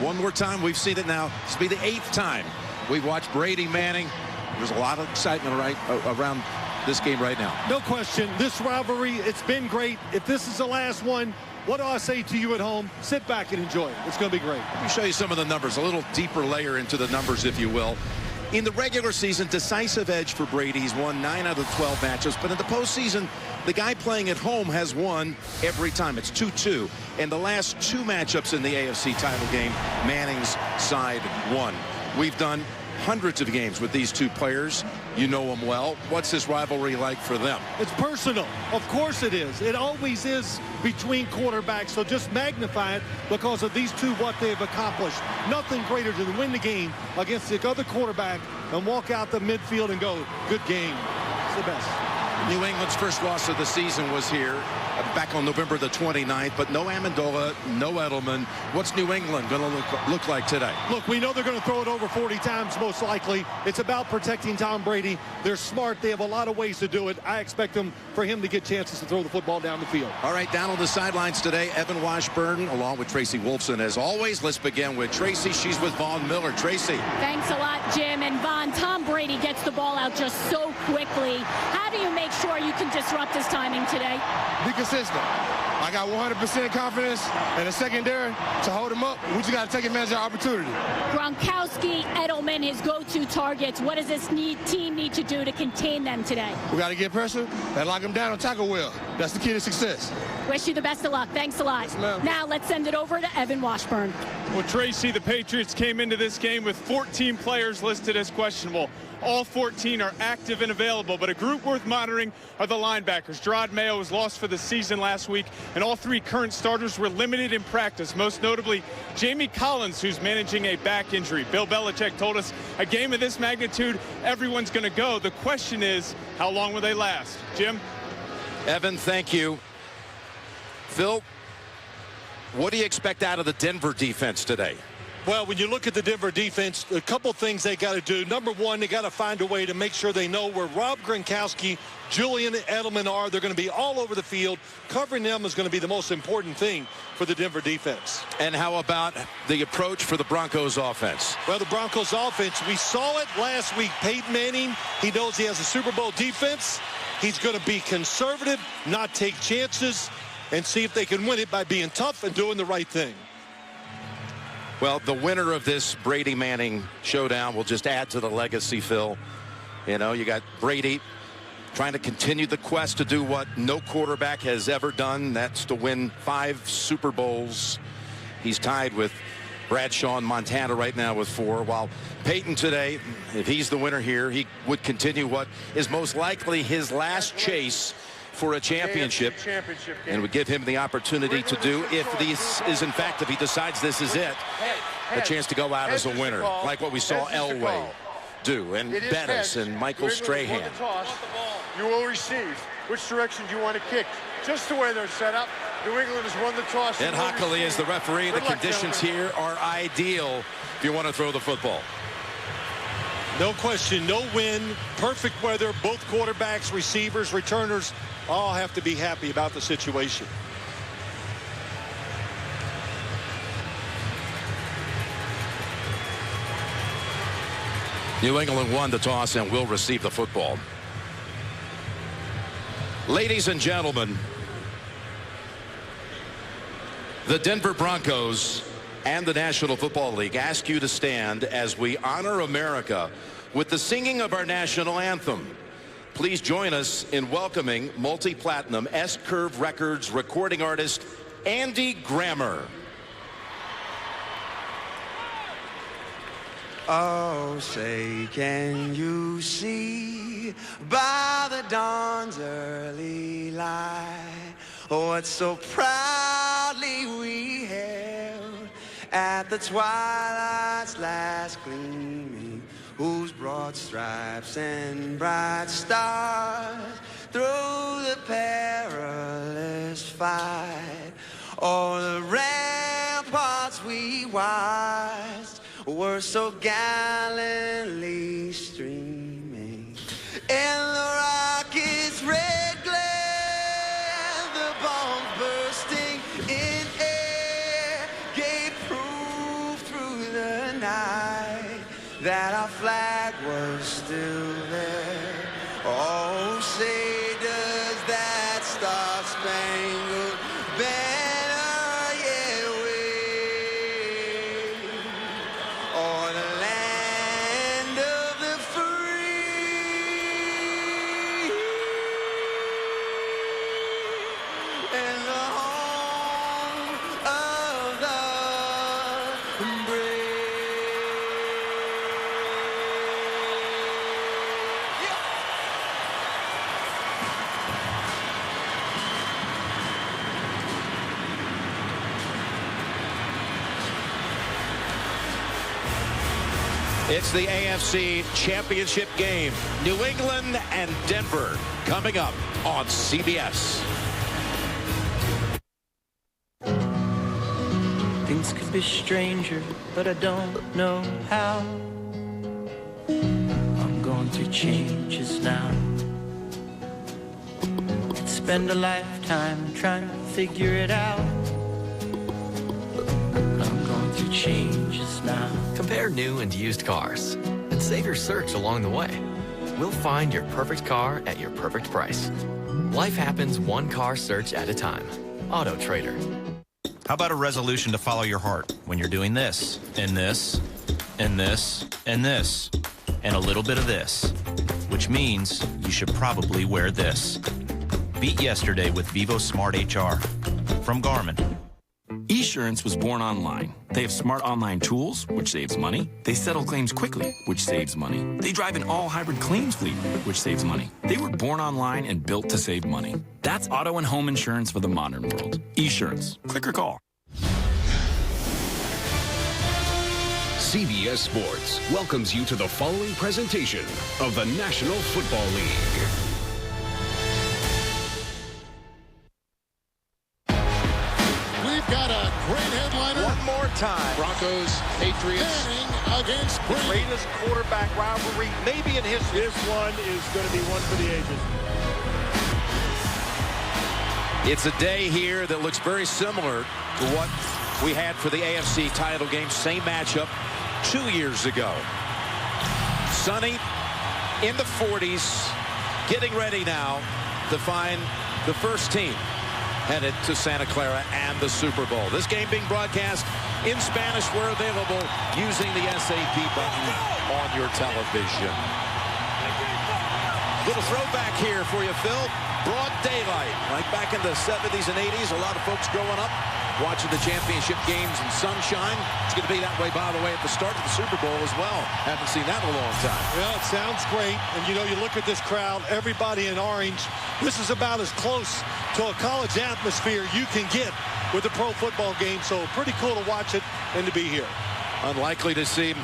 one more time. We've seen it now. This will be the 8th time we've watched Brady Manning. There's a lot of excitement around this game right now. No question. This rivalry, it's been great. If this is the last one, what do I say to you at home? Sit back and enjoy it. It's going to be great. Let me show you some of the numbers, a little deeper layer into the numbers, if you will. In the regular season, decisive edge for Brady. He's won 9 out of 12 matchups. But in the postseason, the guy playing at home has won every time. It's 2-2. And the last 2 matchups in the AFC title game, Manning's side won. We've done hundreds of games with these two players. You know them well. What's this rivalry like for them? It's personal. Of course it is. It always is between quarterbacks. So just magnify it because of these two, what they've accomplished. Nothing greater than win the game against the other quarterback and walk out the midfield and go, good game. It's the best. New England's first loss of the season was here back on November the 29th, but no Amendola, no Edelman. What's New England going to look like today? Look, we know they're going to throw it over 40 times most likely. It's about protecting Tom Brady. They're smart. They have a lot of ways to do it. I expect for him to get chances to throw the football down the field. All right, down on the sidelines today, Evan Washburn along with Tracy Wolfson. As always, let's begin with Tracy. She's with Vaughn Miller. Tracy. Thanks a lot, Jim. And Vaughn, Tom Brady gets the ball out just so quickly. How do you make sure you can disrupt his timing today? Be consistent. I got 100% confidence and a secondary to hold him up. We just got to take advantage of our opportunity. Gronkowski, Edelman, his go-to targets. What does this team need to do to contain them today? We got to get pressure and lock them down and tackle well. That's the key to success. Wish you the best of luck. Thanks a lot. Yes, now let's send it over to Evan Washburn. Well, Tracy, the Patriots came into this game with 14 players listed as questionable. All 14 are active and available, but a group worth monitoring are the linebackers. Gerard Mayo was lost for the season last week, and all 3 current starters were limited in practice, most notably Jamie Collins, who's managing a back injury. Bill Belichick told us a game of this magnitude, everyone's going to go. The question is, how long will they last? Jim? Evan, thank you. Phil, what do you expect out of the Denver defense today? Well, when you look at the Denver defense, a couple things they got to do. Number one, they got to find a way to make sure they know where Rob Gronkowski, Julian Edelman are. They're going to be all over the field. Covering them is going to be the most important thing for the Denver defense. And how about the approach for the Broncos offense? Well, the Broncos offense, we saw it last week. Peyton Manning, he knows he has a Super Bowl defense. He's going to be conservative, not take chances, and see if they can win it by being tough and doing the right thing. Well, the winner of this Brady Manning showdown will just add to the legacy, Phil. You know, you got Brady trying to continue the quest to do what no quarterback has ever done. That's to win 5 Super Bowls. He's tied with Bradshaw and Montana right now with 4, while Peyton today, if he's the winner here, he would continue what is most likely his last chase for a championship, and would give him the opportunity to do, if this is in fact, if he decides this is it, a chance to go out as a winner, like what we saw Elway do, and Bettis and Michael Strahan. You will receive. Which direction do you want to kick? Just the way they're set up. New England has won the toss. Ed Hockley is the referee. The conditions here are ideal if you want to throw the football. No question, no wind, perfect weather. Both quarterbacks, receivers, returners all have to be happy about the situation. New England won the toss and will receive the football. Ladies and gentlemen, the Denver Broncos and the National Football League ask you to stand as we honor America with the singing of our national anthem. Please join us in welcoming multi-platinum S-Curve Records recording artist Andy Grammer. Oh, say, can you see by the dawn's early light what so proudly we held at the twilight's last gleaming, whose broad stripes and bright stars through the perilous fight o'er the ramparts we watched were so gallantly streaming in the rocket's red glare. The bombs bursting in air gave proof night that our flag was still there. Oh, say does that star-spangled banner yet wave o'er the land of the free and the home of the brave. It's the AFC Championship game. New England and Denver coming up on CBS. Things could be stranger, but I don't know how. I'm going through changes now. Could spend a lifetime trying to figure it out. I'm going through changes now. Compare new and used cars and save your search along the way. We'll find your perfect car at your perfect price. Life happens one car search at a time. Auto Trader. How about a resolution to follow your heart when you're doing this, and this, and this, and this, and a little bit of this, which means you should probably wear this. Beat yesterday with Vivo Smart HR from Garmin. Esurance was born online. They have smart online tools, which saves money. They settle claims quickly, which saves money. They drive an all-hybrid claims fleet, which saves money. They were born online and built to save money. That's auto and home insurance for the modern world. Esurance. Click or call. CBS Sports welcomes you to the following presentation of the National Football League. Got a great headliner. One more time. Broncos, Patriots. Manning against the greatest quarterback rivalry maybe in history. This one is going to be one for the ages. It's a day here that looks very similar to what we had for the AFC title game. Same matchup 2 years ago. Sunny in the 40s, getting ready now to find the first team headed to Santa Clara and the Super Bowl. This game being broadcast in Spanish where available using the SAP button on your television. Little throwback here for you, Phil. Broad daylight, like back in the 70s and 80s. A lot of folks growing up watching the championship games in sunshine. It's going to be that way, by the way, at the start of the Super Bowl as well. Haven't seen that in a long time. Well, it sounds great. And, you know, you look at this crowd, everybody in orange. This is about as close to a college atmosphere you can get with a pro football game. So pretty cool to watch it and to be here. Unlikely to see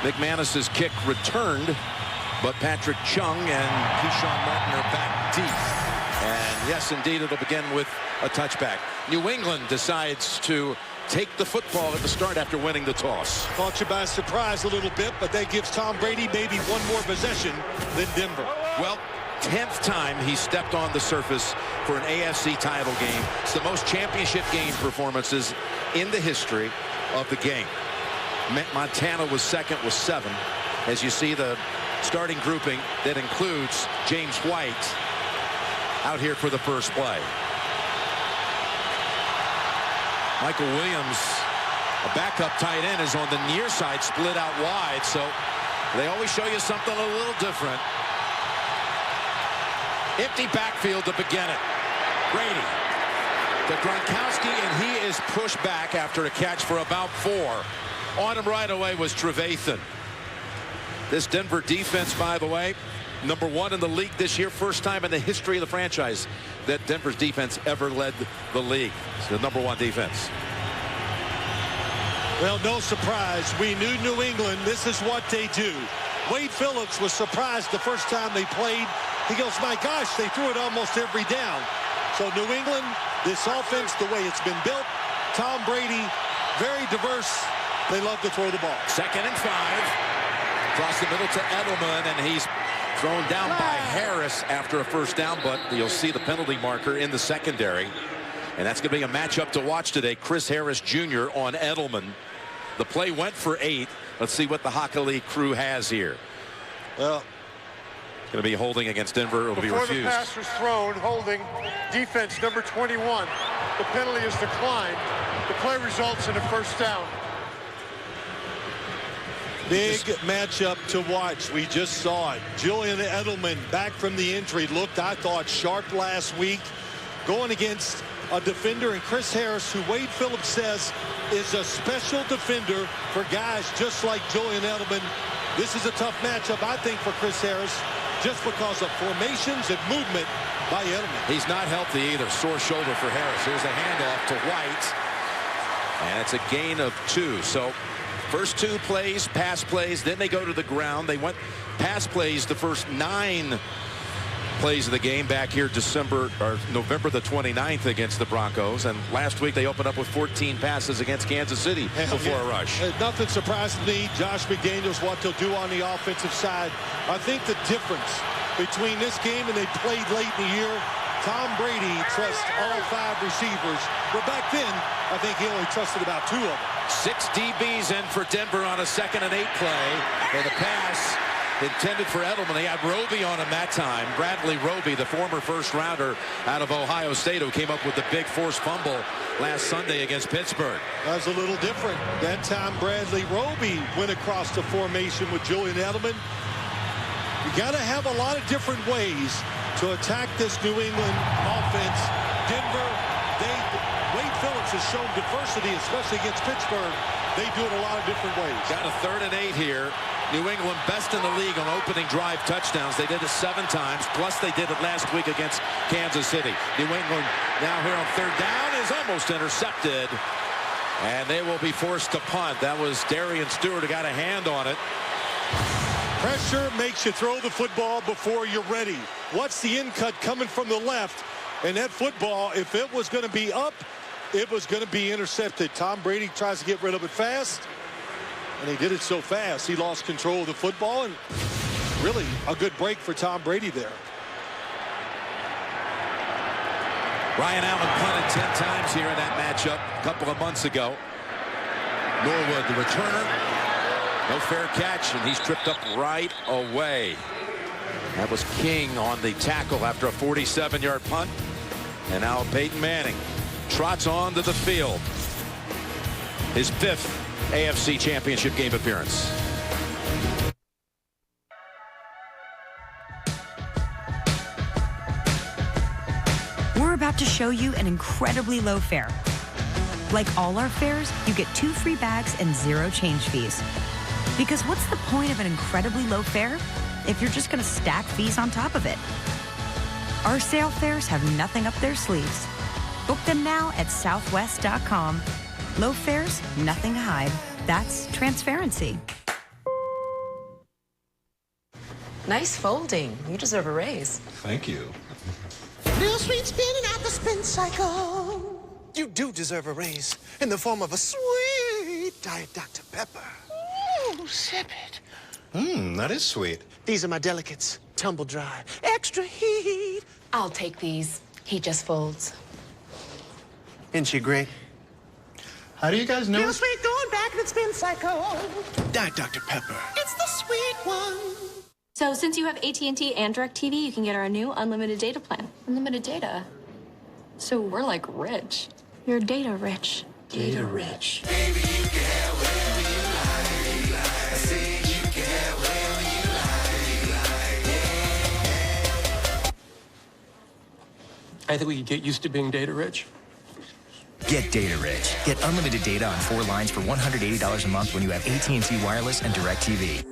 McManus's kick returned, but Patrick Chung and Keyshawn Martin are back deep. And yes, indeed, it'll begin with a touchback. New England decides to take the football at the start after winning the toss. Caught you by surprise a little bit, but that gives Tom Brady maybe one more possession than Denver. Well, 10th time he stepped on the surface for an AFC title game. It's the most championship game performances in the history of the game. Montana was second with 7. As you see, the starting grouping that includes James White out here for the first play. Michael Williams, a backup tight end, is on the near side, split out wide, so they always show you something a little different. Empty backfield to begin it. Brady to Gronkowski, and he is pushed back after a catch for about 4. On him right away was Trevathan. This Denver defense, by the way, #1 in the league this year. First time in the history of the franchise that Denver's defense ever led the league. It's the #1 defense. Well, no surprise. We knew New England. This is what they do. Wade Phillips was surprised the first time they played. He goes, my gosh, they threw it almost every down. So New England, this offense, the way it's been built, Tom Brady, very diverse. They love to throw the ball. 2nd and 5. Across the middle to Edelman, and he's thrown down by Harris after a first down, but you'll see the penalty marker in the secondary. And that's going to be a matchup to watch today. Chris Harris Jr. on Edelman. The play went for 8. Let's see what the Hockley crew has here. Well, going to be holding against Denver. It'll be refused. Before the pass was thrown, holding defense number 21. The penalty is declined. The play results in a first down. Big matchup to watch. We just saw it. Julian Edelman back from the injury looked, I thought, sharp last week, going against a defender in Chris Harris, who Wade Phillips says is a special defender for guys just like Julian Edelman. This is a tough matchup, I think, for Chris Harris, just because of formations and movement by Edelman. He's not healthy either. Sore shoulder for Harris. Here's a handoff to White, and it's a gain of 2. So first 2 plays, pass plays, then they go to the ground. They went pass plays the first 9 plays of the game back here November the 29th against the Broncos, and last week they opened up with 14 passes against Kansas City before a rush. Nothing surprised me. Josh McDaniels, what they'll do on the offensive side. I think the difference between this game and they played late in the year, Tom Brady trusts all 5 receivers, but back then I think he only trusted about 2 of them. 6 DBs in for Denver on a 2nd and 8 play, and the pass intended for Edelman. They had Roby on him that time. Bradley Roby, the former first-rounder out of Ohio State, who came up with the big forced fumble last Sunday against Pittsburgh. That was a little different. That time Bradley Roby went across the formation with Julian Edelman. You got to have a lot of different ways to attack this New England offense. Denver, Wade Phillips has shown diversity, especially against Pittsburgh. They do it a lot of different ways. Got a 3rd and 8 here. New England best in the league on opening drive touchdowns. They did it 7 times, plus they did it last week against Kansas City. New England now here on 3rd down is almost intercepted, and they will be forced to punt. That was Darian Stewart who got a hand on it. Pressure makes you throw the football before you're ready. What's the in cut coming from the left? And that football, if it was going to be up, it was going to be intercepted. Tom Brady tries to get rid of it fast, and he did it so fast he lost control of the football, and really a good break for Tom Brady there. Ryan Allen punted 10 times here in that matchup a couple of months ago. Norwood, the returner, no fair catch, and he's tripped up right away. That was King on the tackle after a 47-yard punt, and now Peyton Manning trots onto the field. His 5th AFC Championship game appearance. We're about to show you an incredibly low fare. Like all our fares, you get 2 free bags and 0 change fees. Because what's the point of an incredibly low fare if you're just going to stack fees on top of it? Our sale fares have nothing up their sleeves. Book them now at southwest.com. Low fares, nothing to hide. That's transparency. Nice folding. You deserve a raise. Thank you. Real sweet spinning out the spin cycle. You do deserve a raise in the form of a sweet Diet Dr. Pepper. Ooh, sip it. That is sweet. These are my delicates. Tumble dry. Extra heat. I'll take these. He just folds. Isn't she great? How do you guys know? Real sweet going back in the spin cycle. Diet Dr. Pepper. It's the sweet one. So since you have AT&T and DirecTV, you can get our new unlimited data plan. Unlimited data. So we're like rich. You're data rich. Data rich. Baby, you can have whatever you like. I said you can have whatever you like. I think we could get used to being data rich. Get data rich. Get unlimited data on 4 lines for $180 a month when you have AT&T Wireless and DirecTV.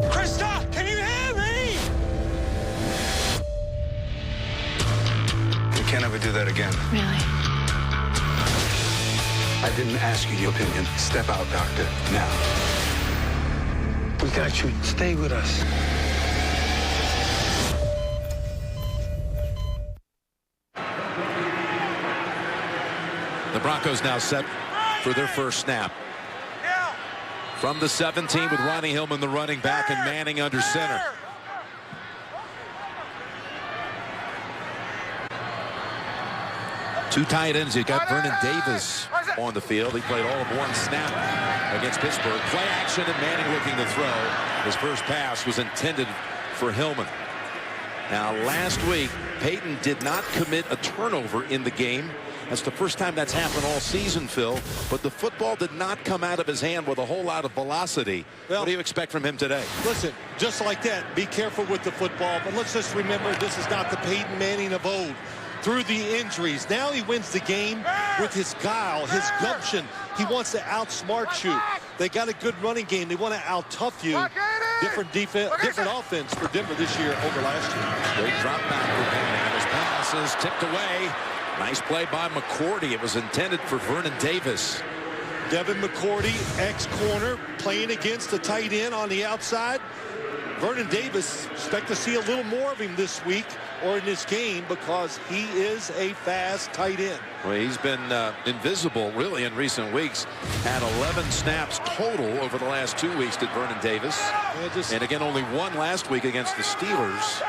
Krista, can you hear me? We can't ever do that again. Really? I didn't ask you your opinion. Step out, doctor, now. We got you. Stay with us. The Broncos now set for their first snap. From the 17 with Ronnie Hillman, the running back, and Manning under center. Two tight ends. You got Vernon Davis on the field. He played all of one snap against Pittsburgh. Play action and Manning looking to throw. His first pass was intended for Hillman. Now, last week, Peyton did not commit a turnover in the game. That's the first time that's happened all season, Phil. But the football did not come out of his hand with a whole lot of velocity. Well, what do you expect from him today? Listen, just like that, be careful with the football. But let's just remember, this is not the Peyton Manning of old. Through the injuries, now he wins the game with his guile, his gumption. He wants to outsmart you. They got a good running game. They want to out-tough you. Different defense, different offense for Denver this year over last year. Great drop back for Manning, and his pass is tipped away. Nice play by McCourty. It was intended for Vernon Davis. Devin McCourty, ex-corner, playing against the tight end on the outside. Vernon Davis, expect to see a little more of him this week or in this game because he is a fast tight end. Well, he's been invisible really in recent weeks. Had 11 snaps total over the last 2 weeks, did Vernon Davis. And again, only one last week against the Steelers.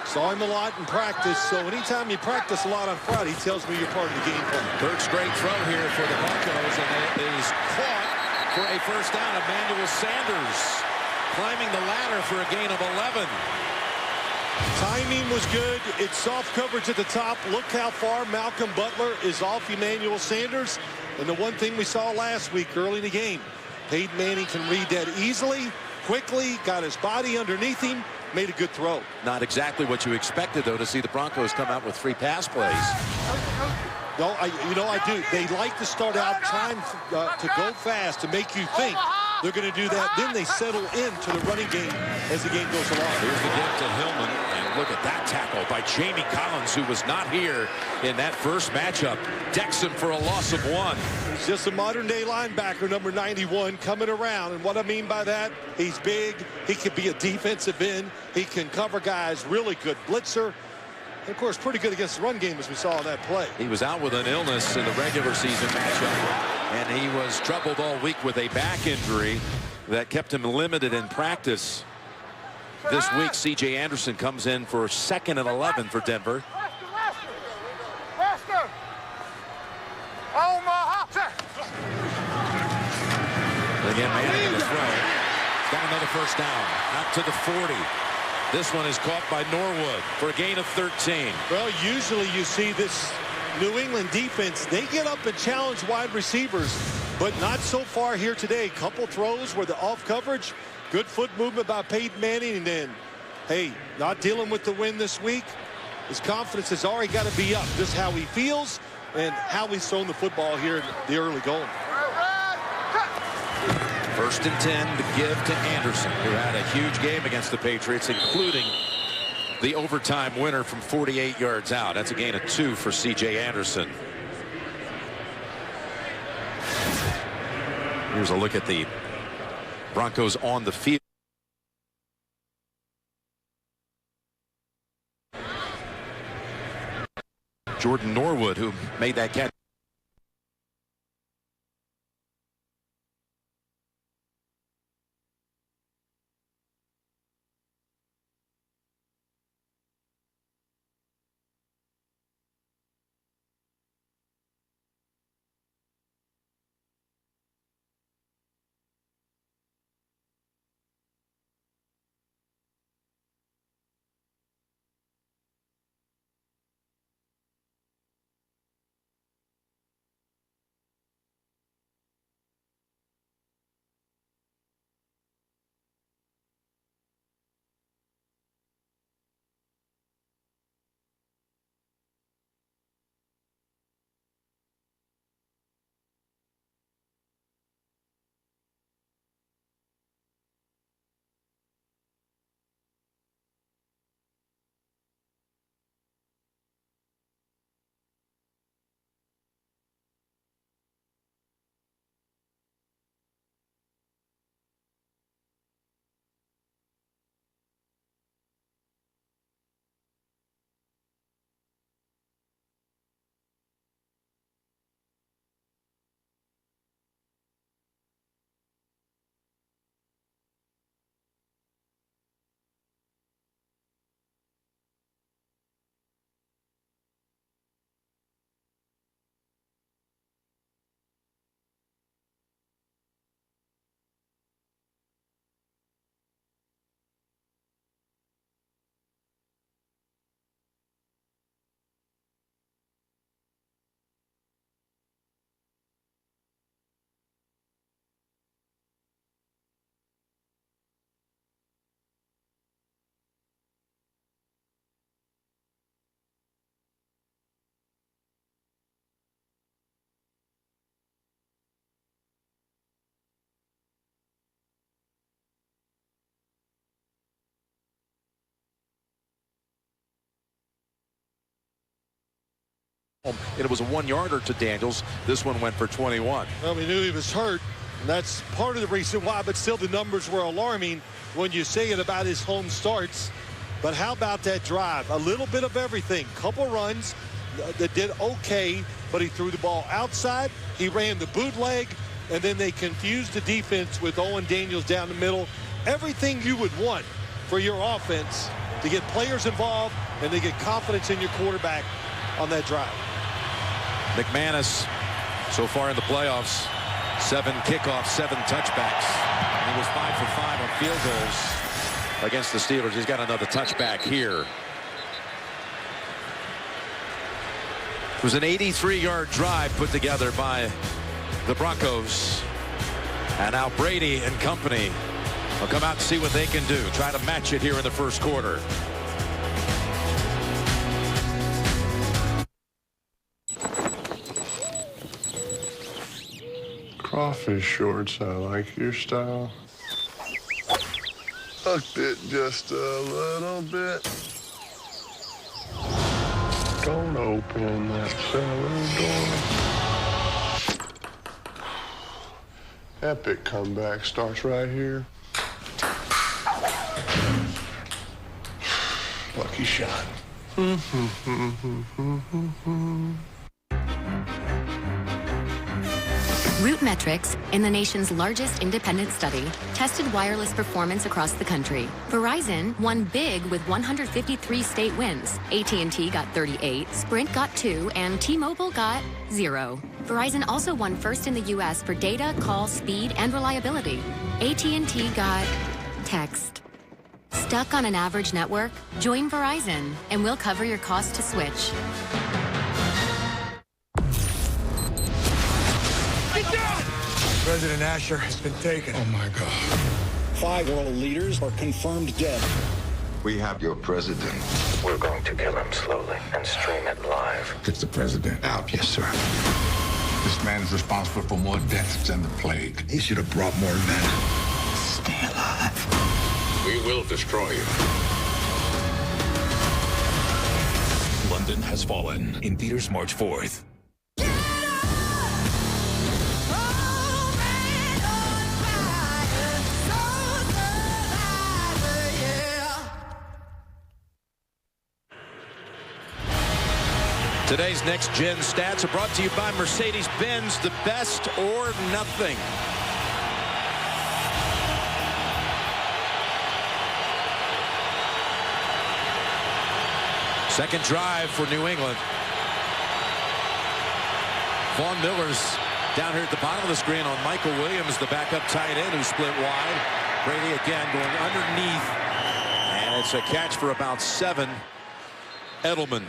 Saw him a lot in practice, so anytime you practice a lot on Friday, he tells me you're part of the game plan. Third straight throw here for the Broncos, and it is caught for a first down. Emmanuel Sanders climbing the ladder for a gain of 11. Timing was good. It's soft coverage at the top. Look how far Malcolm Butler is off Emmanuel Sanders. And the one thing we saw last week early in the game, Peyton Manning can read that easily, quickly, got his body underneath him, made a good throw. Not exactly what you expected, though, to see the Broncos come out with 3 pass plays. No, I do. They like to start out trying to go fast to make you think they're going to do that. Then they settle into the running game as the game goes along. Here's the give to Hillman. And look at that tackle by Jamie Collins, who was not here in that first matchup. Decks him for a loss of 1. He's just a modern-day linebacker, number 91, coming around. And what I mean by that, he's big. He could be a defensive end. He can cover guys. Really good blitzer. And of course, pretty good against the run game, as we saw in that play. He was out with an illness in the regular season matchup, and he was troubled all week with a back injury that kept him limited in practice. This week, C.J. Anderson comes in for 2nd and 11 for Denver. Again, Manning in the throw. He's got another first down. Out to the 40. This one is caught by Norwood for a gain of 13. Well, usually you see this New England defense, they get up and challenge wide receivers, but not so far here today. Couple throws where the off coverage, good foot movement by Peyton Manning, and then, hey, not dealing with the win this week. His confidence has already got to be up. Just how he feels and how he's thrown the football here in the early going. 1st and 10 to give to Anderson, who had a huge game against the Patriots, including the overtime winner from 48 yards out. That's a gain of 2 for C.J. Anderson. Here's a look at the Broncos on the field. Jordan Norwood, who made that catch. And it was a 1-yarder to Daniels. This one went for 21. Well, we knew he was hurt, and that's part of the reason why, but still the numbers were alarming when you say it about his home starts. But how about that drive? A little bit of everything. Couple runs that did okay, but he threw the ball outside. He ran the bootleg, and then they confused the defense with Owen Daniels down the middle. Everything you would want for your offense to get players involved and to get confidence in your quarterback on that drive. McManus, so far in the playoffs, 7 kickoffs, 7 touchbacks. He was 5 for 5 on field goals against the Steelers. He's got another touchback here. It was an 83-yard drive put together by the Broncos. And now Brady and company will come out and see what they can do. Try to match it here in the first quarter. Crawfish shorts, I like your style. Tucked it just a little bit. Don't open that cellar door. Epic comeback starts right here. Lucky shot. RootMetrics, in the nation's largest independent study, tested wireless performance across the country. Verizon won big with 153 state wins. AT&T got 38, Sprint got 2, and T-Mobile got 0. Verizon also won first in the U.S. for data, call, speed, and reliability. AT&T got text. Stuck on an average network? Join Verizon, and we'll cover your cost to switch. President Asher has been taken. Oh, my God. 5 world leaders are confirmed dead. We have your president. We're going to kill him slowly and stream it live. Get the president out. Yes, sir. This man is responsible for more deaths than the plague. He should have brought more men. Stay alive. We will destroy you. London Has Fallen in theaters March 4th. Today's Next Gen Stats are brought to you by Mercedes-Benz, the best or nothing. Second drive for New England. Vaughn Miller's down here at the bottom of the screen on Michael Williams, the backup tight end who split wide. Brady again going underneath. And it's a catch for about 7. Edelman.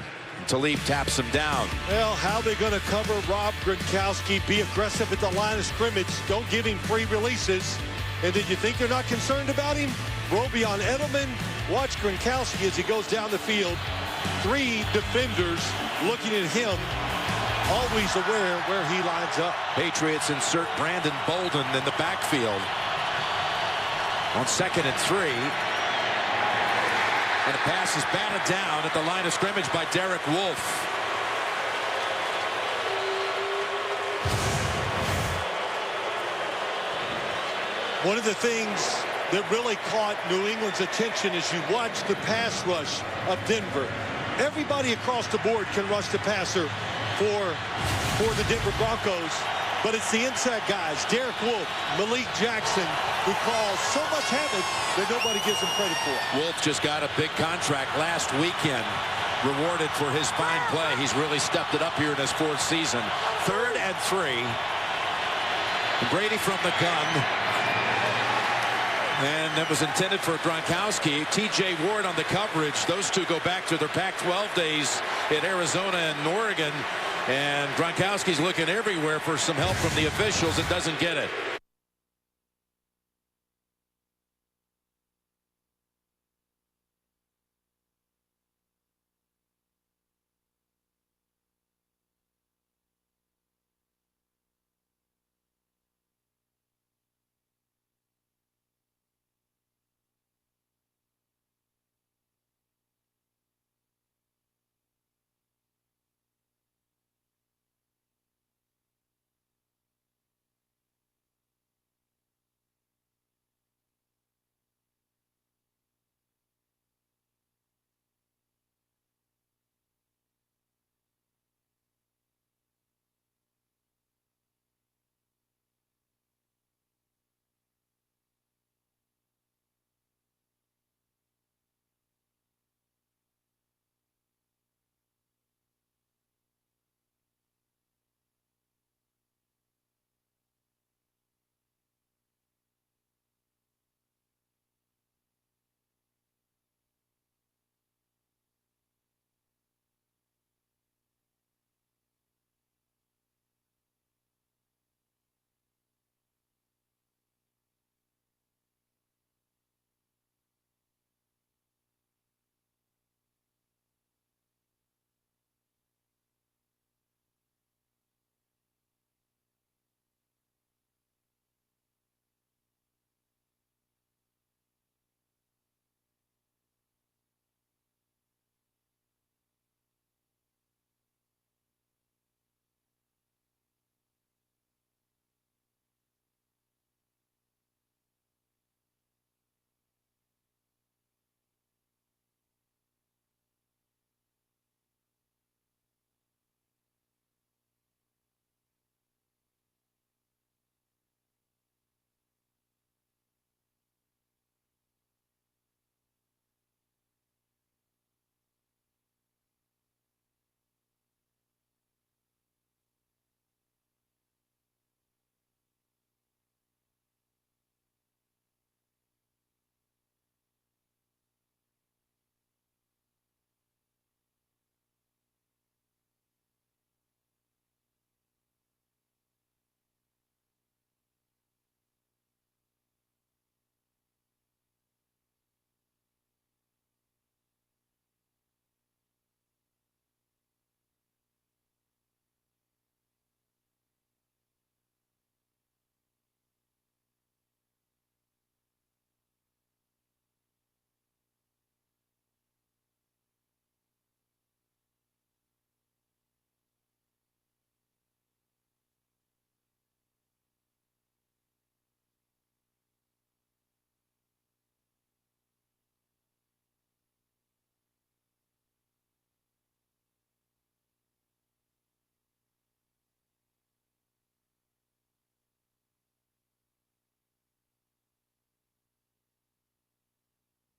Talib taps him down. Well, how they going to cover Rob Gronkowski? Be aggressive at the line of scrimmage. Don't give him free releases. And did you think they're not concerned about him? Roby on Edelman. Watch Gronkowski as he goes down the field. 3 defenders looking at him, always aware where he lines up. Patriots insert Brandon Bolden in the backfield on 2nd and 3. And the pass is batted down at the line of scrimmage by Derek Wolfe. One of the things that really caught New England's attention as you watch the pass rush of Denver. Everybody across the board can rush the passer for the Denver Broncos, but it's the inside guys, Derek Wolfe, Malik Jackson, who cause so much havoc that nobody gives him credit for. Wolfe just got a big contract last weekend, rewarded for his fine play. He's really stepped it up here in his 4th season. 3rd and 3. Brady from the gun. And that was intended for Gronkowski. TJ Ward on the coverage. Those two go back to their Pac-12 days in Arizona and Oregon. And Gronkowski's looking everywhere for some help from the officials and doesn't get it.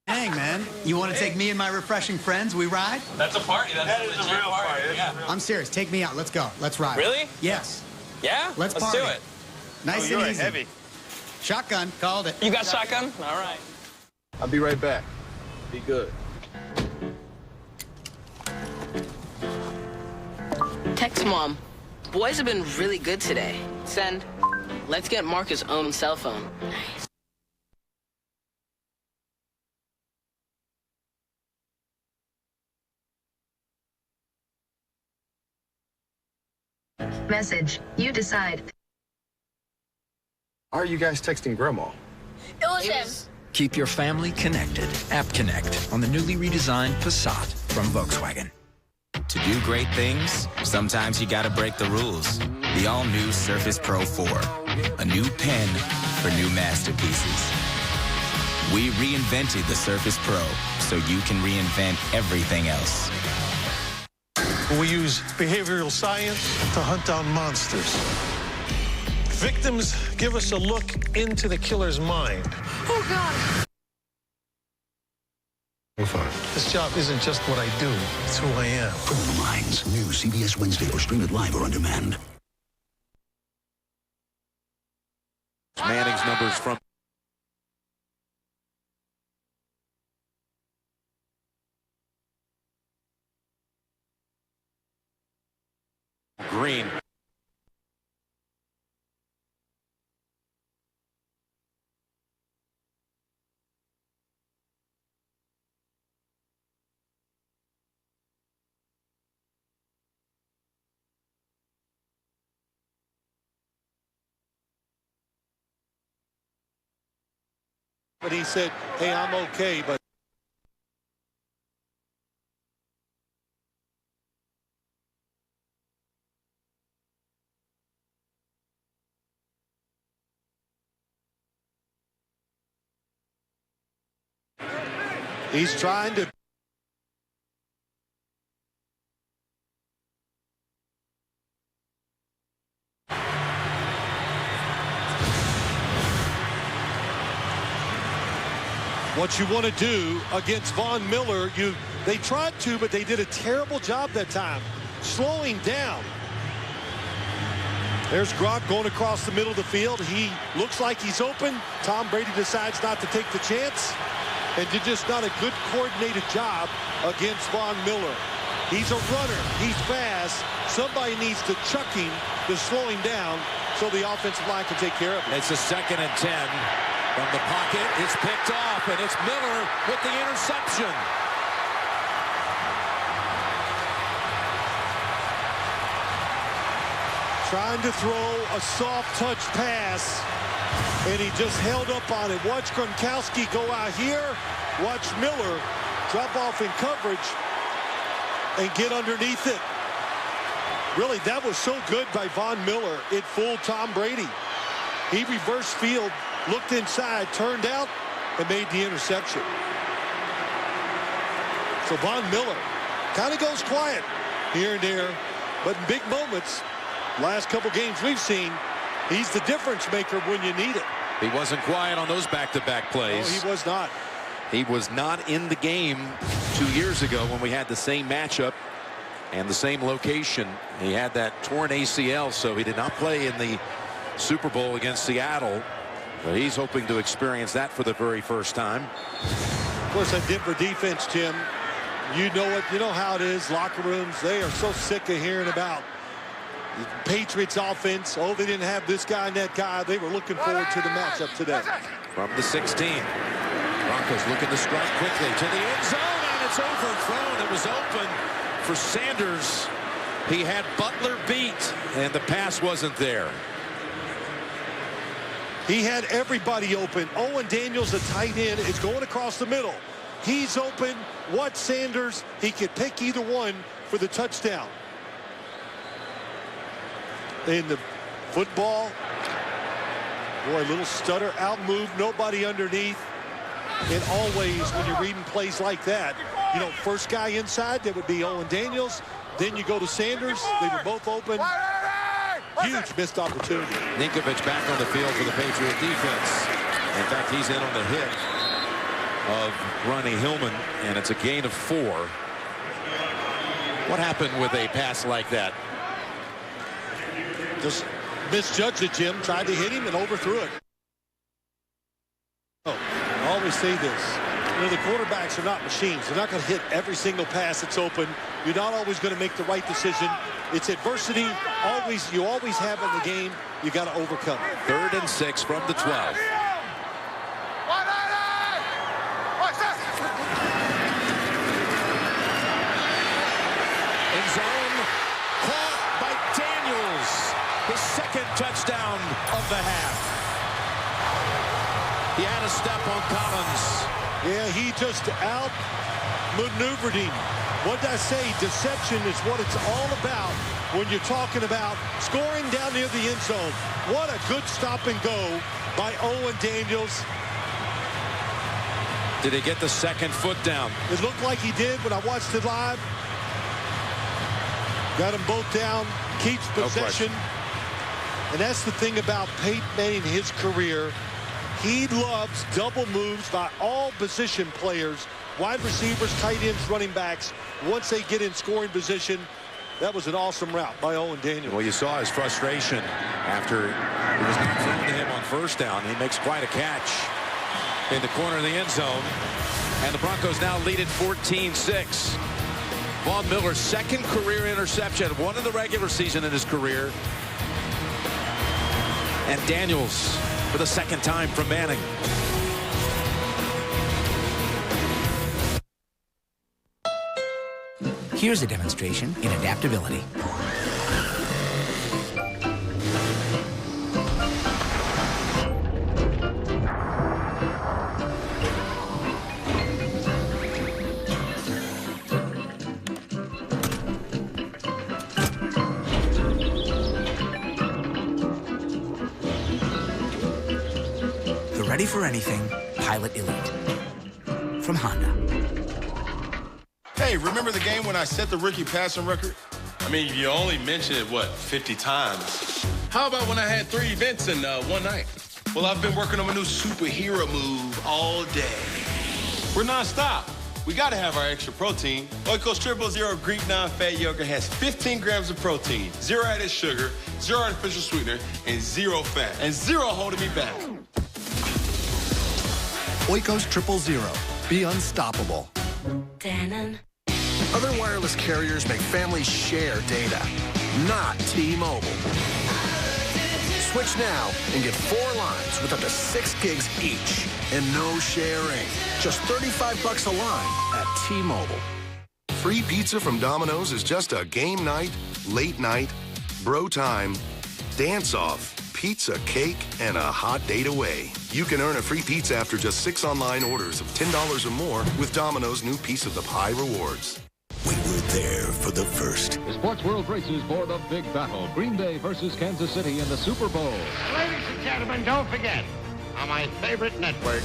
Dang, man. You want to take me and my refreshing friends? We ride? That's a party. That is a real party. Yeah. I'm serious. Take me out. Let's go. Let's ride. Really? Yes. Yeah? Let's party. do it. Nice and easy. Heavy. Shotgun. Called it. You got shotgun? All right. I'll be right back. Be good. Text Mom. Boys have been really good today. Send. Let's get Mark his own cell phone. Nice. Message. You decide. Are you guys texting Grandma? It was him. Keep your family connected. App Connect on the newly redesigned Passat from Volkswagen. To do great things, sometimes you gotta break the rules. The all-new Surface Pro 4. A new pen for new masterpieces. We reinvented the Surface Pro so you can reinvent everything else. We use behavioral science to hunt down monsters. Victims give us a look into the killer's mind. Oh, God. We're fine. This job isn't just what I do, it's who I am. Criminal Minds. New CBS Wednesday or stream it live or on demand. Manning's numbers from Green. But he said, hey, I'm okay, but he's trying to what you want to do against Von Miller, they tried to, but they did a terrible job that time, slowing down. There's Gronk going across the middle of the field. He looks like he's open. Tom Brady decides not to take the chance, and did just not a good coordinated job against Von Miller. He's a runner. He's fast. Somebody needs to chuck him to slow him down so the offensive line can take care of him. It's a 2nd and 10. From the pocket, it's picked off, and it's Miller with the interception. Trying to throw a soft touch pass, and he just held up on it. Watch Gronkowski go out here. Watch Miller drop off in coverage and get underneath it. Really, that was so good by Von Miller. It fooled Tom Brady. He reversed field, looked inside, turned out, and made the interception. So Von Miller kind of goes quiet here and there, but in big moments, last couple games we've seen, he's the difference maker when you need it. He wasn't quiet on those back-to-back plays. No, he was not. He was not in the game 2 years ago when we had the same matchup and the same location. He had that torn ACL, so he did not play in the Super Bowl against Seattle. But he's hoping to experience that for the very first time. Of course, that Denver defense, Jim, you know it. You know how it is. Locker rooms, they are so sick of hearing about the Patriots offense. Oh, they didn't have this guy and that guy. They were looking forward to the matchup today. From the 16. Broncos looking to strike quickly to the end zone, and it's overthrown. It was open for Sanders. He had Butler beat, and the pass wasn't there. He had everybody open. Owen Daniels, the tight end, is going across the middle. He's open. Watch Sanders. He could pick either one for the touchdown. In the football, boy, a little stutter, out move, nobody underneath. And always when you're reading plays like that, you know, first guy inside, that would be Owen Daniels. Then you go to Sanders. They were both open. Huge missed opportunity. Ninkovich back on the field for the Patriot defense. In fact, he's in on the hit. of Ronnie Hillman, and it's a gain of 4. What happened with a pass like that? Just misjudged it, Jim. Tried to hit him and overthrew it. Oh, I always say this. You know, the quarterbacks are not machines. They're not going to hit every single pass that's open. You're not always going to make the right decision. It's adversity. You always have in the game. You got to overcome it. 3rd and 6 from the 12. End zone, caught by Daniels. His 2nd touchdown of the half. He had a step on Collins. Yeah, he just outmaneuvered him. What did I say? Deception is what it's all about when you're talking about scoring down near the end zone. What a good stop and go by Owen Daniels. Did he get the 2nd foot down? It looked like he did when I watched it live. Got them both down, keeps possession. And that's the thing about Peyton Manning in his career. He loves double moves by all position players, wide receivers, tight ends, running backs. Once they get in scoring position, that was an awesome route by Owen Daniels. Well, you saw his frustration after it was not thrown to him on 1st down. He makes quite a catch in the corner of the end zone. And the Broncos now lead it 14-6. Von Miller's 2nd career interception, 1 in the regular season in his career. And Daniels for the 2nd time from Manning. Here's a demonstration in adaptability. Ready for anything, Pilot Elite. From Honda. Hey, remember the game when I set the rookie passing record? I mean, you only mentioned it, what, 50 times? How about when I had 3 events in one night? Well, I've been working on my new superhero move all day. We're nonstop. We gotta have our extra protein. Oikos Triple Zero Greek non-fat yogurt has 15 grams of protein, 0 added sugar, 0 artificial sweetener, and 0 fat, and 0 holding me back. Oikos Triple Zero. Be unstoppable. Dannon. Other wireless carriers make families share data, not T-Mobile. Switch now and get 4 lines with up to 6 gigs each and no sharing. Just $35 a line at T-Mobile. Free pizza from Domino's is just a game night, late night, bro time, dance-off, pizza, cake, and a hot date away. You can earn a free pizza after just 6 online orders of $10 or more with Domino's new Piece of the Pie rewards. We were there for the first. The Sports World races for the big battle. Green Bay versus Kansas City in the Super Bowl. Ladies and gentlemen, don't forget, on my favorite network,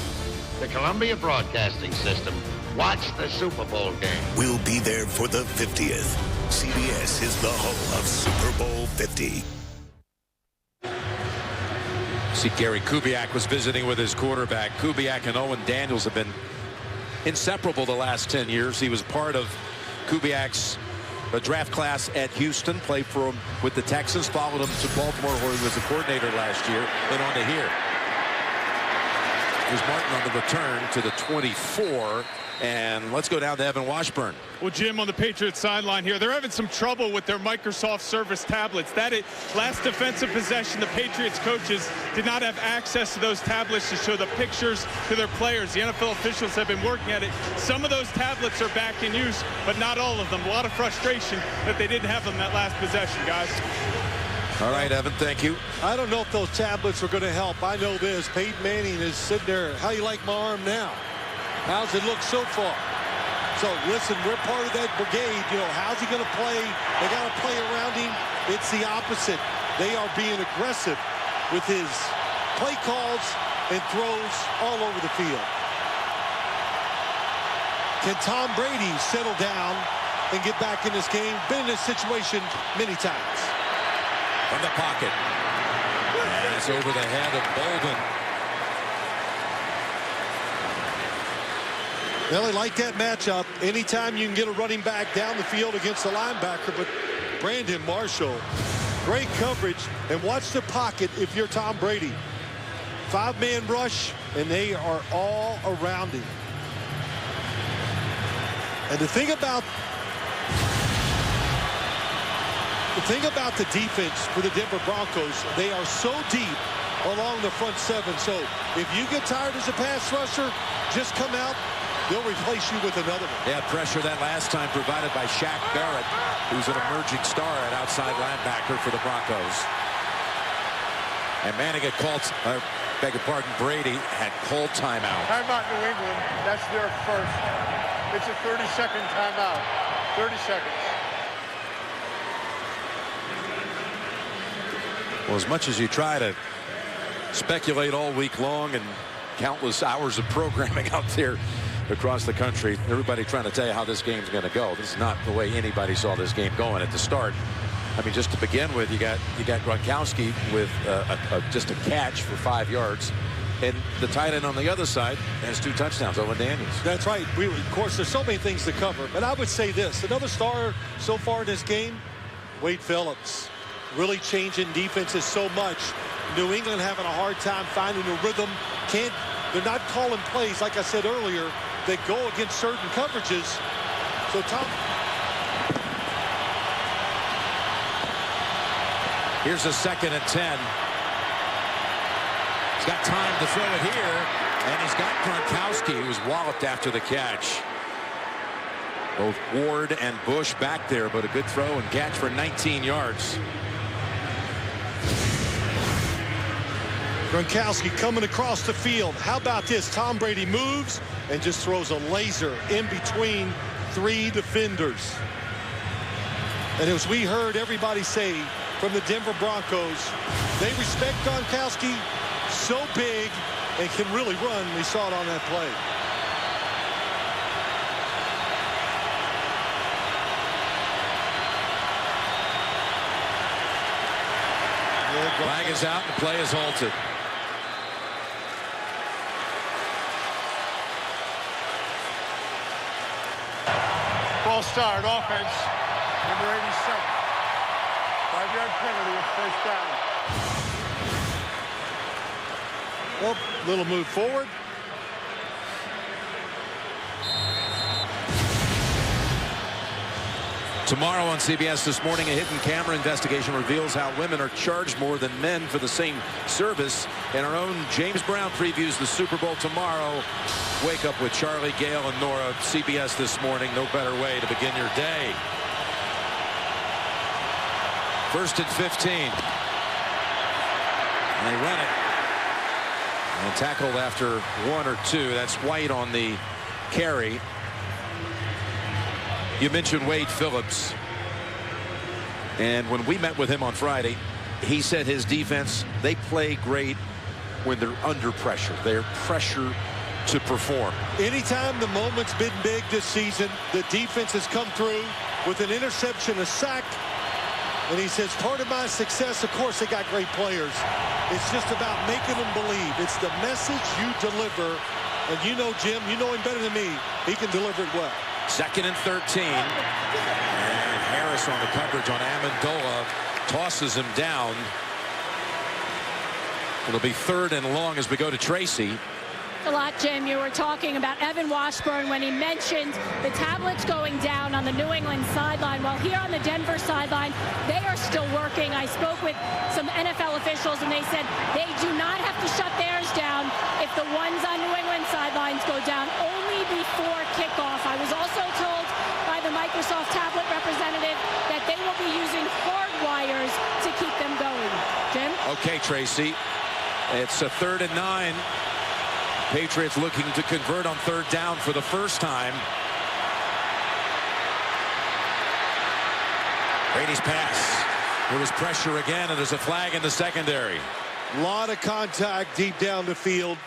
the Columbia Broadcasting System, watch the Super Bowl game. We'll be there for the 50th. CBS is the home of Super Bowl 50. See, Gary Kubiak was visiting with his quarterback. Kubiak and Owen Daniels have been inseparable the last 10 years. He was part of Kubiak's draft class at Houston, played for him with the Texans, followed him to Baltimore where he was a coordinator last year, then on to here. Here's Martin on the return to the 24, and let's go down to Evan Washburn. Well, Jim, on the Patriots sideline here, they're having some trouble with their Microsoft Service tablets. Last defensive possession, the Patriots coaches did not have access to those tablets to show the pictures to their players. The NFL officials have been working at it. Some of those tablets are back in use, but not all of them. A lot of frustration that they didn't have them that last possession, guys. All right, Evan, thank you. I don't know if those tablets are going to help. I know this. Peyton Manning is sitting there. How you like my arm now? How's it look so far? So, listen, we're part of that brigade. You know, how's he going to play? They got to play around him. It's the opposite. They are being aggressive with his play calls and throws all over the field. Can Tom Brady settle down and get back in this game? Been in this situation many times. From the pocket. And it's over the head of Bolden. Well, they like that matchup. Anytime you can get a running back down the field against a linebacker, but Brandon Marshall, great coverage, and watch the pocket if you're Tom Brady. 5-man rush, and they are all around him. And the thing about the defense for the Denver Broncos, they are so deep along the front 7. So if you get tired as a pass rusher, just come out. They'll replace you with another one. They had pressure that last time provided by Shaq Barrett, who's an emerging star at outside linebacker for the Broncos. And Manning had called, beg your pardon, Brady had called timeout. Timeout New England. That's their first. It's a 30-second timeout. 30 seconds. Well, as much as you try to speculate all week long and countless hours of programming out there across the country, everybody trying to tell you how this game's going to go. This is not the way anybody saw this game going at the start. I mean, just to begin with, you got Gronkowski with just a catch for 5 yards, and the tight end on the other side has 2 touchdowns, Owen Daniels. That's right. Of course, there's so many things to cover, but I would say this: another star so far in this game, Wade Phillips, really changing defenses so much. New England having a hard time finding a rhythm. They're not calling plays, like I said earlier, that go against certain coverages. So Tom. Here's a 2nd and 10. He's got time to throw it here, and he's got Gronkowski, who was walloped after the catch. Both Ward and Bush back there, but a good throw and catch for 19 yards. Gronkowski coming across the field. How about this? Tom Brady moves and just throws a laser in between 3 defenders. And as we heard everybody say from the Denver Broncos, they respect Gronkowski, so big and can really run. We saw it on that play. Flag is out, the play is halted. False start, offense, number 87. 5-yard penalty at first down. Well, little move forward. Tomorrow on CBS This Morning, a hidden camera investigation reveals how women are charged more than men for the same service. And our own James Brown previews the Super Bowl tomorrow. Wake up with Charlie, Gale, and Nora. CBS This Morning. No better way to begin your day. 1st and 15. And they run it. And tackled after 1 or 2. That's White on the carry. You mentioned Wade Phillips. And when we met with him on Friday, he said his defense, they play great when they're under pressure. They're pressure to perform. Anytime the moment's been big this season, the defense has come through with an interception, a sack. And he says, part of my success, of course, they got great players. It's just about making them believe. It's the message you deliver. And you know, Jim, you know him better than me. He can deliver it well. 2nd and 13. And Harris on the coverage on Amendola tosses him down. It'll be 3rd and long as we go to Tracy. A lot, Jim. You were talking about Evan Washburn when he mentioned the tablets going down on the New England sideline. While here on the Denver sideline, they are still working. I spoke with some NFL officials, and they said they do not have to shut theirs down if the ones on New England sidelines go down only before kickoff. I was also told by the Microsoft tablet representative that they will be using hard wires to keep them going. Jim? Okay, Tracy. It's a 3rd and 9. Patriots looking to convert on 3rd down for the first time. Brady's pass. There was pressure again, and there's a flag in the secondary. A lot of contact deep down the field.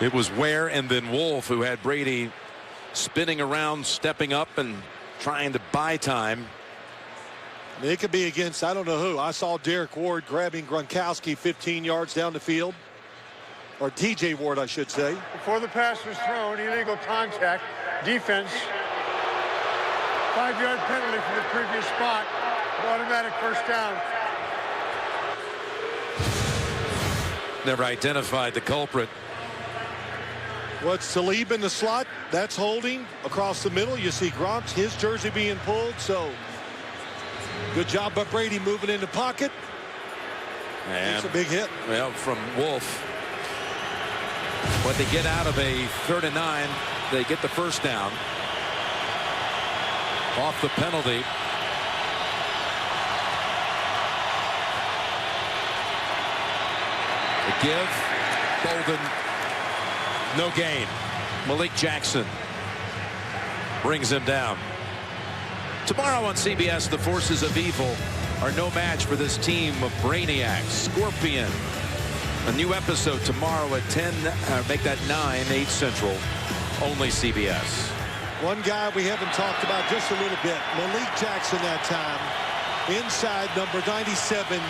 It was Ware and then Wolf who had Brady spinning around, stepping up, and trying to buy time. It could be against, I don't know who. I saw Derek Ward grabbing Gronkowski 15 yards down the field. or TJ Ward, I should say. Before the pass was thrown, illegal contact, defense, 5-yard penalty from the previous spot, automatic first down. Never identified the culprit. What's Talib in the slot? That's holding. Across the middle, you see Gronk's, his jersey being pulled. So good job by Brady moving in the pocket. And it's a big hit. Well, from Wolf. But they get out of a 3rd and 9. They get the first down. Off the penalty. The give. Bolden. No gain. Malik Jackson brings him down. Tomorrow on CBS, the forces of evil are no match for this team of brainiacs. Scorpion. A new episode tomorrow at 10. Make that 9, 8 Central. Only CBS. One guy we haven't talked about just a little bit. Malik Jackson that time. Inside number 97.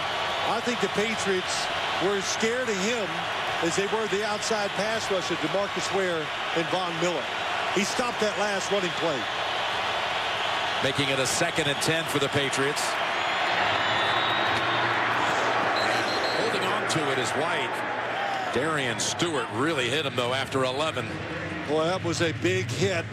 I think the Patriots were as scared of him as they were the outside pass rusher, DeMarcus Ware and Von Miller. He stopped that last running play. Making it a 2nd and 10 for the Patriots. Holding on to it is White. Darian Stewart really hit him, though, after 11. Boy, that was a big hit.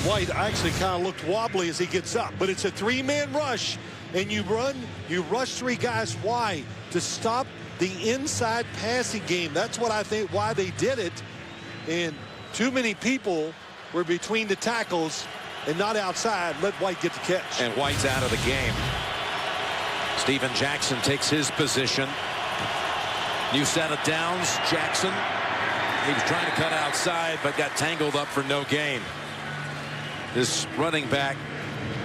White actually kind of looked wobbly as he gets up, but it's a 3-man rush, and you rush 3 guys. Why? To stop the inside passing game. That's what I think why they did it. And too many people were between the tackles and not outside. Let White get the catch. And White's out of the game. Steven Jackson takes his position. New set of downs. Jackson. He was trying to cut outside, but got tangled up for no gain. This running back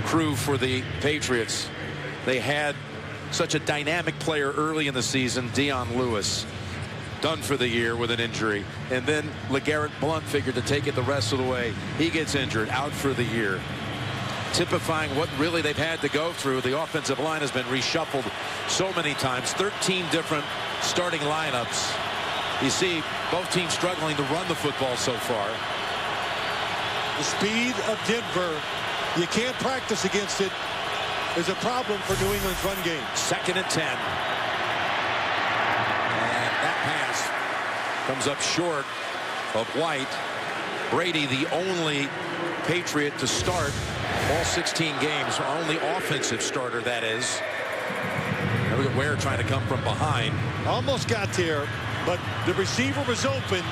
crew for the Patriots, they had such a dynamic player early in the season, Dion Lewis, done for the year with an injury. And then LeGarrette Blount figured to take it the rest of the way. He gets injured, out for the year. Typifying what really they've had to go through. The offensive line has been reshuffled so many times. 13 different starting lineups. You see both teams struggling to run the football so far. The speed of Denver, you can't practice against it, is a problem for New England's run game. 2nd and 10. And that pass comes up short of White. Brady, the only Patriot to start all 16 games, only offensive starter, that is. Now we got Ware trying to come from behind. Almost got there, but the receiver was open.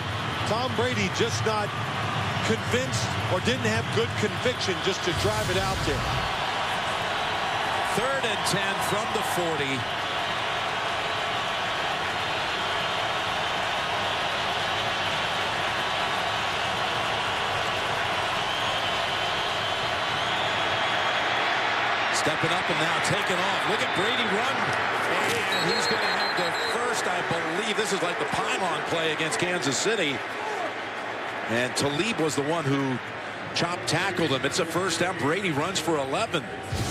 Tom Brady just not convinced or didn't have good conviction just to drive it out there. 3rd and 10 from the 40. Stepping up and now taking off. Look at Brady run. And he's going to have the first, I believe. This is like the pylon play against Kansas City. And Talib was the one who tackled him. It's a first down. Brady runs for 11.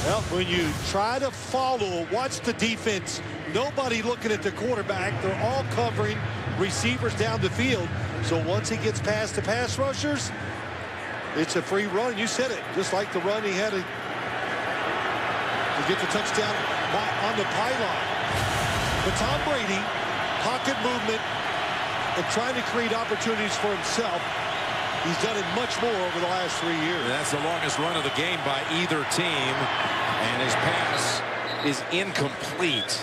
Well, when you try to follow, watch the defense. Nobody looking at the quarterback. They're all covering receivers down the field. So once he gets past the pass rushers, it's a free run. You said it, just like the run he had to get the touchdown on the pylon. But Tom Brady, pocket movement and trying to create opportunities for himself. He's done it much more over the last 3 years. And that's the longest run of the game by either team. And his pass is incomplete.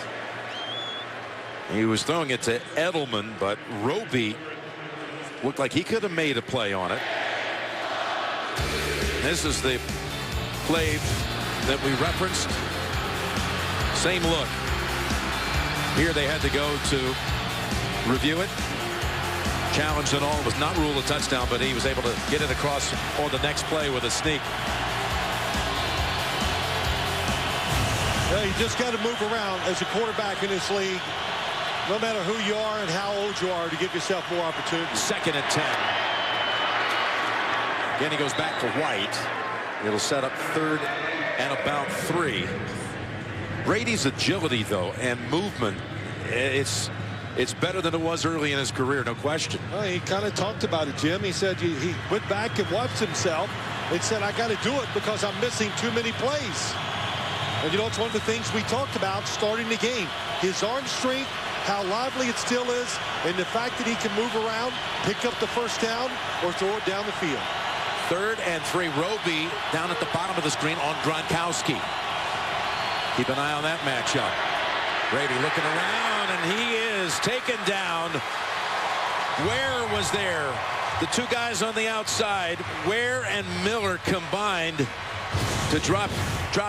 He was throwing it to Edelman, but Roby looked like he could have made a play on it. This is the play that we referenced. Same look. Here they had to go to review it. Challenged and all, was not ruled a touchdown, but he was able to get it across on the next play with a sneak. Well, you just got to move around as a quarterback in this league, no matter who you are and how old you are, to give yourself more opportunities. 2nd and 10. Again, he goes back to White. It'll set up 3rd and about 3. Brady's agility, though, and movement, it's it's better than it was early in his career, no question. Well, he kind of talked about it, Jim. He said he went back and watched himself and said, I got to do it because I'm missing too many plays. And, it's one of the things we talked about starting the game. His arm strength, how lively it still is, and the fact that he can move around, pick up the first down, or throw it down the field. 3rd and 3. Roby down at the bottom of the screen on Gronkowski. Keep an eye on that matchup. Brady looking around, and he is taken down. Ware was there. The two guys on the outside, Ware and Miller, combined to drop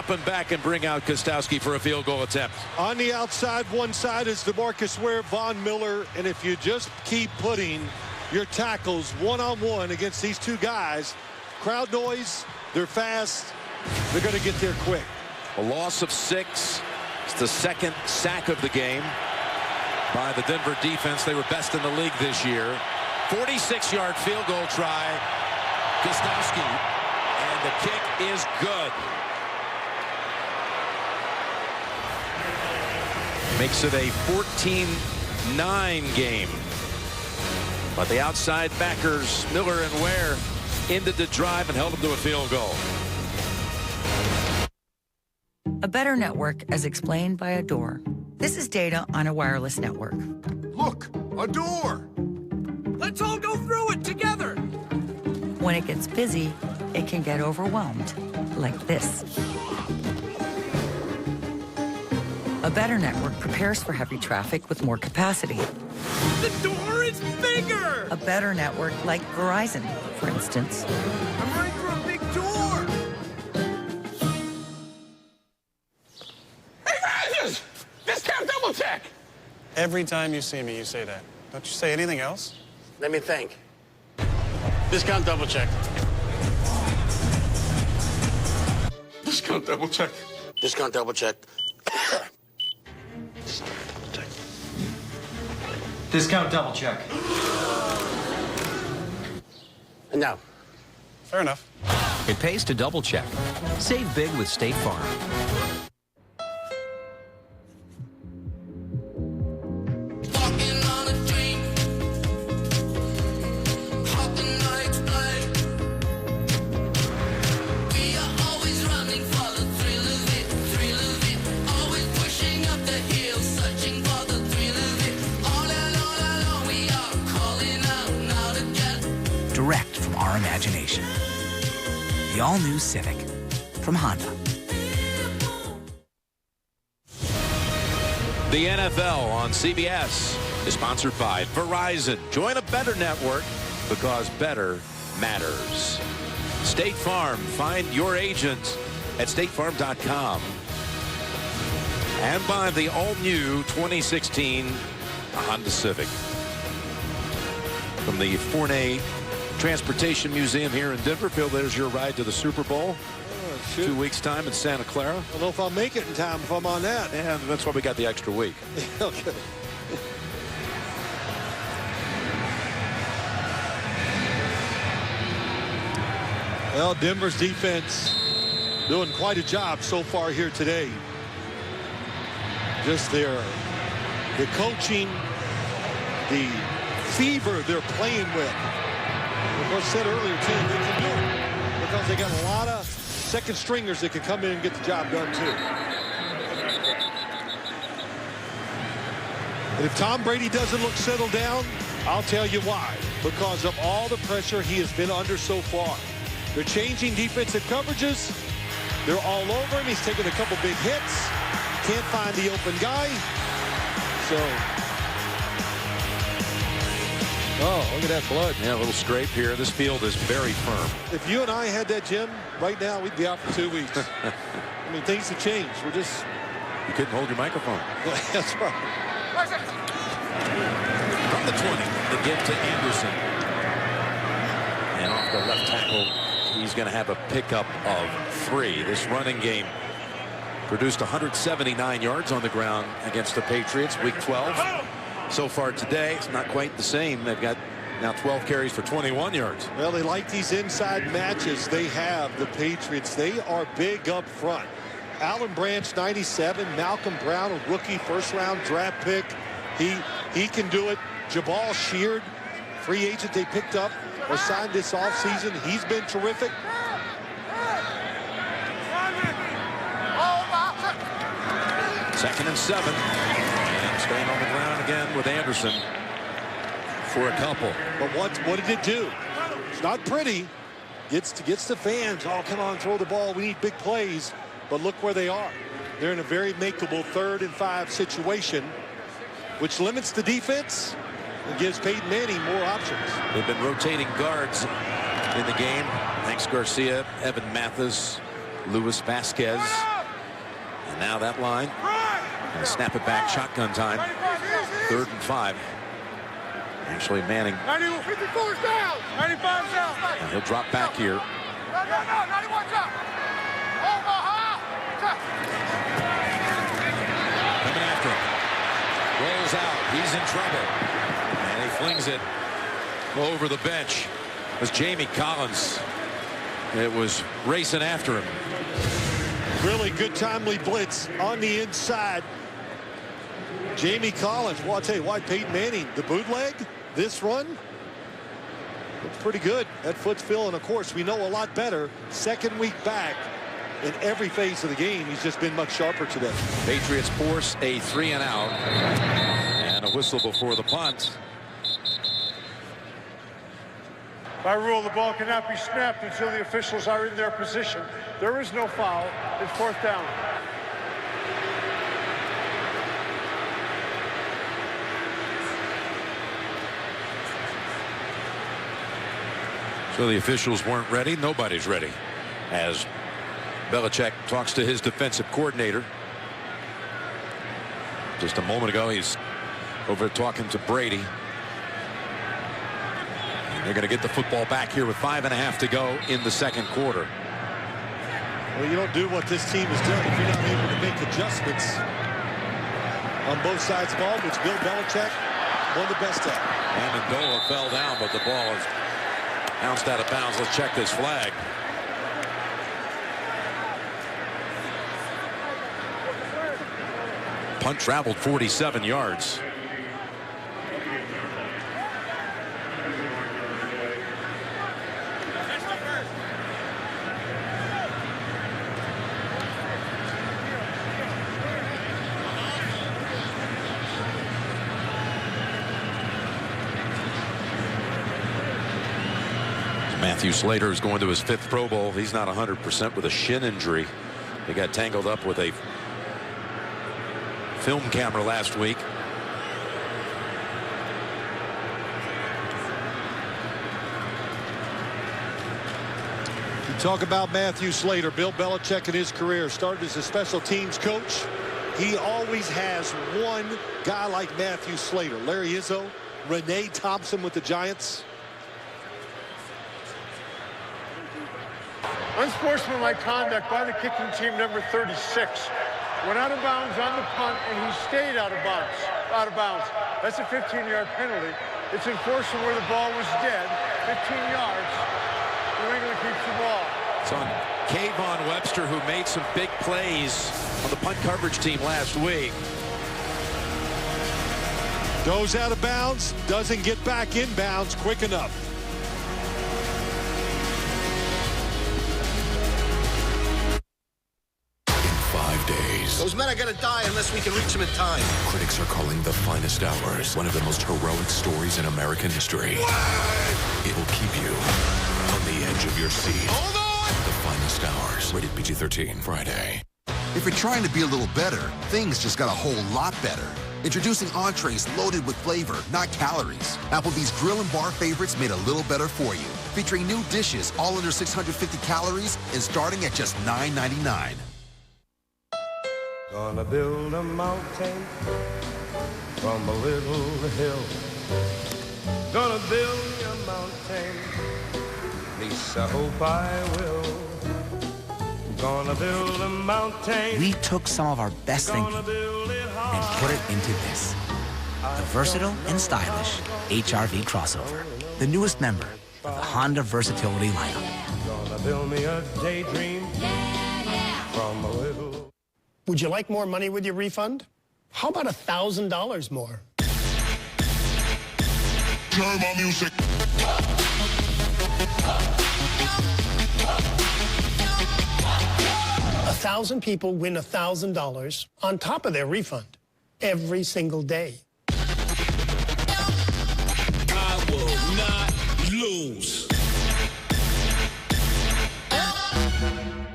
him back and bring out Gostowski for a field goal attempt. On the outside, one side is DeMarcus Ware, Von Miller, and if you just keep putting your tackles one-on-one against these two guys, crowd noise, they're fast, they're going to get there quick. A loss of 6. It's the 2nd sack of the game by the Denver defense. They were best in the league this year. 46-yard field goal try. Gostowski, and the kick is good. Makes it a 14-9 game. But the outside backers, Miller and Ware, ended the drive and held them to a field goal. A better network as explained by a door. This is data on a wireless network. Look, a door. Let's all go through it together. When it gets busy, it can get overwhelmed, like this. A better network prepares for heavy traffic with more capacity. The door is bigger! A better network like Verizon, for instance. I'm ready for a big door! Hey, Rogers! Discount double check! Every time you see me, you say that. Don't you say anything else? Let me think. Discount double check. Discount double check. Discount double check. Discount double check. No. Fair enough. It pays to double check. Save big with State Farm. Direct from our imagination. The all-new Civic from Honda. The NFL on CBS is sponsored by Verizon. Join a better network because better matters. State Farm. Find your agent at statefarm.com. And by the all-new 2016 Honda Civic. From the Fournet Transportation Museum here in Denver. Phil, there's your ride to the Super Bowl. 2 weeks' time in Santa Clara. I don't know if I'll make it in time if I'm on that. Yeah, that's why we got the extra week. Okay. Well, Denver's defense doing quite a job so far here today. Just the coaching, the fever they're playing with. Like I said earlier, too, they can do it because they got a lot of second stringers that can come in and get the job done, too. And if Tom Brady doesn't look settled down, I'll tell you why. Because of all the pressure he has been under so far. They're changing defensive coverages. They're all over him. He's taking a couple big hits. Can't find the open guy. So... oh, look at that blood. Yeah, a little scrape here. This field is very firm. If you and I had that, Jim, right now, we'd be out for 2 weeks. I mean, things have changed. We're just... you couldn't hold your microphone. That's right. From the 20, the give to Anderson. And off the left tackle, he's going to have a pickup of 3. This running game produced 179 yards on the ground against the Patriots, week 12. So far today, it's not quite the same. They've got now 12 carries for 21 yards. Well, they like these inside matches. They have the Patriots. They are big up front. Alan Branch, 97. Malcolm Brown, a rookie first-round draft pick. He He can do it. Jabal Sheard, free agent they picked up or signed this offseason. He's been terrific. Second and 7. And staying on the ground again with Anderson for a couple. But what did it do? It's not pretty. Gets the fans. Oh, come on, throw the ball. We need big plays. But look where they are. They're in a very makeable 3rd and 5 situation, which limits the defense and gives Peyton Manning more options. They've been rotating guards in the game. Thanks Garcia, Evan Mathis, Luis Vasquez. And now that line. And snap it back, shotgun time. 3rd and 5. Actually, Manning. 54's down. 95's down. And he'll drop back here. No, 91's up. Coming after him. Rolls out. He's in trouble. And he flings it over the bench. It was Jamie Collins. It was racing after him. Really good timely blitz on the inside. Jamie Collins. Well, I'll tell you what, Peyton Manning, the bootleg, this run, looks pretty good. That foot's feeling, of course, we know a lot better. Second week back in every phase of the game. He's just been much sharper today. Patriots force a 3 and out. And a whistle before the punt. By rule, the ball cannot be snapped until the officials are in their position. There is no foul. It's 4th down. So the officials weren't ready. Nobody's ready. As Belichick talks to his defensive coordinator. Just a moment ago, he's over talking to Brady. And they're going to get the football back here with 5.5 to go in the second quarter. Well, you don't do what this team has done if you're not able to make adjustments on both sides of the ball, which Bill Belichick, one of the best at. Amendola fell down, but the ball is bounced out of bounds. Let's check this flag. Punt traveled 47 yards. Matthew Slater is going to his 5th Pro Bowl. He's not 100% with a shin injury. He got tangled up with a film camera last week. You talk about Matthew Slater. Bill Belichick in his career started as a special teams coach. He always has one guy like Matthew Slater. Larry Izzo, Renee Thompson with the Giants. Unsportsmanlike conduct by the kicking team, number 36. Went out of bounds on the punt, and he stayed out of bounds. That's a 15-yard penalty. It's enforcing where the ball was dead. 15 yards. New England keeps the ball. It's on Kayvon Webster, who made some big plays on the punt coverage team last week. Goes out of bounds, doesn't get back in bounds quick enough. Those men are going to die unless we can reach them in time. Critics are calling The Finest Hours one of the most heroic stories in American history. What? It will keep you on the edge of your seat. Hold on! The Finest Hours, rated PG-13, Friday. If you're trying to be a little better, things just got a whole lot better. Introducing entrees loaded with flavor, not calories. Applebee's Grill and Bar favorites made a little better for you. Featuring new dishes all under 650 calories and starting at just $9.99. Gonna build a mountain from a little hill. Gonna build me a mountain, least I hope I will. Gonna build a mountain. We took some of our best thinking and put it into this. The versatile and stylish HR-V crossover. The newest member of the Honda Versatility lineup. Gonna build me a daydream from a little... Would you like more money with your refund? How about $1,000 more? Turn my music. $1,000 people win $1,000 on top of their refund every single day. I will not lose.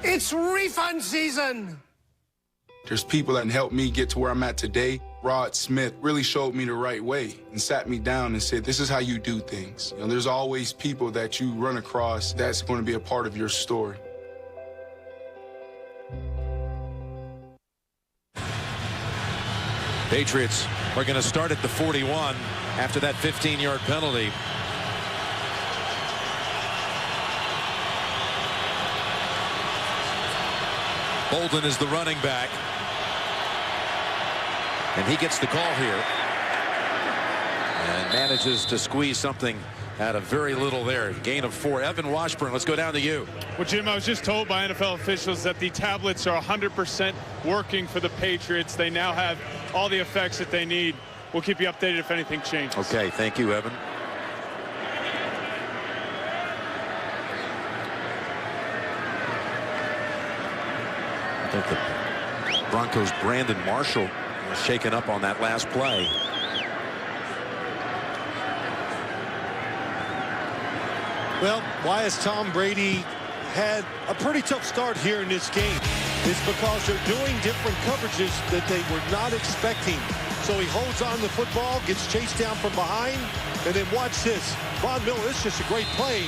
It's refund season! There's people that helped me get to where I'm at today. Rod Smith really showed me the right way and sat me down and said, this is how you do things. You know, there's always people that you run across that's going to be a part of your story. Patriots are going to start at the 41 after that 15-yard penalty. Bolden is the running back. And he gets the call here. And manages to squeeze something out of very little there. Gain of 4. Evan Washburn, let's go down to you. Well, Jim, I was just told by NFL officials that the tablets are 100% working for the Patriots. They now have all the effects that they need. We'll keep you updated if anything changes. Okay, thank you, Evan. I think the Broncos' Brandon Marshall was shaken up on that last play. Well, why has Tom Brady had a pretty tough start here in this game? It's because they're doing different coverages that they were not expecting. So he holds on to the football, gets chased down from behind, and then watch this. Von Miller, it's just a great play.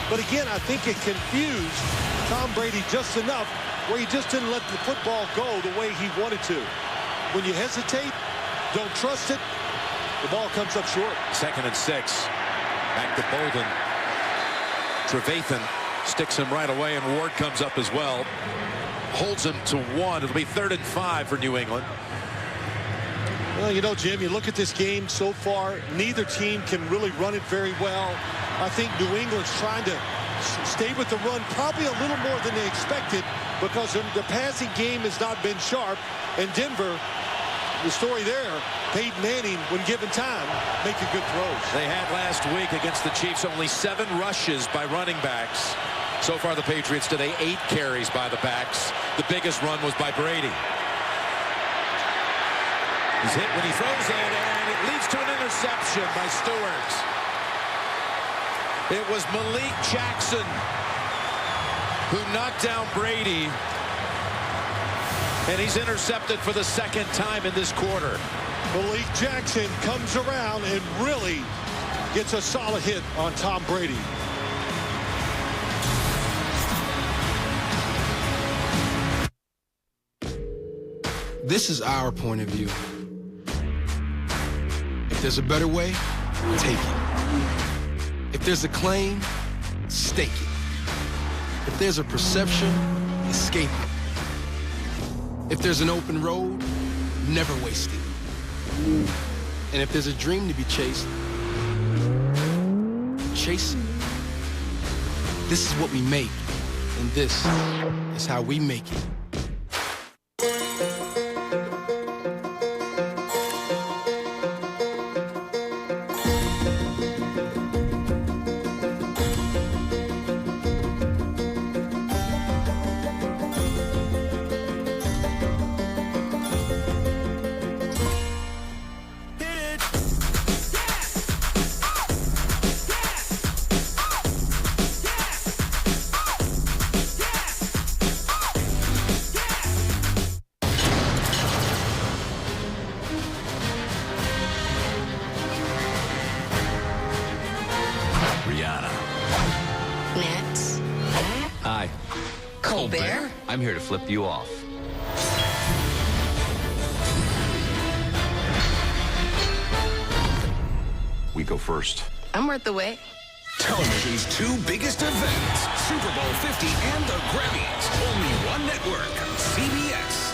But again, I think it confused Tom Brady just enough where he just didn't let the football go the way he wanted to. When you hesitate, don't trust it, the ball comes up short. 2nd and 6. Back to Bolden. Trevathan sticks him right away, and Ward comes up as well. Holds him to 1. It'll be 3rd and 5 for New England. Well, you know, Jim, you look at this game so far, neither team can really run it very well. I think New England's trying to stay with the run probably a little more than they expected because the passing game has not been sharp. And Denver, the story there, Peyton Manning, when given time, making good throws. They had last week against the Chiefs only 7 rushes by running backs. So far, the Patriots today 8 carries by the backs. The biggest run was by Brady. He's hit when he throws it, and it leads to an interception by Stewart. It was Malik Jackson who knocked down Brady, and he's intercepted for the 2nd time in this quarter. Malik Jackson comes around and really gets a solid hit on Tom Brady. This is our point of view. If there's a better way, take it. If there's a claim, stake it. If there's a perception, escape it. If there's an open road, never waste it. And if there's a dream to be chased, chase it. This is what we make, and this is how we make it. I'm here to flip you off. We go first. I'm worth the wait. Television's 2 biggest events, Super Bowl 50 and the Grammys. Only one network, CBS.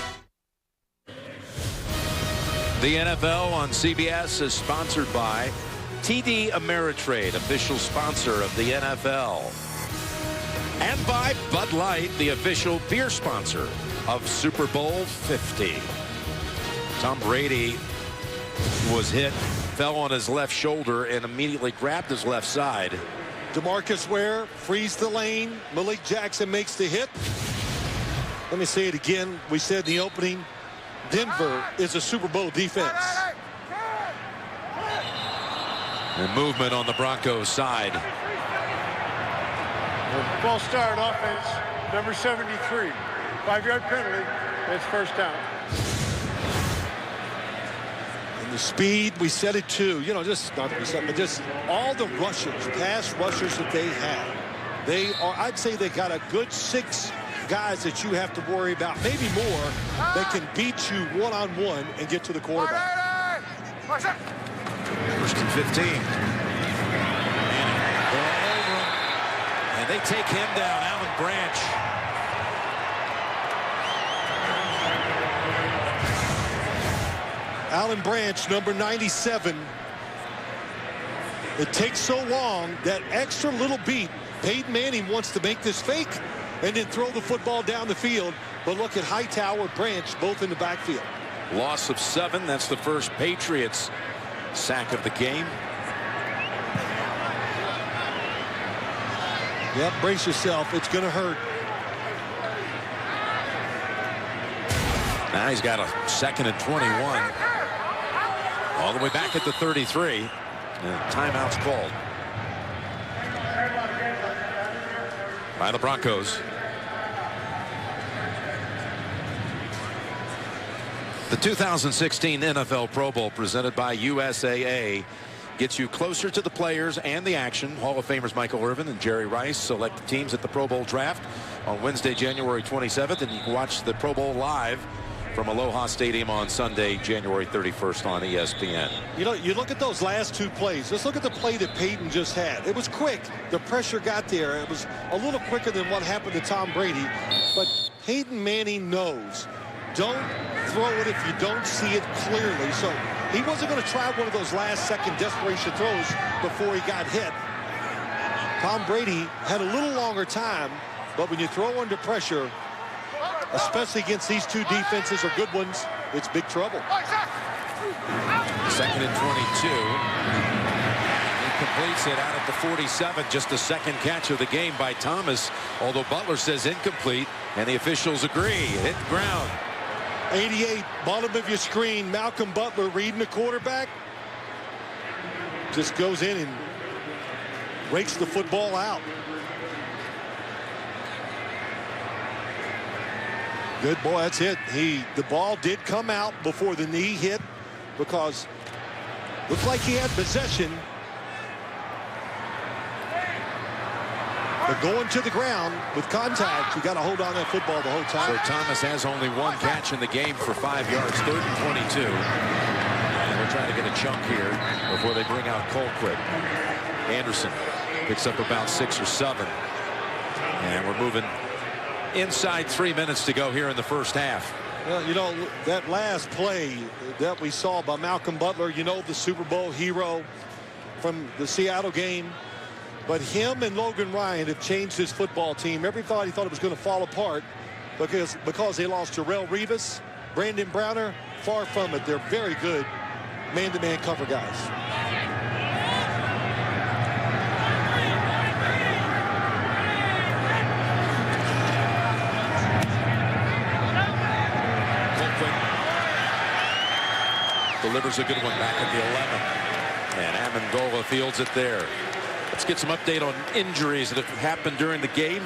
The NFL on CBS is sponsored by TD Ameritrade, official sponsor of the NFL. And by Bud Light, the official beer sponsor of Super Bowl 50. Tom Brady was hit fell on his left shoulder and immediately grabbed his left side. DeMarcus Ware frees the lane. Malik Jackson makes the hit. Let me say it again. We said in the opening, Denver is a Super Bowl defense. And movement on the Broncos side. False start offense, number 73. 5-yard penalty. It's first down. And the speed, we said it too. You know, just not we said, but just all the rushers, pass rushers that they have. They are, I'd say they got a good 6 guys that you have to worry about, maybe more, that can beat you one-on-one and get to the quarterback. First and 15. And they take him down, Alan Branch. Alan Branch, number 97. It takes so long, that extra little beat. Peyton Manning wants to make this fake and then throw the football down the field. But look at Hightower, Branch, both in the backfield. Loss of 7. That's the first Patriots sack of the game. Yep, brace yourself. It's going to hurt. Now he's got a 2nd and 21. All the way back at the 33. And timeout's called by the Broncos. The 2016 NFL Pro Bowl presented by USAA gets you closer to the players and the action. Hall of Famers Michael Irvin and Jerry Rice select the teams at the Pro Bowl draft on Wednesday, January 27th, and you can watch the Pro Bowl live from Aloha Stadium on Sunday, January 31st on ESPN. You know, you look at those last 2 plays. Let's look at the play that Peyton just had. It was quick. The pressure got there. It was a little quicker than what happened to Tom Brady. But Peyton Manning knows, don't throw it if you don't see it clearly. So he wasn't going to try one of those last-second desperation throws before he got hit. Tom Brady had a little longer time, but when you throw under pressure, especially against these 2 defenses or good ones, it's big trouble. 2nd and 22. He completes it out at the 47. Just the 2nd catch of the game by Thomas, although Butler says incomplete, and the officials agree. Hit the ground. 88, bottom of your screen, Malcolm Butler reading the quarterback. Just goes in and rakes the football out. Good boy, that's it. The ball did come out before the knee hit because looked like he had possession. But going to the ground with contact, you got to hold on that football the whole time. So Thomas has only 1 catch in the game for 5 yards, 3rd and 22. And we're trying to get a chunk here before they bring out Colquitt. Anderson picks up about 6 or 7. And we're moving inside 3 minutes to go here in the first half. Well, you know, that last play that we saw by Malcolm Butler, you know, the Super Bowl hero from the Seattle game. But him and Logan Ryan have changed his football team. Everybody thought it was going to fall apart because they lost Terrell Revis, Brandon Browner. Far from it. They're very good man-to-man cover guys. Delivers a good one back at the 11. And Amendola fields it there. Let's get some update on injuries that have happened during the game.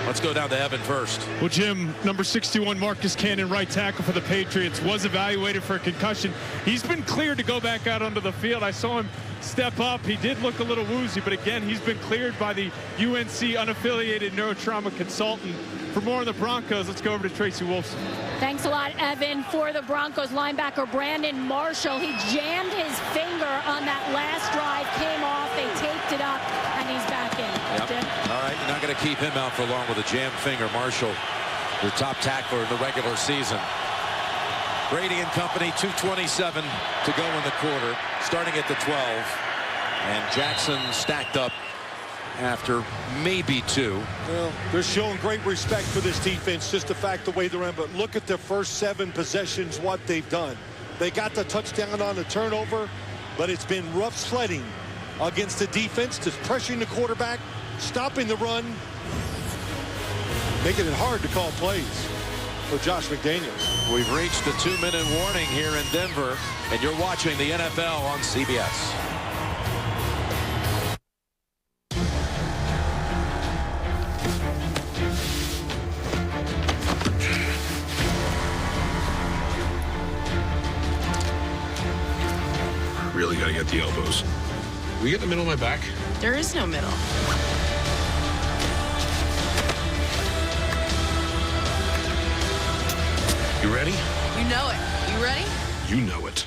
Let's go down to Evan first. Well, Jim, number 61, Marcus Cannon, right tackle for the Patriots, was evaluated for a concussion. He's been cleared to go back out onto the field. I saw him step up. He did look a little woozy, but again, he's been cleared by the UNC unaffiliated neurotrauma consultant. For more on the Broncos, let's go over to Tracy Wolfson. Thanks a lot, Evan. For the Broncos, linebacker Brandon Marshall, he jammed his finger on that last drive, came off, they taped it up, and he's back in. Yep. All right, you're not going to keep him out for long with a jammed finger. Marshall, the top tackler in the regular season. Brady and company, 2:27 to go in the quarter, starting at the 12. And Jackson stacked up after maybe 2. Well, they're showing great respect for this defense, just the fact the way they're in. But look at their first 7 possessions, what they've done. They got the touchdown on the turnover, but it's been rough sledding against the defense, just pressuring the quarterback, stopping the run, making it hard to call plays for Josh McDaniels. We've reached the 2-minute warning here in Denver, and you're watching the NFL on CBS. Really got to get the elbows. We get in the middle of my back? There is no middle. You ready? You know it. You ready? You know it.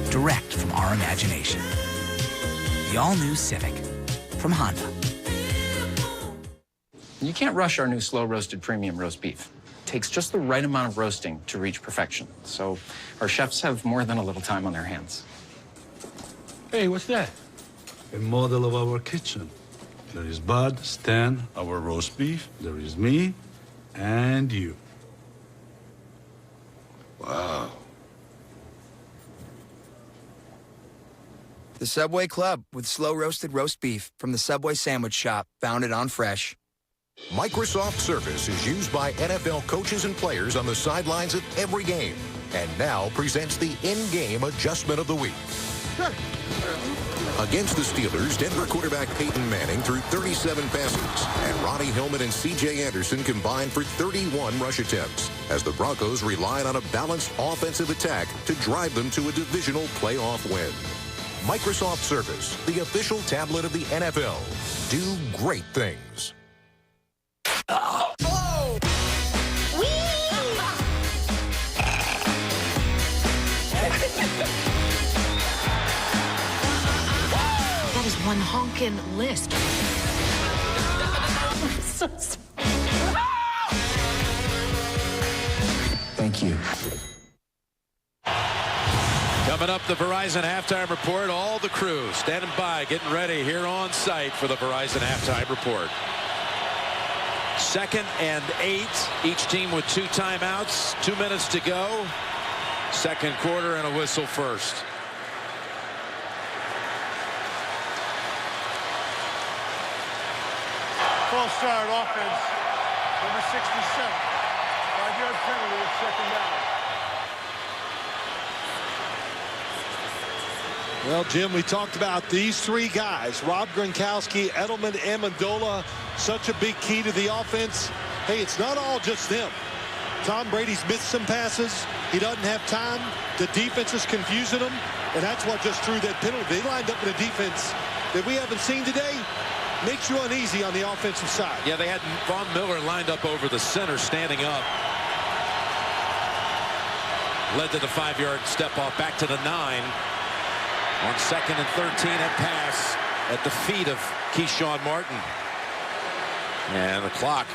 Direct from our imagination. The all-new Civic from Honda. You can't rush our new slow-roasted premium roast beef. It takes just the right amount of roasting to reach perfection. So our chefs have more than a little time on their hands. Hey, what's that? A model of our kitchen. There is Bud, Stan, our roast beef. There is me, and you. Wow. The Subway Club with slow-roasted roast beef from the Subway Sandwich Shop, founded on fresh. Microsoft Surface is used by NFL coaches and players on the sidelines of every game, and now presents the in-game adjustment of the week. Against the Steelers, Denver quarterback Peyton Manning threw 37 passes, and Ronnie Hillman and C.J. Anderson combined for 31 rush attempts, as the Broncos relied on a balanced offensive attack to drive them to a divisional playoff win. Microsoft Surface, the official tablet of the NFL. Do great things. That is one honkin' lisp. Thank you. Coming up, the Verizon halftime report. All the crew standing by, getting ready here on site for the Verizon halftime report. 2nd and 8. Each team with 2 timeouts. 2 minutes to go. Second quarter and a whistle first. False start offense. Number 67. 5-yard penalty at 2nd down. Well, Jim, we talked about these 3 guys, Rob Gronkowski, Edelman, Amendola, such a big key to the offense. Hey, it's not all just them. Tom Brady's missed some passes. He doesn't have time. The defense is confusing him, and that's what just threw that penalty. They lined up in a defense that we haven't seen today. Makes you uneasy on the offensive side. Yeah, they had Von Miller lined up over the center, standing up. Led to the 5-yard step off, back to the 9. On 2nd and 13, a pass at the feet of Keyshawn Martin. And the clock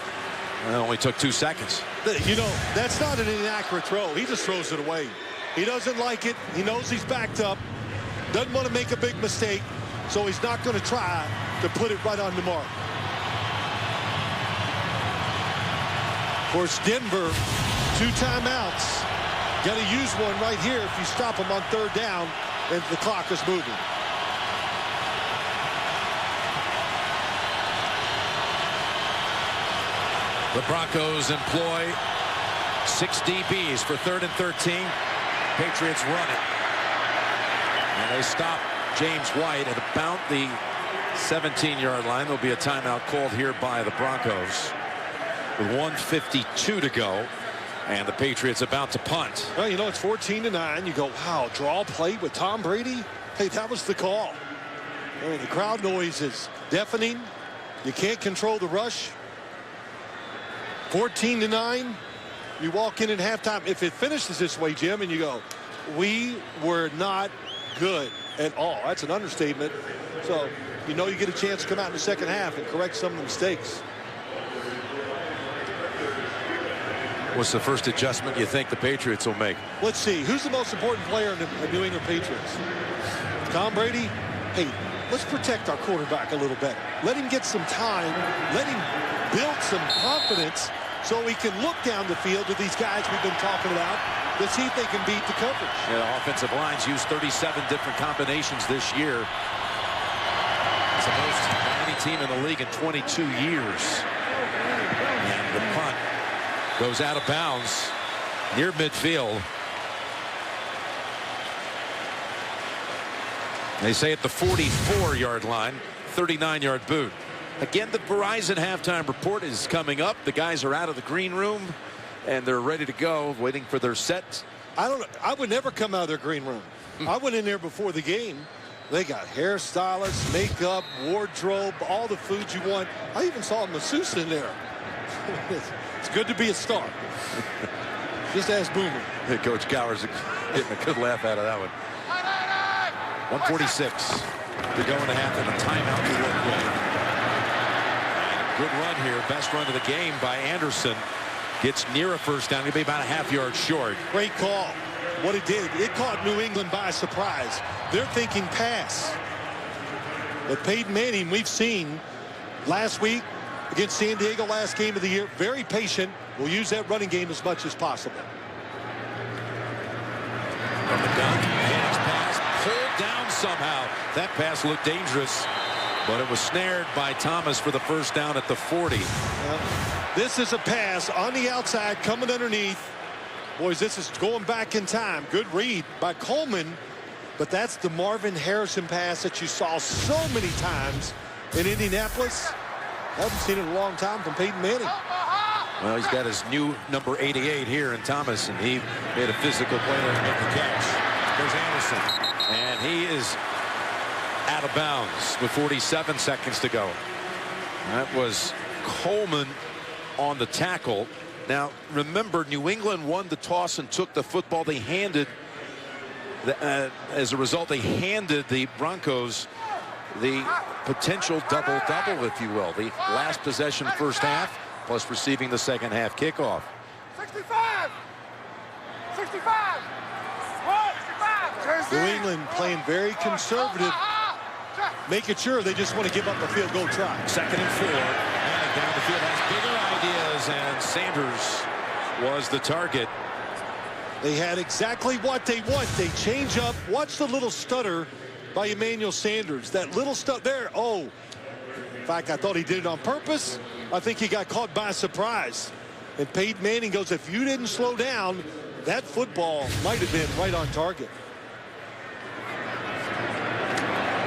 only took 2 seconds. You know, that's not an inaccurate throw. He just throws it away. He doesn't like it. He knows he's backed up. Doesn't want to make a big mistake. So he's not going to try to put it right on the mark. Of course, Denver, 2 timeouts. Got to use one right here if you stop them on 3rd down. And the clock is moving. The Broncos employ 6 DBs for 3rd and 13. Patriots run it. And they stop James White at about the 17-yard line. There'll be a timeout called here by the Broncos with 1:52 to go. And the Patriots about to punt. Well, you know, it's 14-9. You go, wow, draw play with Tom Brady? Hey, that was the call. I mean, the crowd noise is deafening. You can't control the rush. 14-9. You walk in at halftime. If it finishes this way, Jim, and you go, we were not good at all. That's an understatement. So, you know, you get a chance to come out in the second half and correct some of the mistakes. What's the first adjustment you think the Patriots will make? Let's see. Who's the most important player in the New England Patriots? Tom Brady? Hey, let's protect our quarterback a little better. Let him get some time. Let him build some confidence so he can look down the field to these guys we've been talking about to see if they can beat the coverage. Yeah, the offensive lines used 37 different combinations this year. It's the most by any team in the league in 22 years. And the punt goes out of bounds near midfield. They say at the 44-yard line, 39-yard boot. Again, the Verizon halftime report is coming up. The guys are out of the green room and they're ready to go, waiting for their set. I would never come out of their green room. I went in there before the game. They got hairstylists, makeup, wardrobe, all the food you want. I even saw a masseuse in there. It's good to be a star. Just ask Boomer. Hey, Coach Gower's getting a good laugh out of that one. 146 to go in the half and a timeout to work with. Good run here. Best run of the game by Anderson. Gets near a first down. He'll be about a half-yard short. Great call. What it did, it caught New England by surprise. They're thinking pass. But Peyton Manning, we've seen last week against San Diego, last game of the year, very patient. Will use that running game as much as possible. From the gun, Man's pass pulled down somehow. That pass looked dangerous, but it was snared by Thomas for the first down at the 40. This is a pass on the outside, coming underneath. Boys, this is going back in time. Good read by Coleman, but that's the Marvin Harrison pass that you saw so many times in Indianapolis. Haven't seen it in a long time from Peyton Manning. Well, he's got his new number 88 here in Thomas, and he made a physical play to make the catch. There's Anderson, and he is out of bounds with 47 seconds to go. That was Coleman on the tackle. Now, remember, New England won the toss and took the football. They handed, as a result, they handed the Broncos the potential double-double, if you will. The last possession first half, plus receiving the second half kickoff. 65! 65! 65! New England playing very conservative, making sure they just want to give up a field goal try. 2nd and 4. And down the field has bigger ideas, and Sanders was the target. They had exactly what they want. They change up. Watch the little stutter by Emmanuel Sanders. That little stutter there. Oh, in fact, I thought he did it on purpose. I think he got caught by surprise. And Peyton Manning goes, if you didn't slow down, that football might have been right on target.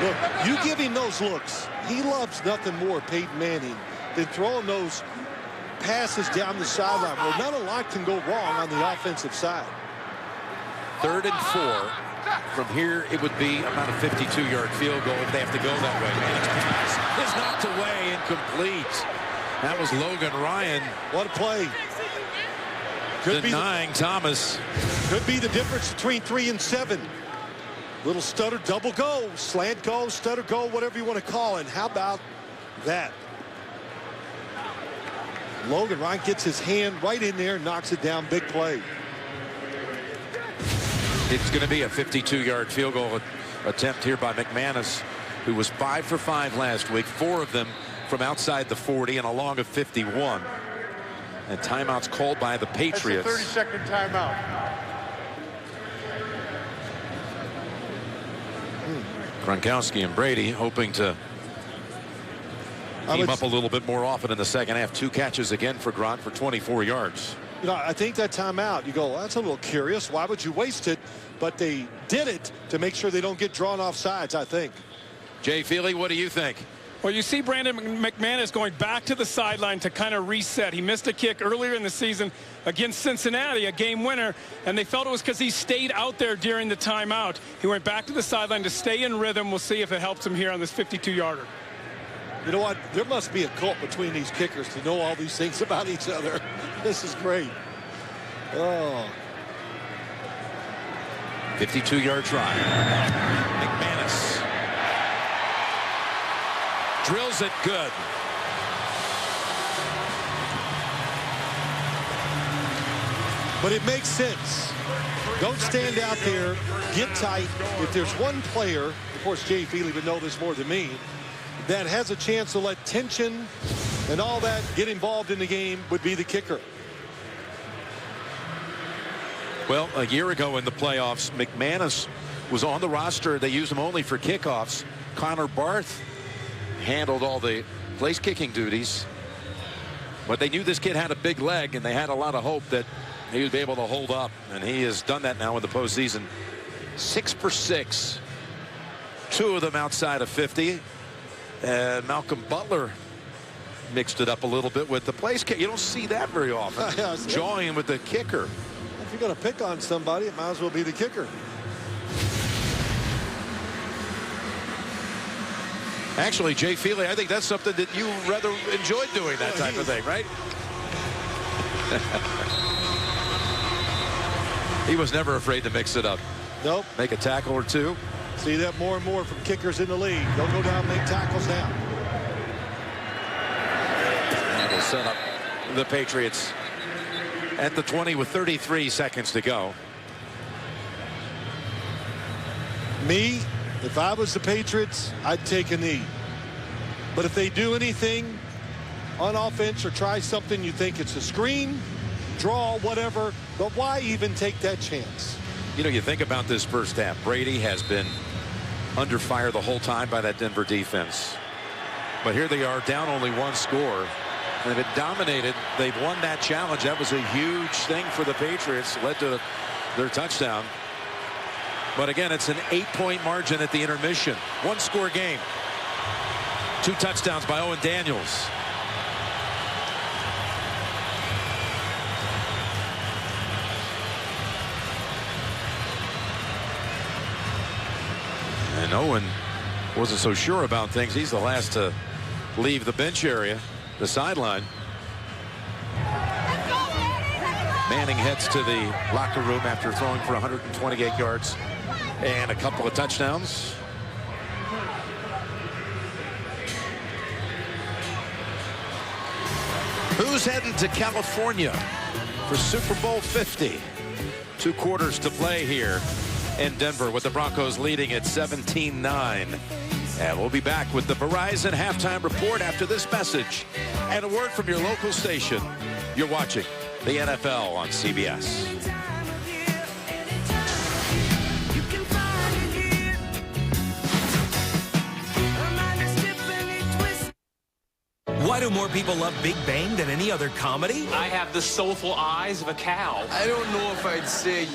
Look, you give him those looks. He loves nothing more, Peyton Manning, than throwing those passes down the sideline where not a lot can go wrong on the offensive side. 3rd and 4. From here, it would be about a 52-yard field goal if they have to go that way. Manning's pass is knocked away, incomplete. That was Logan Ryan. What a play. Denying Thomas. Could be the difference between 3 and 7. Little stutter, double go, slant go, stutter go, whatever you want to call it. How about that? Logan Ryan gets his hand right in there, knocks it down. Big play. It's going to be a 52-yard field goal attempt here by McManus, who was 5 for 5 last week, 4 of them from outside the 40 and a long of 51. And timeouts called by the Patriots. That's a 30-second timeout. Gronkowski and Brady hoping to team up a little bit more often in the second half. 2 catches again for Gronk for 24 yards. You know, I think that timeout, you go, well, that's a little curious. Why would you waste it? But they did it to make sure they don't get drawn off sides, I think. Jay Feely, what do you think? Well, you see Brandon McManus going back to the sideline to kind of reset. He missed a kick earlier in the season against Cincinnati, a game winner, and they felt it was because he stayed out there during the timeout. He went back to the sideline to stay in rhythm. We'll see if it helps him here on this 52-yarder. You know what? There must be a cult between these kickers to know all these things about each other. This is great. Oh. 52-yard try. McManus drills it good. But it makes sense. Don't stand out there. Get tight. If there's one player, of course, Jay Feely would know this more than me, that has a chance to let tension and all that get involved in the game, would be the kicker. Well, a year ago in the playoffs, McManus was on the roster. They used him only for kickoffs. Connor Barth handled all the place kicking duties. But they knew this kid had a big leg, and they had a lot of hope that he would be able to hold up. And he has done that now in the postseason. 6 for 6. 2 of them outside of 50. And Malcolm Butler mixed it up a little bit with the place kick. You don't see that very often. Jawing with the kicker. If you're going to pick on somebody, it might as well be the kicker. Actually, Jay Feely, I think that's something that you rather enjoyed doing, that type of thing, right? He was never afraid to mix it up. Nope. Make a tackle or two. See that more and more from kickers in the league. They'll go down and make tackles now. And we'll set up the Patriots at the 20 with 33 seconds to go. Me, if I was the Patriots, I'd take a knee. But if they do anything on offense or try something, you think it's a screen, draw, whatever, but why even take that chance? You know, you think about this first half. Brady has been under fire the whole time by that Denver defense. But here they are down only 1 score. And they've been dominated. They've won that challenge. That was a huge thing for the Patriots. Led to their touchdown. But again, it's an 8-point margin at the intermission. 1-score game. 2 touchdowns by Owen Daniels. And Owen wasn't so sure about things. He's the last to leave the bench area, the sideline. Manning heads to the locker room after throwing for 128 yards and a couple of touchdowns. Who's heading to California for Super Bowl 50? 2 quarters to play here in Denver with the Broncos leading at 17-9. And we'll be back with the Verizon halftime report after this message and a word from your local station. You're watching the NFL on CBS. Why do more people love Big Bang than any other comedy? I have the soulful eyes of a cow. I don't know if I'd say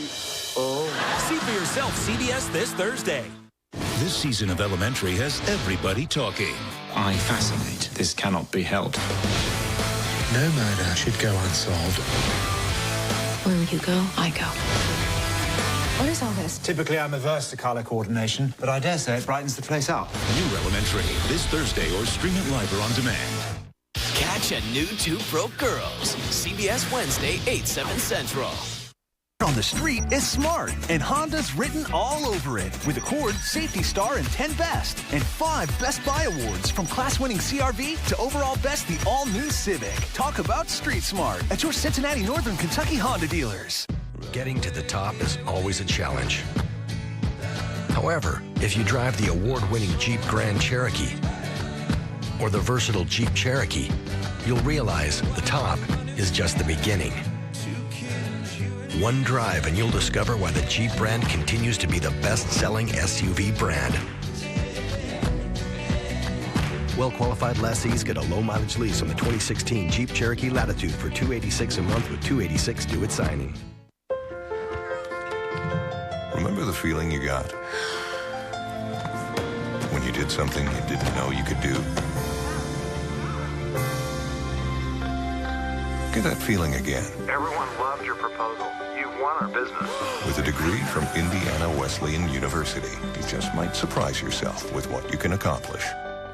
oh. See for yourself CBS this Thursday. This season of Elementary has everybody talking. I fascinate. This cannot be held. No murder should go unsolved. Where you go, I go. What is all this? Typically, I'm averse to color coordination, but I dare say it brightens the place up. New Elementary this Thursday, or stream it live or on demand. Catch a new 2 Broke Girls. CBS Wednesday, 8/7 Central. On the street is smart, and Honda's written all over it with Accord, Safety Star, and 10 Best, and 5 Best Buy awards from class-winning CRV to overall best the all-new Civic. Talk about street smart at your Cincinnati Northern Kentucky Honda dealers. Getting to the top is always a challenge. However, if you drive the award-winning Jeep Grand Cherokee or the versatile Jeep Cherokee, you'll realize the top is just the beginning. One drive and you'll discover why the Jeep brand continues to be the best-selling SUV brand. Well-qualified lessees get a low-mileage lease on the 2016 Jeep Cherokee Latitude for $286 a month with $286 due at signing. Remember the feeling you got when you did something you didn't know you could do? Get that feeling again. Everyone loved your proposal. You've won our business. With a degree from Indiana Wesleyan University, you just might surprise yourself with what you can accomplish.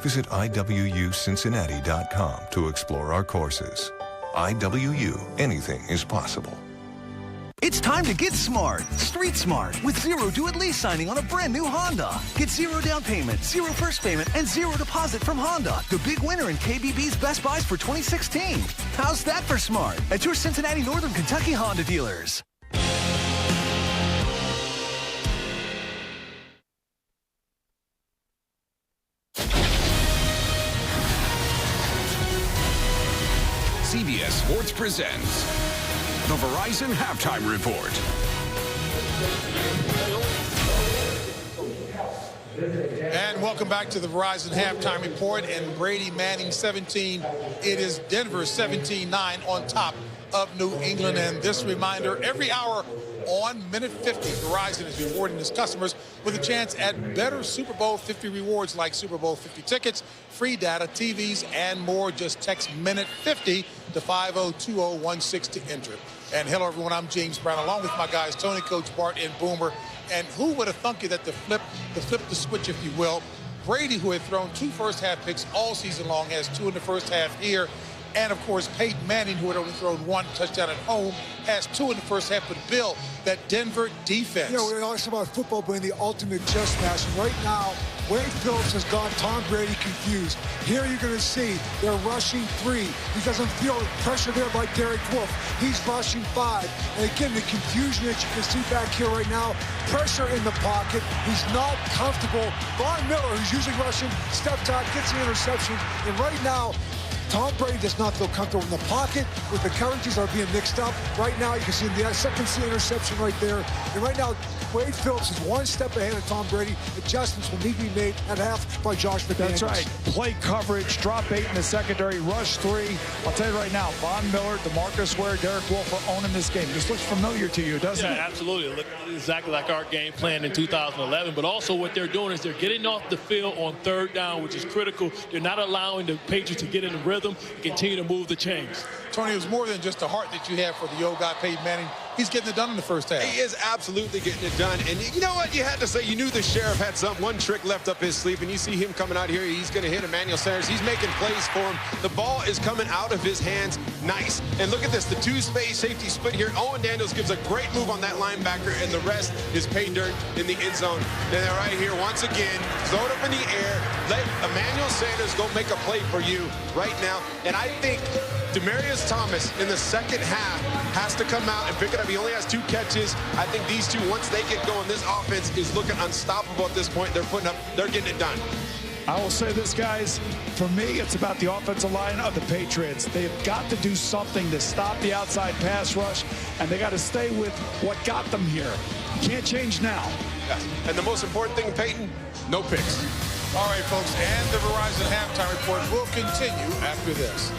Visit IWUCincinnati.com to explore our courses. IWU, anything is possible. It's time to get smart. Street smart with zero due-at-lease signing on a brand new Honda. Get zero down payment, zero first payment, and zero deposit from Honda, the big winner in KBB's Best Buys for 2016. How's that for smart? At your Cincinnati Northern Kentucky Honda dealers. CBS Sports presents the Verizon Halftime Report. And welcome back to the Verizon Halftime Report. And Brady Manning 17. It is Denver 17-9 on top of New England. And this reminder, every hour on minute 50, Verizon is rewarding its customers with a chance at better Super Bowl 50 rewards like Super Bowl 50 tickets, free data, TVs, and more. Just text minute 50 to 502016 to enter. And hello, everyone. I'm James Brown, along with my guys, Tony, Coach Bart, and Boomer. And who would have thunk it that to flip the switch, if you will, Brady, who had thrown 2 first-half picks all season long, has 2 in the first half here. And, of course, Peyton Manning, who had only thrown 1 touchdown at home, has 2 in the first half. But, Bill, that Denver defense. You know, we always talk about football being the ultimate chess match. And right now, Wade Phillips has got Tom Brady confused. Here you're going to see they're rushing 3. He doesn't feel pressure there by Derek Wolfe. He's rushing 5. And, again, the confusion that you can see back here right now, pressure in the pocket. He's not comfortable. Von Miller, who's usually rushing, steps out, gets the interception. And right now, Tom Brady does not feel comfortable in the pocket with the coverages are being mixed up. Right now, you can see the second interception right there. And right now, Wade Phillips is 1 step ahead of Tom Brady. Adjustments will need to be made at half by Josh McDaniels. That's right. Play coverage, drop 8 in the secondary, rush 3. I'll tell you right now, Von Miller, DeMarcus Ware, Derek Wolfe are owning this game. This looks familiar to you, doesn't it? Yeah, absolutely. It looks exactly like our game plan in 2011. But also what they're doing is they're getting off the field on 3rd down, which is critical. They're not allowing the Patriots to get in the rhythm and continue to move the chains. Tony, it was more than just the heart that you have for the old guy, Peyton Manning. He's getting it done in the first half. He is absolutely getting it done. And you know what? You had to say you knew the sheriff had one trick left up his sleeve. And you see him coming out here. He's going to hit Emmanuel Sanders. He's making plays for him. The ball is coming out of his hands. Nice. And look at this. The 2-space safety split here. Owen Daniels gives a great move on that linebacker. And the rest is pay dirt in the end zone. And they're right here once again. Throw it up in the air. Let Emmanuel Sanders go make a play for you right now. And I think Demaryius Thomas in the second half has to come out and pick it up. He only has 2 catches. I think these 2, once they get going, this offense is looking unstoppable at this point. They're getting it done. I will say this, guys. For me, it's about the offensive line of the Patriots. They've got to do something to stop the outside pass rush, and they got to stay with what got them here. You can't change now. Yes. And the most important thing, Peyton, no picks. All right, folks, and the Verizon Halftime Report will continue after this.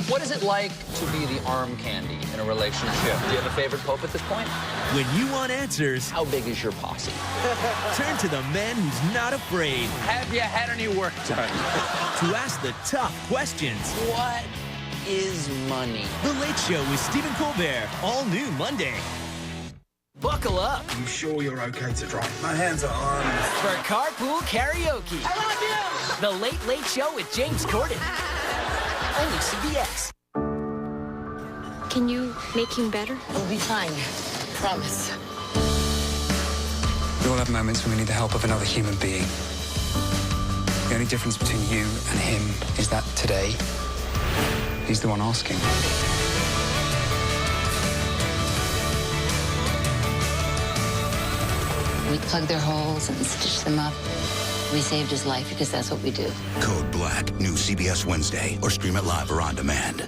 What is it like to be the arm candy in a relationship? Do you have a favorite pope at this point? When you want answers, how big is your posse? Turn to the man who's not afraid. Have you had any work done? To ask the tough questions. What is money? The Late Show with Stephen Colbert, all new Monday. Buckle up. You sure you're okay to drive? My hands are on. For carpool karaoke. I love you. The Late Late Show with James Corden. Only CBS. Can you make him better? It'll be fine. Promise. We all have moments when we need the help of another human being. The only difference between you and him is that today, he's the one asking. We plug their holes and stitch them up. We saved his life because that's what we do. Code Black, new CBS Wednesday, or stream it live or on demand.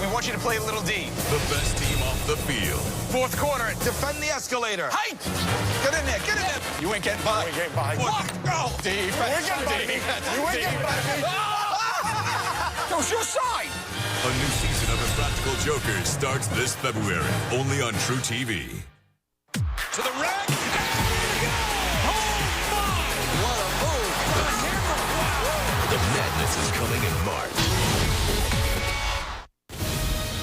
We want you to play a little D. The best team on the field. Fourth quarter, defend the escalator. Height! Get in there, get in there. You ain't getting by. You ain't getting by. Block! Oh, defense. You ain't getting by me. You ain't getting by me. That was your side. A new season of Impractical Jokers starts this February, only on True TV. To the rack. What a move! The madness is coming in March.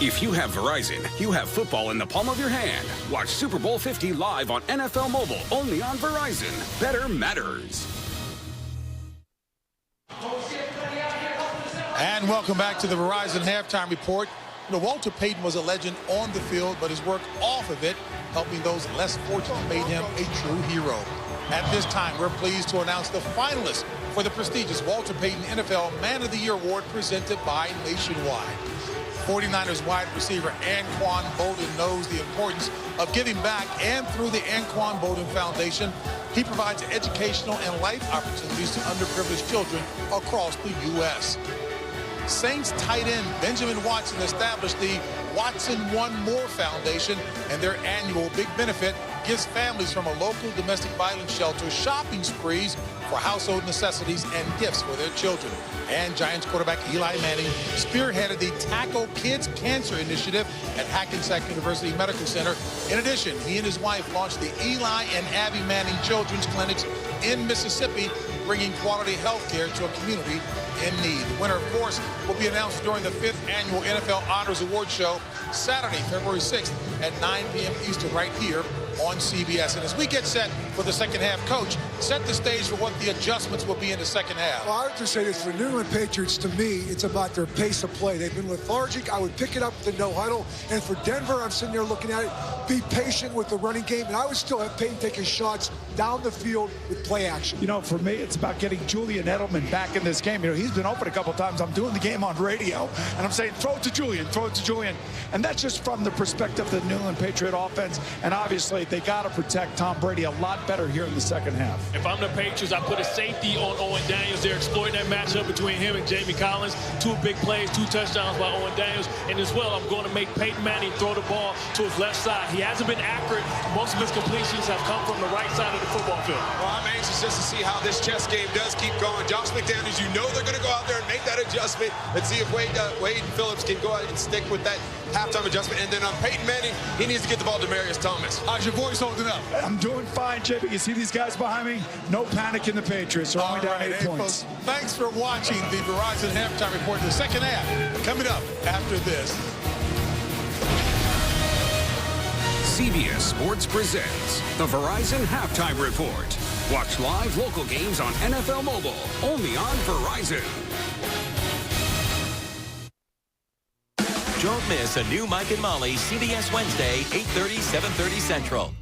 If you have Verizon, you have football in the palm of your hand. Watch Super Bowl 50 live on NFL Mobile, only on Verizon. Better matters. And welcome back to the Verizon Halftime Report. You know, Walter Payton was a legend on the field, but his work off of it, helping those less fortunate, made him a true hero. At this time, we're pleased to announce the finalists for the prestigious Walter Payton NFL Man of the Year Award presented by Nationwide. 49ers wide receiver Anquan Bolden knows the importance of giving back, and through the Anquan Bolden Foundation, he provides educational and life opportunities to underprivileged children across the U.S. Saints tight end Benjamin Watson established the Watson One More Foundation, and their annual big benefit gives families from a local domestic violence shelter shopping sprees for household necessities and gifts for their children. And Giants quarterback Eli Manning spearheaded the Tackle Kids Cancer Initiative at Hackensack University Medical Center. In addition, he and his wife launched the Eli and Abby Manning Children's Clinics in Mississippi, bringing quality health care to a community in need. The winner, of course, will be announced during the 5th Annual NFL Honors Award Show Saturday, February 6th at 9 p.m. Eastern right here on CBS. And as we get set for the second half, Coach, set the stage for what the adjustments will be in the second half. Well, I would just say this, for the New England Patriots, to me, it's about their pace of play. They've been lethargic. I would pick it up with the no huddle. And for Denver, I'm sitting there looking at it, be patient with the running game. And I would still have Payton taking shots down the field with play action. You know, for me, it's about getting Julian Edelman back in this game. You know, he's been open a couple times. I'm doing the game on radio, and I'm saying, throw it to Julian, throw it to Julian. And that's just from the perspective of the New England Patriot offense. And obviously, they got to protect Tom Brady a lot better here in the second half. If I'm the Patriots, I put a safety on Owen Daniels. They're exploiting that matchup between him and Jamie Collins. 2 big plays, 2 touchdowns by Owen Daniels. And as well, I'm going to make Peyton Manning throw the ball to his left side. He hasn't been accurate. Most of his completions have come from the right side of the football field. Well, I'm anxious just to see how this chess game does keep going. Josh McDaniels, you know they're going to go out there and make that adjustment. Let's see if Wade Phillips can go out and stick with that halftime adjustment. And then on Peyton Manning, he needs to get the ball to Demarius Thomas. How's your voice holding up? I'm doing fine, Jay, but you see these guys behind me? No panic in the Patriots. They're only down 8 points. Folks, thanks for watching the Verizon Halftime Report. The second half coming up after this. CBS Sports presents the Verizon Halftime Report. Watch live local games on NFL Mobile, only on Verizon. Don't miss a new Mike and Molly CBS Wednesday, 8:30, 7:30 Central.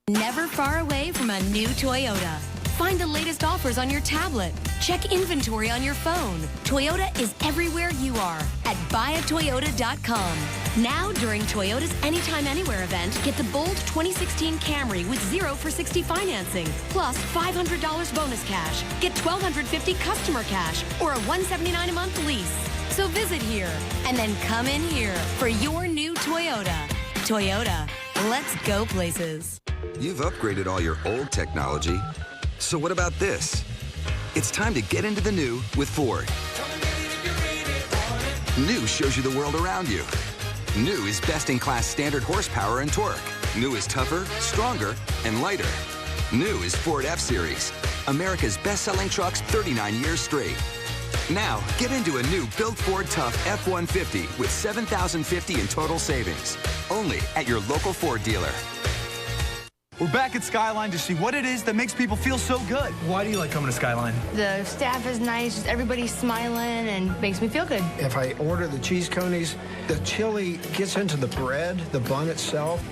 Never far away from a new Toyota. Find the latest offers on your tablet. Check inventory on your phone. Toyota is everywhere you are at buyatoyota.com. Now, during Toyota's Anytime Anywhere event, get the bold 2016 Camry with 0 for 60 financing, plus $500 bonus cash. Get $1,250 customer cash or a $179 a month lease. So visit here and then come in here for your new Toyota. Toyota, let's go places. You've upgraded all your old technology. So what about this? It's time to get into the new with Ford. New shows you the world around you. New is best-in-class standard horsepower and torque. New is tougher, stronger, and lighter. New is Ford F-Series, America's best-selling trucks 39 years straight. Now, get into a new Built Ford Tough F-150 with $7,050 in total savings. Only at your local Ford dealer. We're back at Skyline to see what it is that makes people feel so good. Why do you like coming to Skyline? The staff is nice, just everybody's smiling and makes me feel good. If I order the cheese conies, the chili gets into the bread, the bun itself.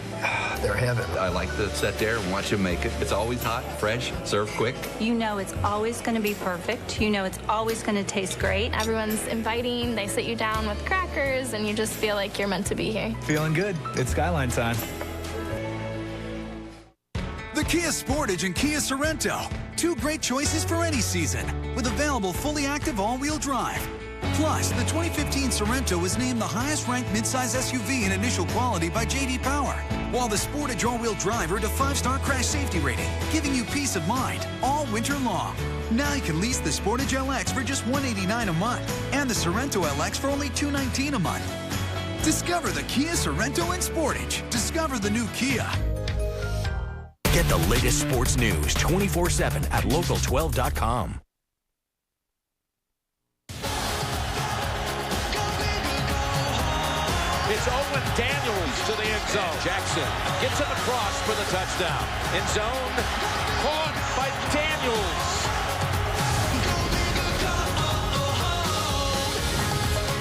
They're heaven. I like to sit there and watch them make it. It's always hot, fresh, served quick. You know it's always going to be perfect. You know it's always going to taste great. Everyone's inviting. They sit you down with crackers, and you just feel like you're meant to be here. Feeling good. It's Skyline time. The Kia Sportage and Kia Sorrento. 2 great choices for any season with available fully active all-wheel drive. Plus, the 2015 Sorento was named the highest-ranked midsize SUV in initial quality by J.D. Power, while the Sportage all-wheel drive earned a 5-star crash safety rating, giving you peace of mind all winter long. Now you can lease the Sportage LX for just $189 a month and the Sorento LX for only $219 a month. Discover the Kia Sorento and Sportage. Discover the new Kia. Get the latest sports news 24/7 at local12.com. It's Owen Daniels to the end zone. Jackson gets him across for the touchdown. End zone caught by Daniels.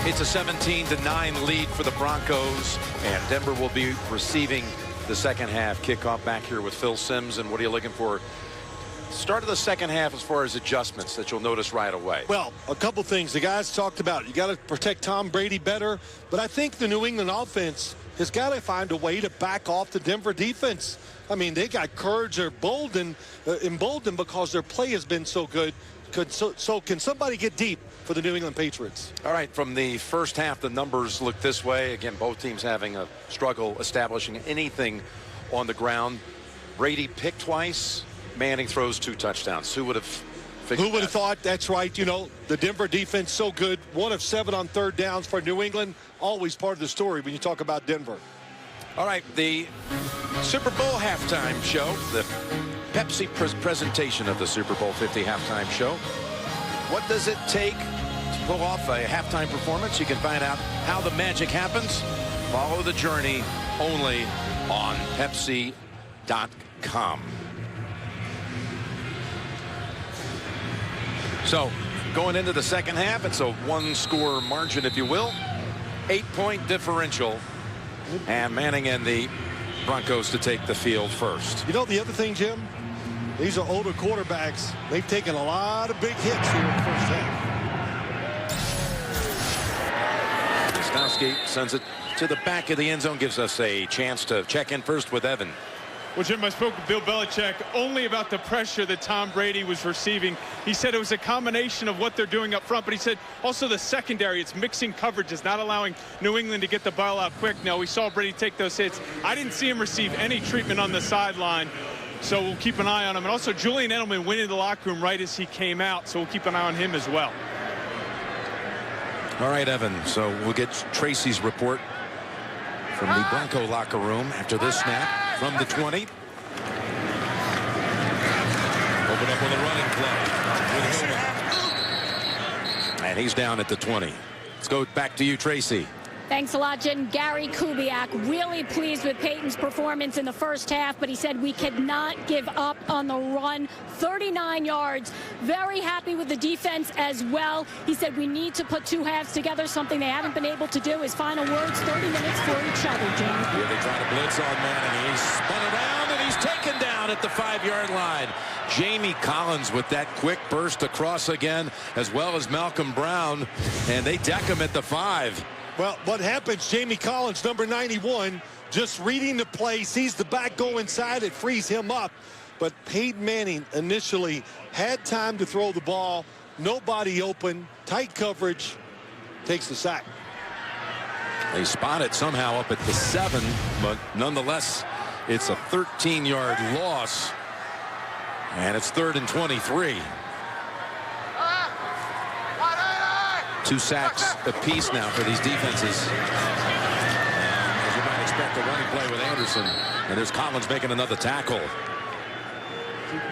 It's a 17-9 lead for the Broncos, and Denver will be receiving the second half kickoff back here with Phil Simms. And what are you looking for? Start of the second half as far as adjustments that you'll notice right away. Well, a couple things the guys talked about. You got to protect Tom Brady better, but I think the New England offense has got to find a way to back off the Denver defense. I mean, they got courage. They're emboldened because their play has been so good. So can somebody get deep for the New England Patriots? All right, from the first half, the numbers look this way. Again, both teams having a struggle establishing anything on the ground. Brady picked twice. Manning throws 2 touchdowns. Who would have figured Who would have thought? That's right. You know, the Denver defense so good. 1 of 7 on third downs for New England. Always part of the story when you talk about Denver. All right, the Super Bowl halftime show, the Pepsi presentation of the Super Bowl 50 halftime show. What does it take to pull off a halftime performance? You can find out how the magic happens. Follow the journey only on Pepsi.com. So, going into the second half, it's a 1-score margin, if you will. 8-point differential. And Manning and the Broncos to take the field first. You know the other thing, Jim? These are older quarterbacks. They've taken a lot of big hits here in the first half. Wisnowski sends it to the back of the end zone, gives us a chance to check in first with Evan. Well, Jim, I spoke with Bill Belichick only about the pressure that Tom Brady was receiving. He said it was a combination of what they're doing up front, but he said also the secondary, it's mixing coverages, not allowing New England to get the ball out quick. Now, we saw Brady take those hits. I didn't see him receive any treatment on the sideline, so we'll keep an eye on him. And also, Julian Edelman went into the locker room right as he came out, so we'll keep an eye on him as well. All right, Evan, so we'll get Tracy's report from the Bronco locker room after this snap from the 20. Open up with a running play. And he's down at the 20. Let's go back to you, Tracy. Thanks a lot, Jim. Gary Kubiak really pleased with Peyton's performance in the first half, but he said we cannot give up on the run. 39 yards. Very happy with the defense as well. He said we need to put 2 halves together, something they haven't been able to do. His final words, 30 minutes for each other, Jim. Here they try to blitz on Manning. He's spun around and he's taken down at the 5-yard line. Jamie Collins with that quick burst across again, as well as Malcolm Brown, and they deck him at the 5. Well, what happens, Jamie Collins, number 91, just reading the play, sees the back go inside, it frees him up. But Peyton Manning initially had time to throw the ball, nobody open, tight coverage, takes the sack. They spot it somehow up at the 7, but nonetheless, it's a 13-yard loss, and it's 3rd and 23. 2 sacks apiece now for these defenses. As you might expect, a running play with Anderson. And there's Collins making another tackle.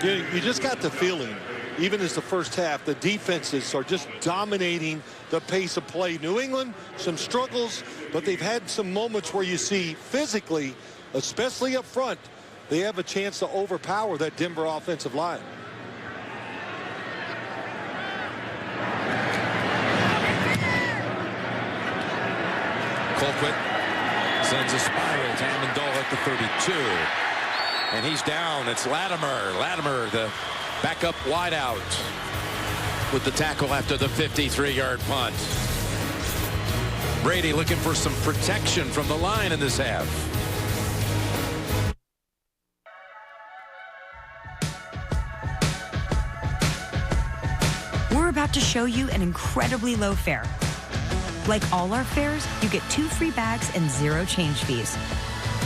You just got the feeling, even as the first half, the defenses are just dominating the pace of play. New England, some struggles, but they've had some moments where you see physically, especially up front, they have a chance to overpower that Denver offensive line. Colquitt sends a spiral to Amendola at the 32. And he's down. It's Latimer. Latimer, the backup wideout, with the tackle after the 53-yard punt. Brady looking for some protection from the line in this half. We're about about to show you an incredibly low fare. Like all our fares, you get 2 free bags and 0 change fees.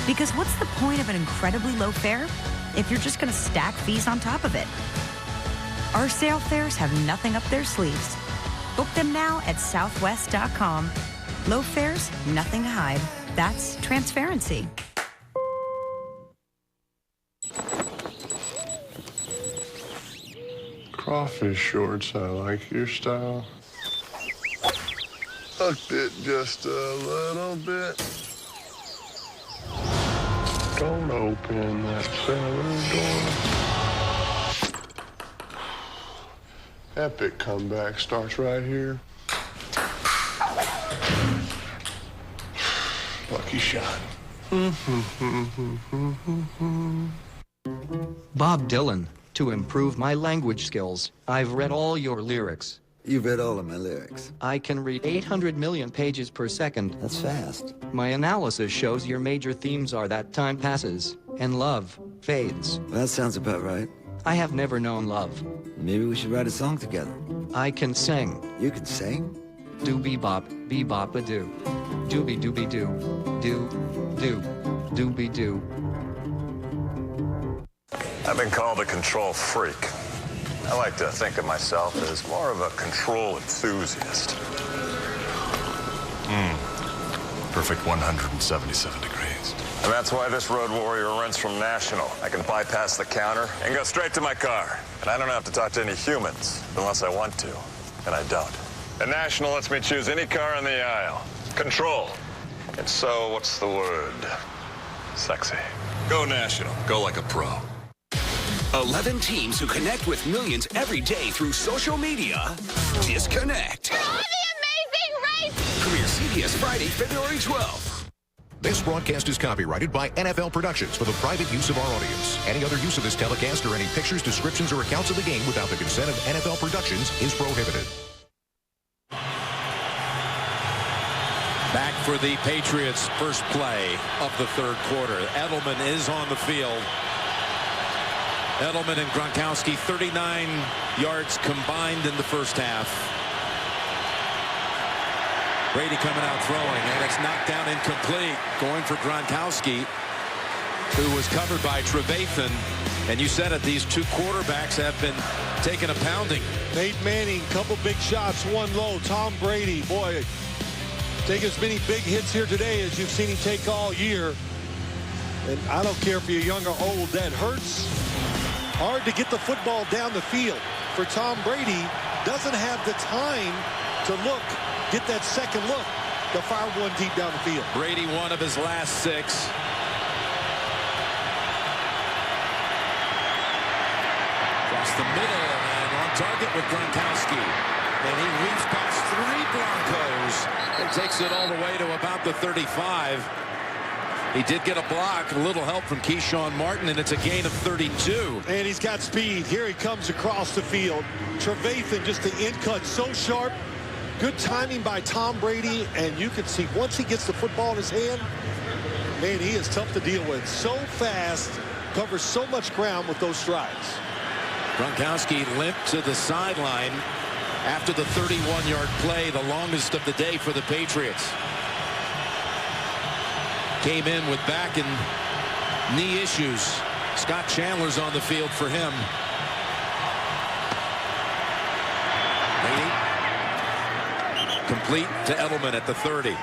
Because what's the point of an incredibly low fare if you're just going to stack fees on top of it? Our sale fares have nothing up their sleeves. Book them now at southwest.com. Low fares, nothing to hide. That's transparency. Crawfish shorts, I like your style. Hooked it just a little bit. Don't open that cellar door. Epic comeback starts right here. Lucky shot. Bob Dylan. To improve my language skills, I've read all your lyrics. You've read all of my lyrics. I can read 800 million pages per second. That's fast. My analysis shows your major themes are that time passes and love fades. That sounds about right. I have never known love. Maybe we should write a song together. I can sing. You can sing? Doobie-bop-a-doo. Doobie-doobie-doo. Doobie-doo. I've been called a control freak. I like to think of myself as more of a control enthusiast. Perfect 177 degrees. And that's why this road warrior runs from National. I can bypass the counter and go straight to my car. And I don't have to talk to any humans unless I want to. And I don't. And National lets me choose any car on the aisle. Control. And so, what's the word? Sexy. Go National. Go like a pro. 11 teams who connect with millions every day through social media. Disconnect. Premiere CBS Friday, February 12th. This broadcast is copyrighted by NFL Productions for the private use of our audience. Any other use of this telecast or any pictures, descriptions, or accounts of the game without the consent of NFL Productions is prohibited. Back for the Patriots' first play of the third quarter. Edelman is on the field. Edelman and Gronkowski, 39 yards combined in the first half. Brady coming out throwing, and it's knocked down incomplete. Going for Gronkowski, who was covered by Trevathan. And you said it, these two quarterbacks have been taking a pounding. Peyton Manning, couple big shots, one low. Tom Brady, boy, take as many big hits here today as you've seen him take all year. And I don't care if you're young or old, that hurts. Hard to get the football down the field. For Tom Brady, doesn't have the time to look, get that second look to fire one deep down the field. Brady, one of his last 6. Across the middle and on target with Gronkowski. And he reads past 3 Broncos and takes it all the way to about the 35. He did get a block, a little help from Keyshawn Martin, and it's a gain of 32. And he's got speed. Here he comes across the field. Trevathan, just the in cut so sharp. Good timing by Tom Brady, and you can see once he gets the football in his hand, man, he is tough to deal with. So fast, covers so much ground with those strides. Gronkowski limped to the sideline after the 31-yard play, the longest of the day for the Patriots. Came in with back and knee issues. Scott Chandler's on the field for him. Brady. Complete to Edelman at the 30.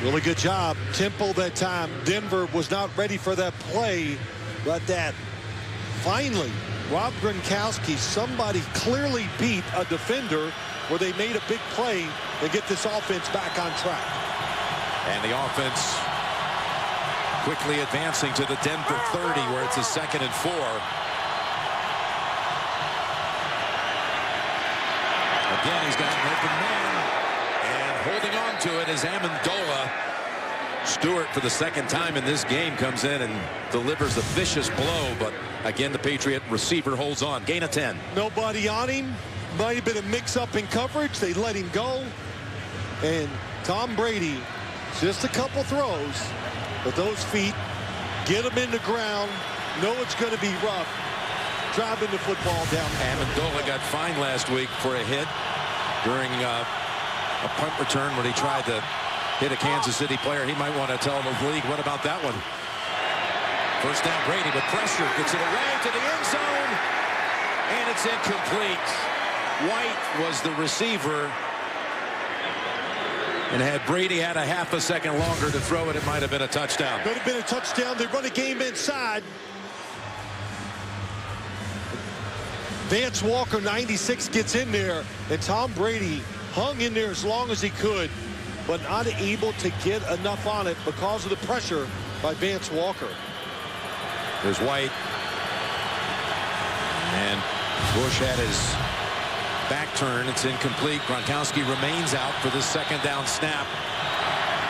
Really good job. Tempo that time. Denver was not ready for that play, but that finally, Rob Gronkowski, somebody clearly beat a defender where they made a big play to get this offense back on track. And the offense quickly advancing to the Denver 30, where it's a 2nd and 4. Again, he's got an open man, and holding on to it is Amendola. Stewart, for the second time in this game, comes in and delivers a vicious blow, but again, the Patriot receiver holds on. Gain of 10. Nobody on him. Might have been a mix-up in coverage. They let him go. And Tom Brady, just a couple throws, but those feet get him in the ground, know it's going to be rough, driving the football down. Amendola got fined last week for a hit during a punt return when he tried to hit a Kansas City player. He might want to tell the league, what about that one? First down, Brady with pressure, gets it away to the end zone, and it's incomplete. White was the receiver, and had Brady had a half a second longer to throw it, it might have been a touchdown. Could have been a touchdown. They run a game inside. Vance Walker, 96, gets in there, and Tom Brady hung in there as long as he could, but not able to get enough on it because of the pressure by Vance Walker. There's White. And Bush had his back turn. It's incomplete. Gronkowski remains out for this second down snap.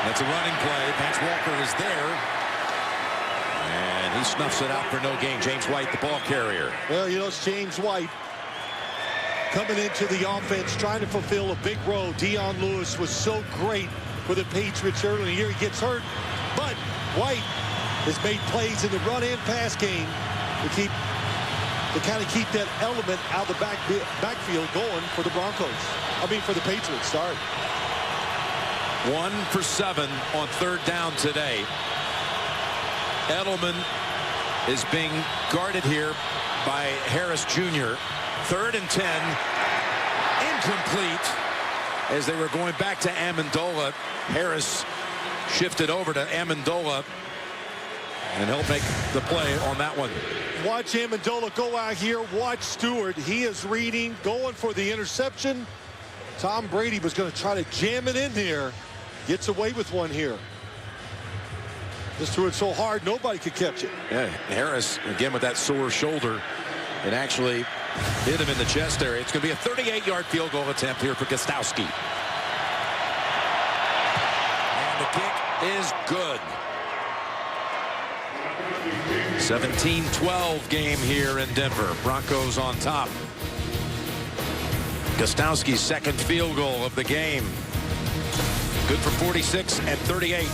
That's a running play. Vance Walker is there. And he snuffs it out for no gain. James White, the ball carrier. Well, you know, it's James White coming into the offense, trying to fulfill a big role. Dion Lewis was so great for the Patriots early in the year. He gets hurt, but White has made plays in the run and pass game to kind of keep that element out of the backfield going for the Broncos. I mean, for the Patriots. Sorry. 1 for 7 on third down today. Edelman is being guarded here by Harris Jr. 3rd and 10. Incomplete. As they were going back to Amendola, Harris shifted over to Amendola, and he'll make the play on that one. Watch Amendola go out here. Watch Stewart. He is reading, going for the interception. Tom Brady was going to try to jam it in there. Gets away with one here. Just threw it so hard, nobody could catch it. Yeah, Harris, again with that sore shoulder, it actually hit him in the chest area. It's going to be a 38-yard field goal attempt here for Gostowski. And the kick is good. 17-12 game here in Denver. Broncos on top. Gostowski's second field goal of the game. Good for 46 and 38.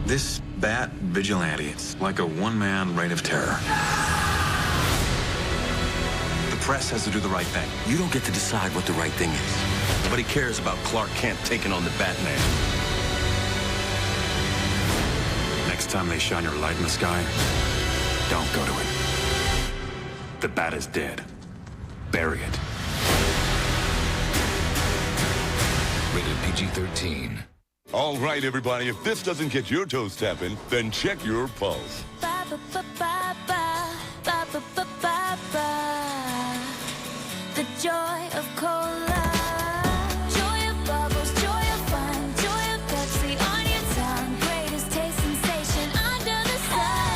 This bat vigilante, it's like a one-man reign of terror. The press has to do the right thing. You don't get to decide what the right thing is. Nobody cares about Clark Kent taking on the Batman. Next time they shine your light in the sky, don't go to it. The bat is dead. Bury it. Rated PG-13. All right, everybody, if this doesn't get your toes tapping, then check your pulse. The joy of cola. Joy of bubbles, joy of fun, joy of Pepsi on your tongue. Greatest taste sensation under the sun.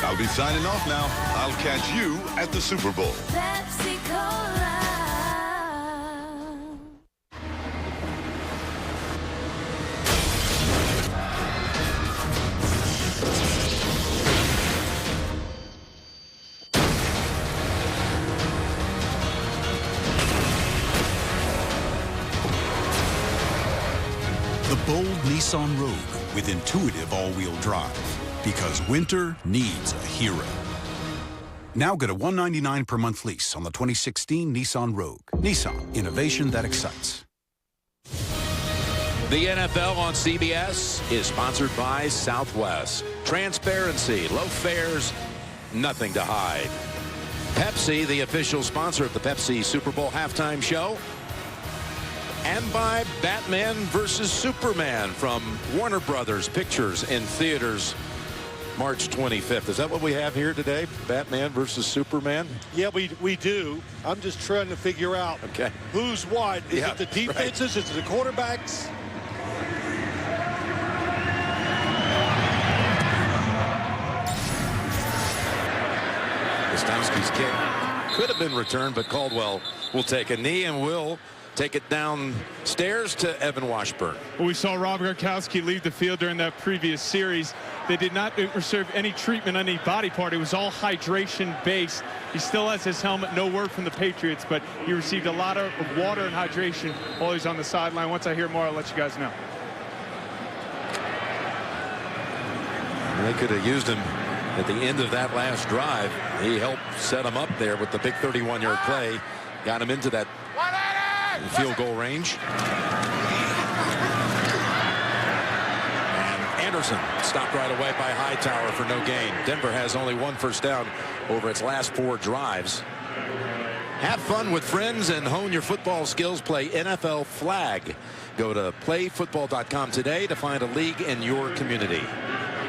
I'll be signing off now. I'll catch you at the Super Bowl. Pepsi Cola. The bold Nissan Rogue with intuitive all-wheel drive, because winter needs a hero. Now get a $199 per month lease on the 2016 Nissan Rogue. Nissan, innovation that excites. The NFL on CBS is sponsored by Southwest. Transparency, low fares, nothing to hide. Pepsi, the official sponsor of the Pepsi Super Bowl halftime show. And by Batman vs. Superman from Warner Brothers Pictures in theaters March 25th. Is that what we have here today? Batman versus Superman? Yeah, we do. I'm just trying to figure out who's what. Is it the defenses? Right. Is it the quarterbacks? Gostowski's kick could have been returned, but Caldwell will take a knee and will take it downstairs to Evan Washburn. Well, we saw Rob Gronkowski leave the field during that previous series. They did not receive any treatment on any body part. It was all hydration based. He still has his helmet. No word from the Patriots, but he received a lot of water and hydration while he's on the sideline. Once I hear more, I'll let you guys know. They could have used him at the end of that last drive. He helped set him up there with the big 31-yard play. Got him into that field goal range. And Anderson stopped right away by Hightower for no gain. Denver has only one first down over its last 4 drives. Have fun with friends and hone your football skills. Play NFL Flag. Go to playfootball.com today to find a league in your community.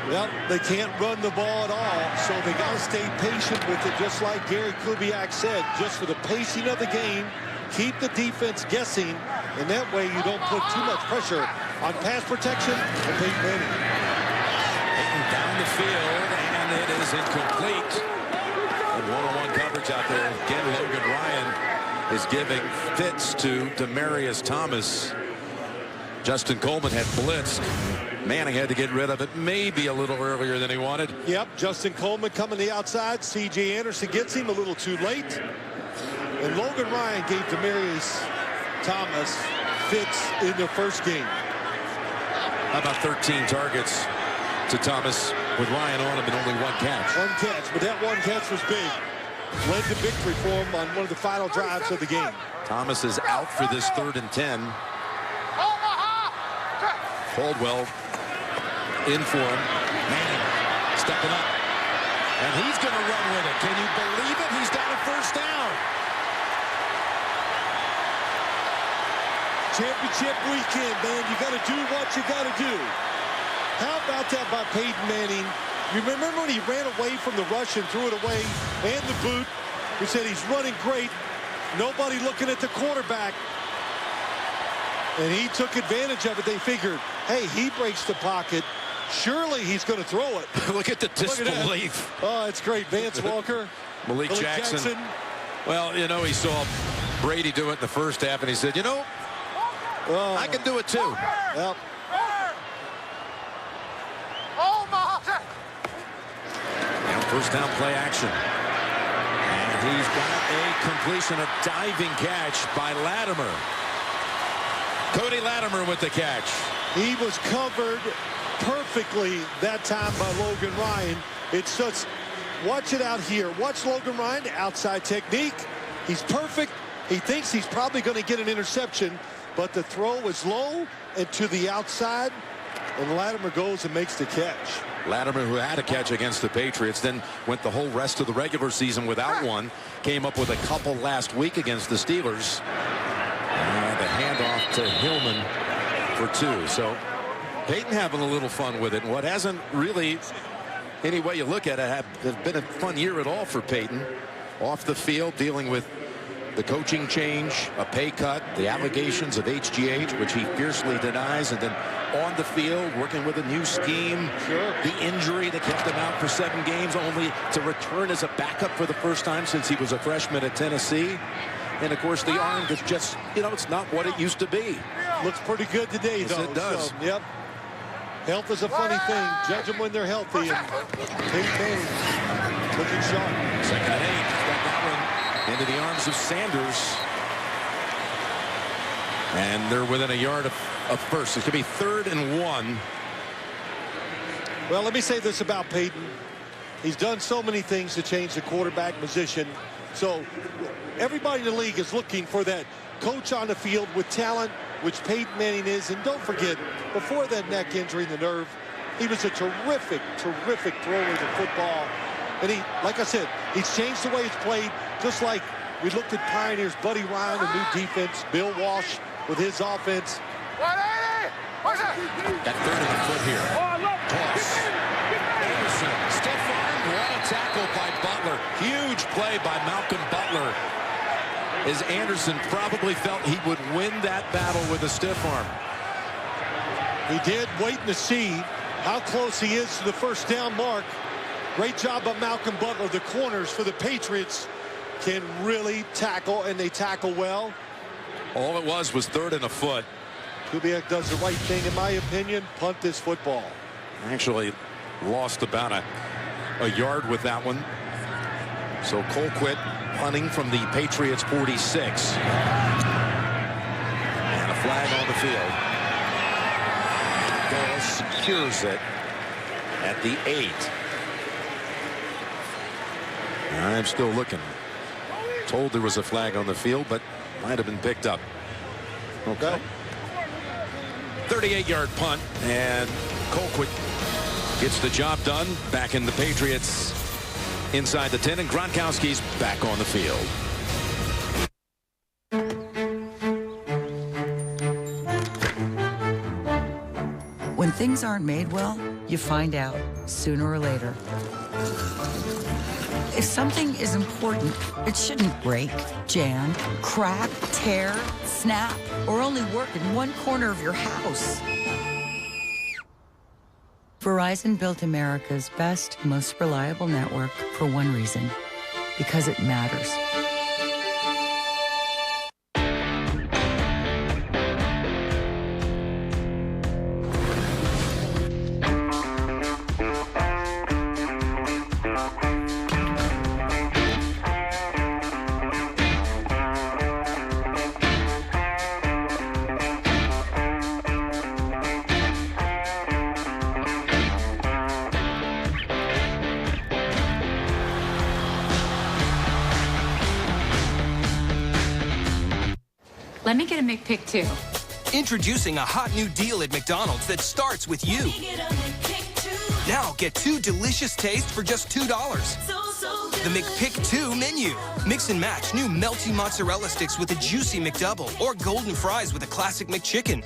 Well, they can't run the ball at all, so they got to stay patient with it, just like Gary Kubiak said, just for the pacing of the game. Keep the defense guessing, and that way you don't put too much pressure on pass protection and Peyton Manning. Down the field, and it is incomplete. One-on-one coverage out there. Again, Logan Ryan is giving fits to Demaryius Thomas. Justin Coleman had blitzed. Manning had to get rid of it maybe a little earlier than he wanted. Yep, Justin Coleman coming to the outside. C.J. Anderson gets him a little too late. And Logan Ryan gave Demaryius Thomas fits in the first game. How about 13 targets to Thomas with Ryan on him and only 1 catch? 1 catch, but that 1 catch was big. Led to victory for him on one of the final drives of the game. Thomas is out for this 3rd and 10. Caldwell in for him. Manning stepping up. And he's going to run with it. Can you believe it? He's got a first down. Championship weekend, man. You got to do what you got to do. How about that by Peyton Manning? You remember when he ran away from the rush and threw it away, and the boot? We said he's running great. Nobody looking at the quarterback. And he took advantage of it. They figured, hey, he breaks the pocket. Surely he's going to throw it. Look at the disbelief. Oh, it's great. Vance Walker. Malik Jackson. Well, you know, he saw Brady do it in the first half, and he said, you know, I can do it too. Well, now first down play action. And he's got a completion, a diving catch by Latimer. Cody Latimer with the catch. He was covered perfectly that time by Logan Ryan. It's just, watch it out here. Watch Logan Ryan, outside technique. He's perfect. He thinks he's probably going to get an interception, but the throw is low and to the outside, and Latimer goes and makes the catch. Latimer, who had a catch against the Patriots, then went the whole rest of the regular season without one. Came up with a couple last week against the Steelers. The handoff to Hillman for 2. So Peyton having a little fun with it. And what hasn't really, any way you look at it, have been a fun year at all for Peyton. Off the field, dealing with the coaching change, a pay cut, the allegations of HGH, which he fiercely denies, and then on the field, working with a new scheme. Sure. The injury that kept him out for 7 games, only to return as a backup for the first time since he was a freshman at Tennessee. And, of course, the arm that's just, you know, it's not what it used to be. Looks pretty good today, yes, though. It does. So, yep. Health is a funny thing. Judge them when they're healthy. And Peyton Manning looking sharp. 2nd and 8. Got that one into the arms of Sanders. And they're within a yard of first. It could be 3rd and 1. Well, let me say this about Peyton. He's done so many things to change the quarterback position. So everybody in the league is looking for that coach on the field with talent, which Peyton Manning is. And don't forget, before that neck injury in the nerve, he was a terrific, terrific thrower of the football. And he, like I said, he's changed the way he's played, just like we looked at Pioneers, Buddy Ryan, a new defense, Bill Walsh with his offense. Got 3rd in the foot here. Toss. Anderson, stiff arm, what a tackle by Butler. Huge play by Malcolm Butler. As Anderson probably felt he would win that battle with a stiff arm. He did, waiting to see how close he is to the first down mark. Great job by Malcolm Butler. The corners for the Patriots can really tackle, and they tackle well. All it was 3rd and a foot. Kubiak does the right thing, in my opinion, punt this football. Actually lost about a yard with that one. So Colquitt punting from the Patriots 46. And a flag on the field. Ball secures it. at the 8. I'm still looking. Told there was a flag on the field, but might have been picked up. Okay. 38-yard punt, and Colquitt gets the job done. Back in the Patriots inside the 10, and Gronkowski's back on the field. When things aren't made well, you find out sooner or later. If something is important, it shouldn't break, jam, crack, tear, snap, or only work in one corner of your house. Verizon built America's best, most reliable network for one reason, because it matters. Let me get a McPick too. Introducing a hot new deal at McDonald's that starts with you. Now get 2 delicious tastes for just $2. The McPick 2 menu. Mix and match new melty mozzarella sticks with a juicy McDouble or golden fries with a classic McChicken.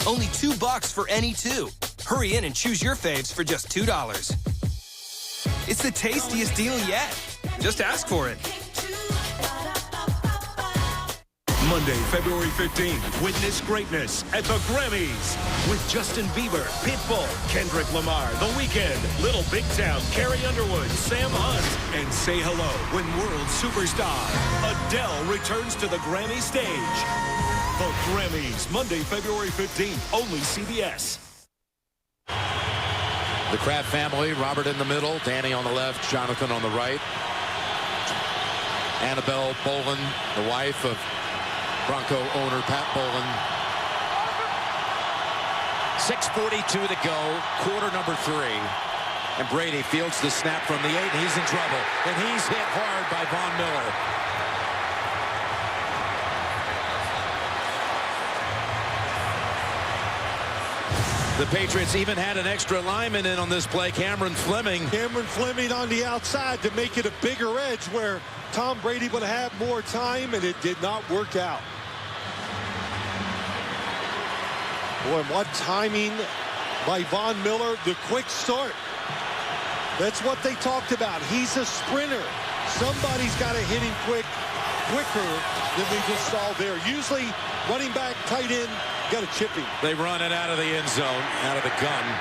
Only $2 for any 2. Hurry in and choose your faves for just $2. It's the tastiest deal yet. Just ask for it. Monday, February 15th, witness greatness at the Grammys with Justin Bieber, Pitbull, Kendrick Lamar, The Weeknd, Little Big Town, Carrie Underwood, Sam Hunt, and say hello when world superstar Adele returns to the Grammy stage. The Grammys, Monday, February 15th, only CBS. The Kraft family, Robert in the middle, Danny on the left, Jonathan on the right. Annabelle Bolin, the wife of Bronco owner Pat Bolin. 6:42 to go, quarter number 3. And Brady fields the snap from the 8, and he's in trouble. And he's hit hard by Von Miller. The Patriots even had an extra lineman in on this play, Cameron Fleming. Cameron Fleming on the outside to make it a bigger edge where Tom Brady would have more time, and it did not work out. Boy, what timing by Von Miller. The quick start. That's what they talked about. He's a sprinter. Somebody's got to hit him quicker than we just saw there. Usually, running back, tight end, got to chip him. They run it out of the end zone, out of the gun.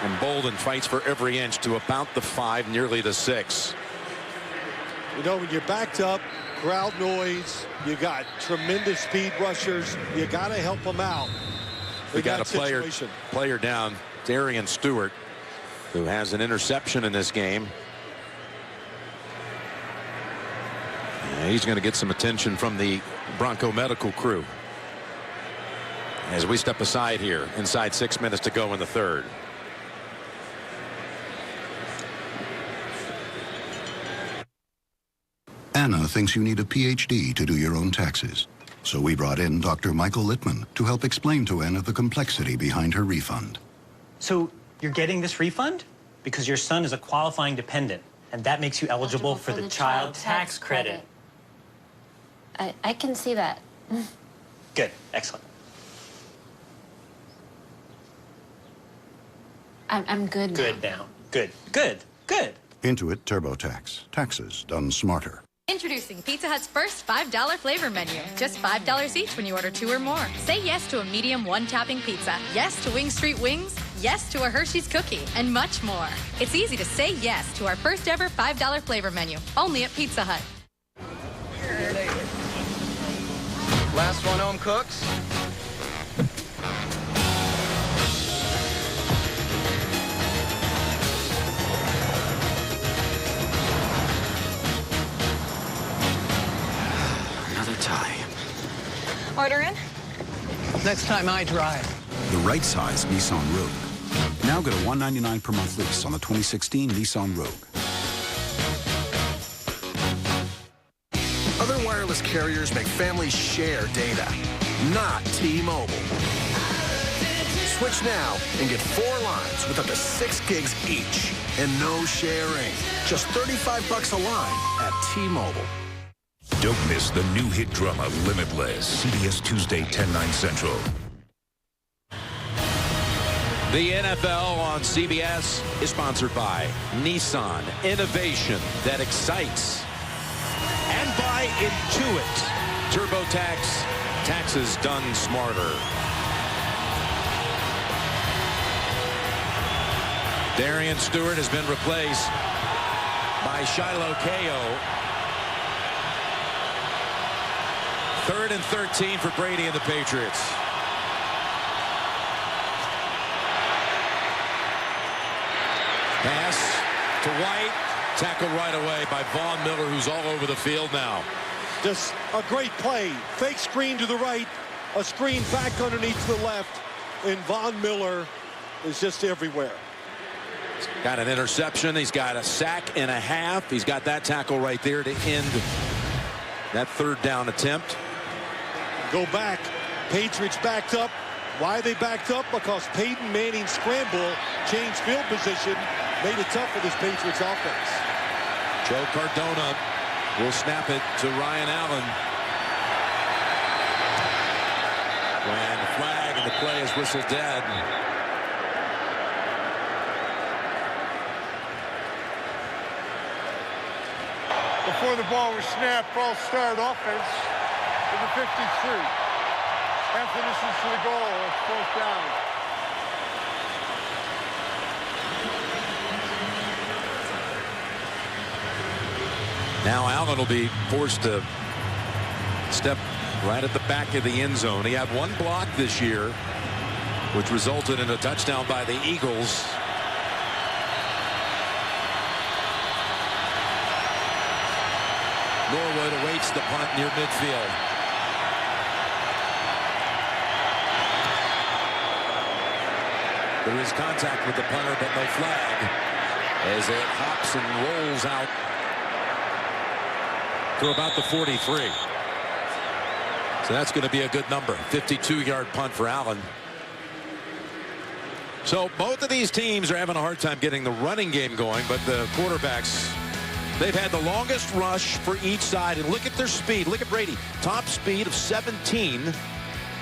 And Bolden fights for every inch to about the 5, nearly the 6. You know, when you're backed up, crowd noise, you got tremendous speed rushers, you got to help them out. We got a player down, Darian Stewart, who has an interception in this game. And he's going to get some attention from the Bronco medical crew as we step aside here inside 6 minutes to go in the 3rd. Anna thinks you need a PhD to do your own taxes. So we brought in Dr. Michael Littman to help explain to Anna the complexity behind her refund. So you're getting this refund because your son is a qualifying dependent, and that makes you eligible for the child tax credit. I can see that. Good. Excellent. I'm good now. Good now. Good. Good. Good. Intuit TurboTax. Taxes done smarter. Introducing Pizza Hut's first $5 flavor menu. Just $5 each when you order 2 or more. Say yes to a medium 1-topping pizza. Yes to Wing Street Wings. Yes to a Hershey's cookie. And much more. It's easy to say yes to our first ever $5 flavor menu. Only at Pizza Hut. Last one home, cooks. Tie. Order in? Next time I drive. The right size Nissan Rogue. Now get a $199 per month lease on the 2016 Nissan Rogue. Other wireless carriers make families share data, not T-Mobile. Switch now and get 4 lines with up to 6 gigs each and no sharing. Just $35 a line at T-Mobile. Don't miss the new hit drama Limitless, CBS Tuesday, 10/9 Central. The NFL on CBS is sponsored by Nissan, innovation that excites. And by Intuit, TurboTax, taxes done smarter. Darian Stewart has been replaced by Shiloh Kao. 3rd and 13 for Brady and the Patriots. Pass to White. Tackled right away by Von Miller, who's all over the field now. Just a great play. Fake screen to the right. A screen back underneath to the left. And Von Miller is just everywhere. He's got an interception. He's got a sack and a half. He's got that tackle right there to end that 3rd down attempt. Go back. Patriots backed up. Why they backed up? Because Peyton Manning's scramble changed field position, made it tough for this Patriots offense. Joe Cardona will snap it to Ryan Allen. And the flag and the play is whistled dead. Before the ball was snapped, false start offense to the 53. After this is to the goal, it's 4th down. Now Allen will be forced to step right at the back of the end zone. He had 1 block this year, which resulted in a touchdown by the Eagles. Norwood awaits the punt near midfield. There is contact with the punter, but no flag as it hops and rolls out to about the 43. So that's going to be a good number. 52-yard punt for Allen. So both of these teams are having a hard time getting the running game going, but the quarterbacks, they've had the longest rush for each side. And look at their speed. Look at Brady. Top speed of 17.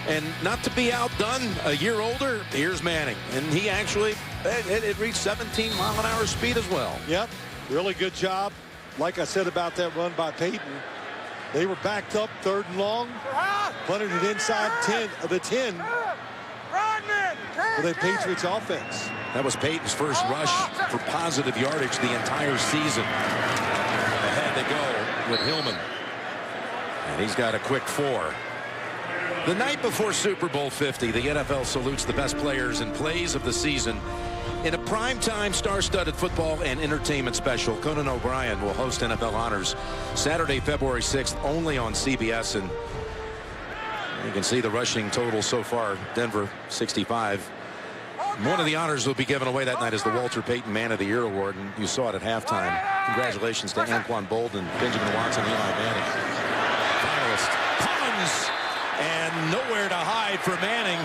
And not to be outdone, a year older, here's Manning. And he actually, it reached 17-mile-an-hour speed as well. Yep, really good job. Like I said about that run by Peyton, they were backed up 3rd and long, punted it inside 10 of the 10 for the Patriots offense. That was Peyton's first rush for positive yardage the entire season. Ahead they go with Hillman. And he's got a quick 4. The night before Super Bowl 50, the NFL salutes the best players and plays of the season. In a primetime star-studded football and entertainment special, Conan O'Brien will host NFL Honors Saturday, February 6th, only on CBS. And you can see the rushing total so far. Denver, 65. One of the honors will be given away that night is the Walter Payton Man of the Year Award, and you saw it at halftime. Congratulations to Anquan Bolden, Benjamin Watson, Eli Manning. Finalist Collins. And nowhere to hide for Manning.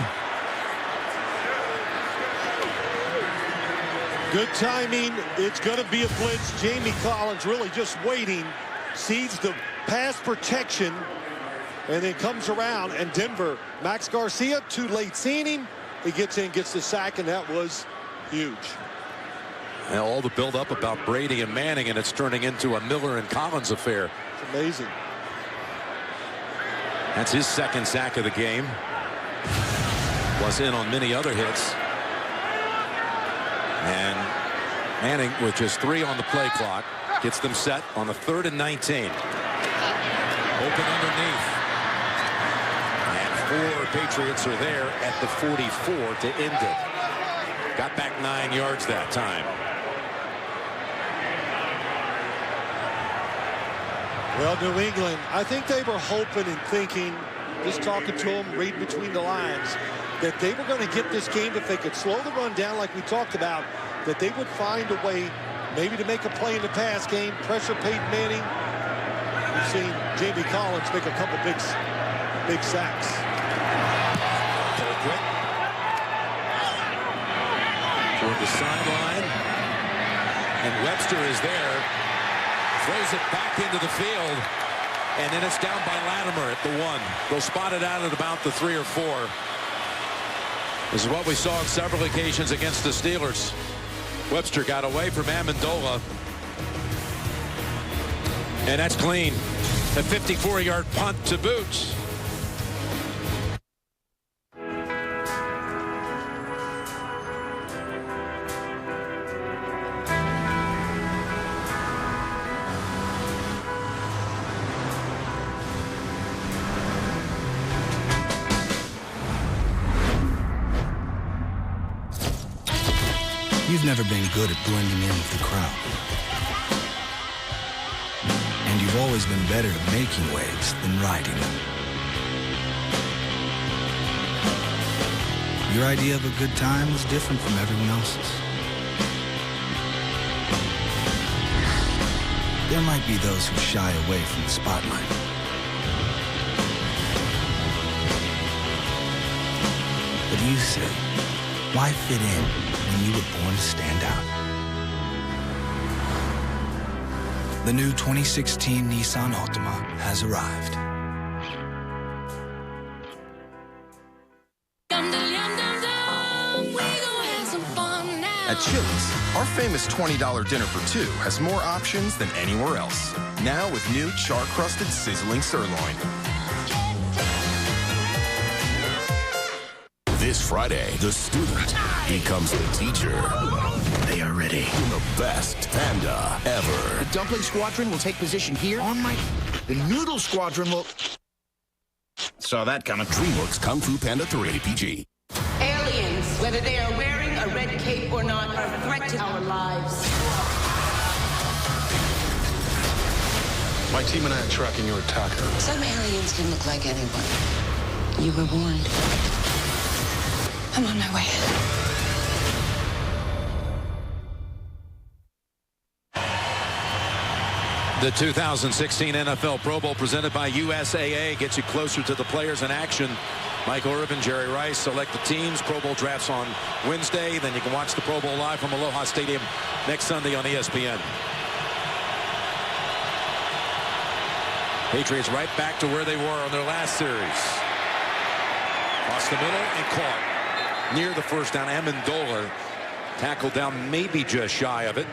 Good timing. It's going to be a blitz. Jamie Collins really just waiting. Sees the pass protection. And then comes around. And Denver, Max Garcia, too late seeing him. He gets in, gets the sack, and that was huge. And all the build-up about Brady and Manning, and it's turning into a Miller and Collins affair. It's amazing. That's his 2nd sack of the game. Was in on many other hits. And Manning with just 3 on the play clock gets them set on the 3rd and 19. Open underneath. And 4 Patriots are there at the 44 to end it. Got back 9 yards that time. Well, New England, I think they were hoping and thinking, just talking to them, reading between the lines, that they were going to get this game if they could slow the run down like we talked about, that they would find a way maybe to make a play in the pass game, pressure Peyton Manning. We've seen Jamie Collins make a couple big sacks. Toward the sideline, and Webster is there, throws it back into the field, and then it's down by Latimer at the 1. They'll spot it out at about the 3 or 4. This is what we saw on several occasions against the Steelers. Webster got away from Amendola, and that's clean. A 54-yard punt to boot. You've never been good at blending in with the crowd. And you've always been better at making waves than riding them. Your idea of a good time was different from everyone else's. There might be those who shy away from the spotlight. But you say, why fit in when you were born to stand out? The new 2016 Nissan Altima has arrived. At Chili's, our famous $20 dinner for 2 has more options than anywhere else. Now with new char-crusted sizzling sirloin. This Friday, the student becomes the teacher. They are ready in the best panda ever. The dumpling squadron will take position here. The noodle squadron will... Saw that coming. DreamWorks Kung Fu Panda 3 PG. Aliens, whether they are wearing a red cape or not, are a threat to our lives. My team and I are tracking your attacker. Some aliens can look like anyone. You were warned. I'm on my way. The 2016 NFL Pro Bowl presented by USAA gets you closer to the players in action. Michael Irvin, Jerry Rice select the teams. Pro Bowl drafts on Wednesday. Then you can watch the Pro Bowl live from Aloha Stadium next Sunday on ESPN. Patriots right back to where they were on their last series. Across the middle and caught. Near the first down, Amendola tackled down maybe just shy of it.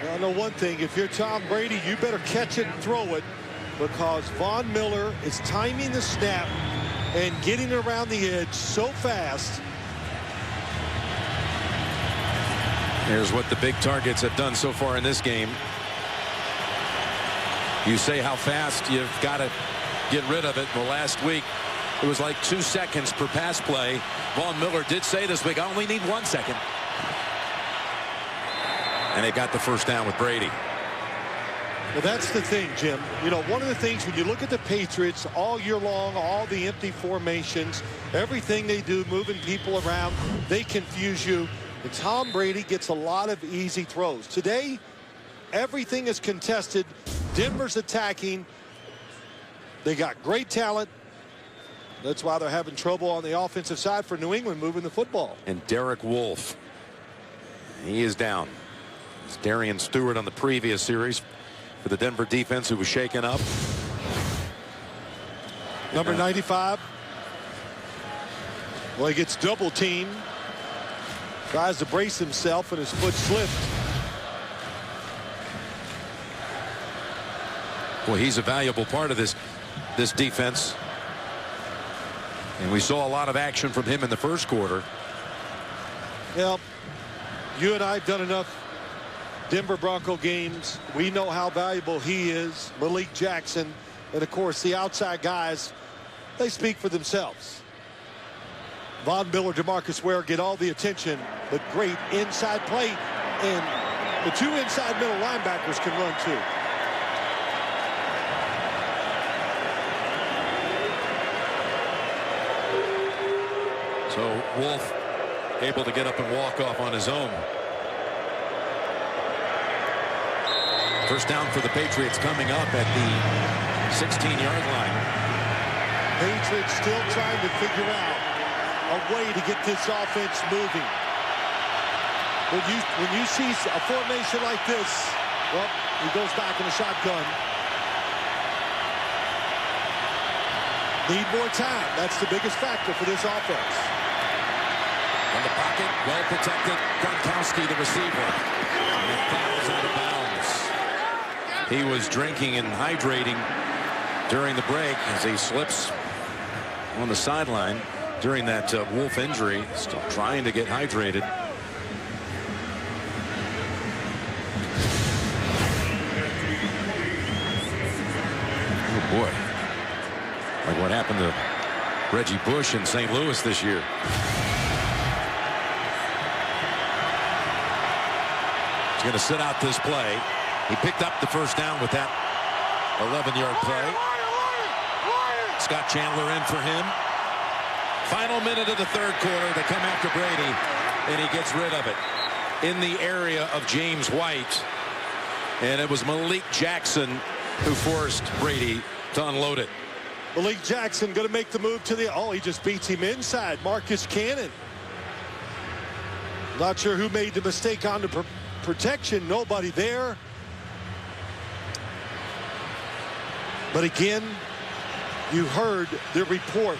I know one thing, if you're Tom Brady, you better catch it and throw it, because Von Miller is timing the snap and getting around the edge so fast. Here's what the big targets have done so far in this game. You say how fast you've got to get rid of it. Well, last week, it was like 2 seconds per pass play. Von Miller did say this week, I only need 1 second. And they got the first down with Brady. Well, that's the thing, Jim. You know, one of the things when you look at the Patriots all year long, all the empty formations, everything they do, moving people around, they confuse you. And Tom Brady gets a lot of easy throws. Today, everything is contested. Denver's attacking. They got great talent. That's why they're having trouble on the offensive side for New England moving the football. And Derek Wolfe, he is down. It's Darian Stewart on the previous series for the Denver defense, who was shaken up. Number 95. Well, he gets double teamed. Tries to brace himself, and his foot slipped. Well, he's a valuable part of this defense. And we saw a lot of action from him in the first quarter. Well, you and I have done enough Denver Bronco games. We know how valuable he is. Malik Jackson, and of course the outside guys, they speak for themselves. Von Miller, DeMarcus Ware get all the attention, but great inside play, and the 2 inside middle linebackers can run too. So Wolf able to get up and walk off on his own. First down for the Patriots coming up at the 16-yard line. Patriots still trying to figure out a way to get this offense moving. When you see a formation like this, well, he goes back in the shotgun. Need more time. That's the biggest factor for this offense. In the pocket, well protected. Gronkowski, the receiver. And it fouls out of bounds. He was drinking and hydrating during the break as he slips on the sideline during that Wolf injury. Still trying to get hydrated. Oh boy. Like what happened to Reggie Bush in St. Louis this year. He's going to sit out this play. He picked up the first down with that 11-yard play. Scott Chandler in for him. Final minute of the third quarter. They come after Brady, and he gets rid of it in the area of James White. And it was Malik Jackson who forced Brady to unload it. Malik Jackson going to make the move to the... Oh, he just beats him inside. Marcus Cannon. Not sure who made the mistake on the protection. Nobody there. But again, you heard the report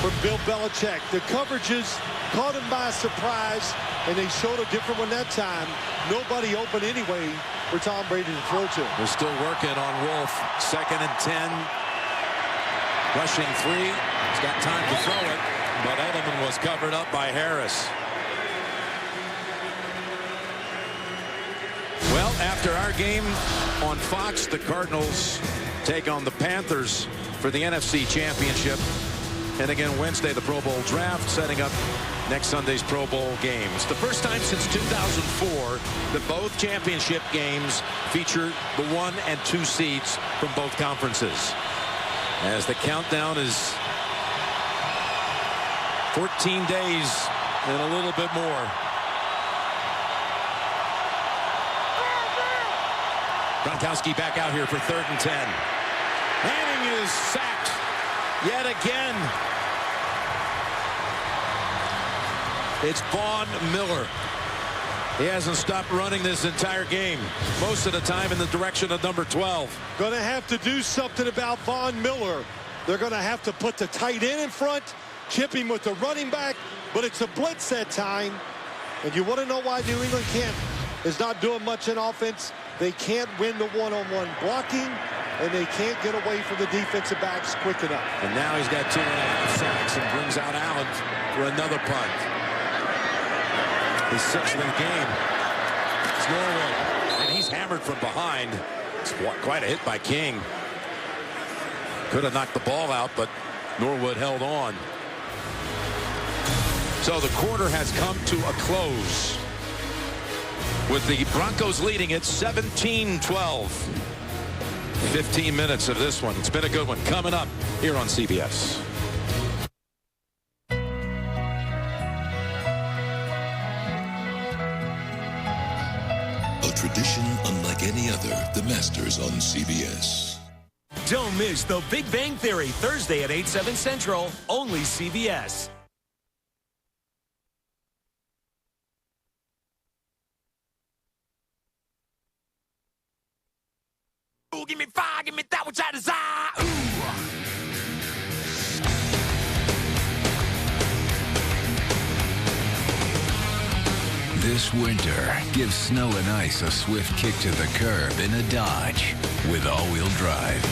from Bill Belichick. The coverages caught him by surprise, and they showed a different one that time. Nobody open anyway for Tom Brady to throw to. They're still working on Wolf. 2nd and 10. Rushing 3. He's got time to throw it, but Edelman was covered up by Harris. Well, after our game on Fox, the Cardinals take on the Panthers for the NFC Championship. And again, Wednesday, the Pro Bowl draft, setting up next Sunday's Pro Bowl games. The first time since 2004 that both championship games feature the 1 and 2 seeds from both conferences. As the countdown is 14 days and a little bit more. Gronkowski back out here for 3rd and 10. Manning is sacked yet again. It's Von Miller. He hasn't stopped running this entire game, most of the time in the direction of number 12. Going to have to do something about Von Miller. They're going to have to put the tight end in front, chip him with the running back, but it's a blitz that time. And you want to know why New England is not doing much in offense? They can't win the one-on-one blocking, and they can't get away from the defensive backs quick enough. And now he's got 2.5 sacks and brings out Allen for another punt. His 6th of the game. It's Norwood, and he's hammered from behind. It's quite a hit by King. Could have knocked the ball out, but Norwood held on. So the quarter has come to a close, with the Broncos leading at 17-12. 15 minutes of this one. It's been a good one. Coming up here on CBS. A tradition unlike any other, the Masters on CBS. Don't miss The Big Bang Theory, Thursday at 8/7 Central, only CBS. Ooh, give me fire, give me that which I desire. Ooh. This winter, give snow and ice a swift kick to the curb in a Dodge with all-wheel drive.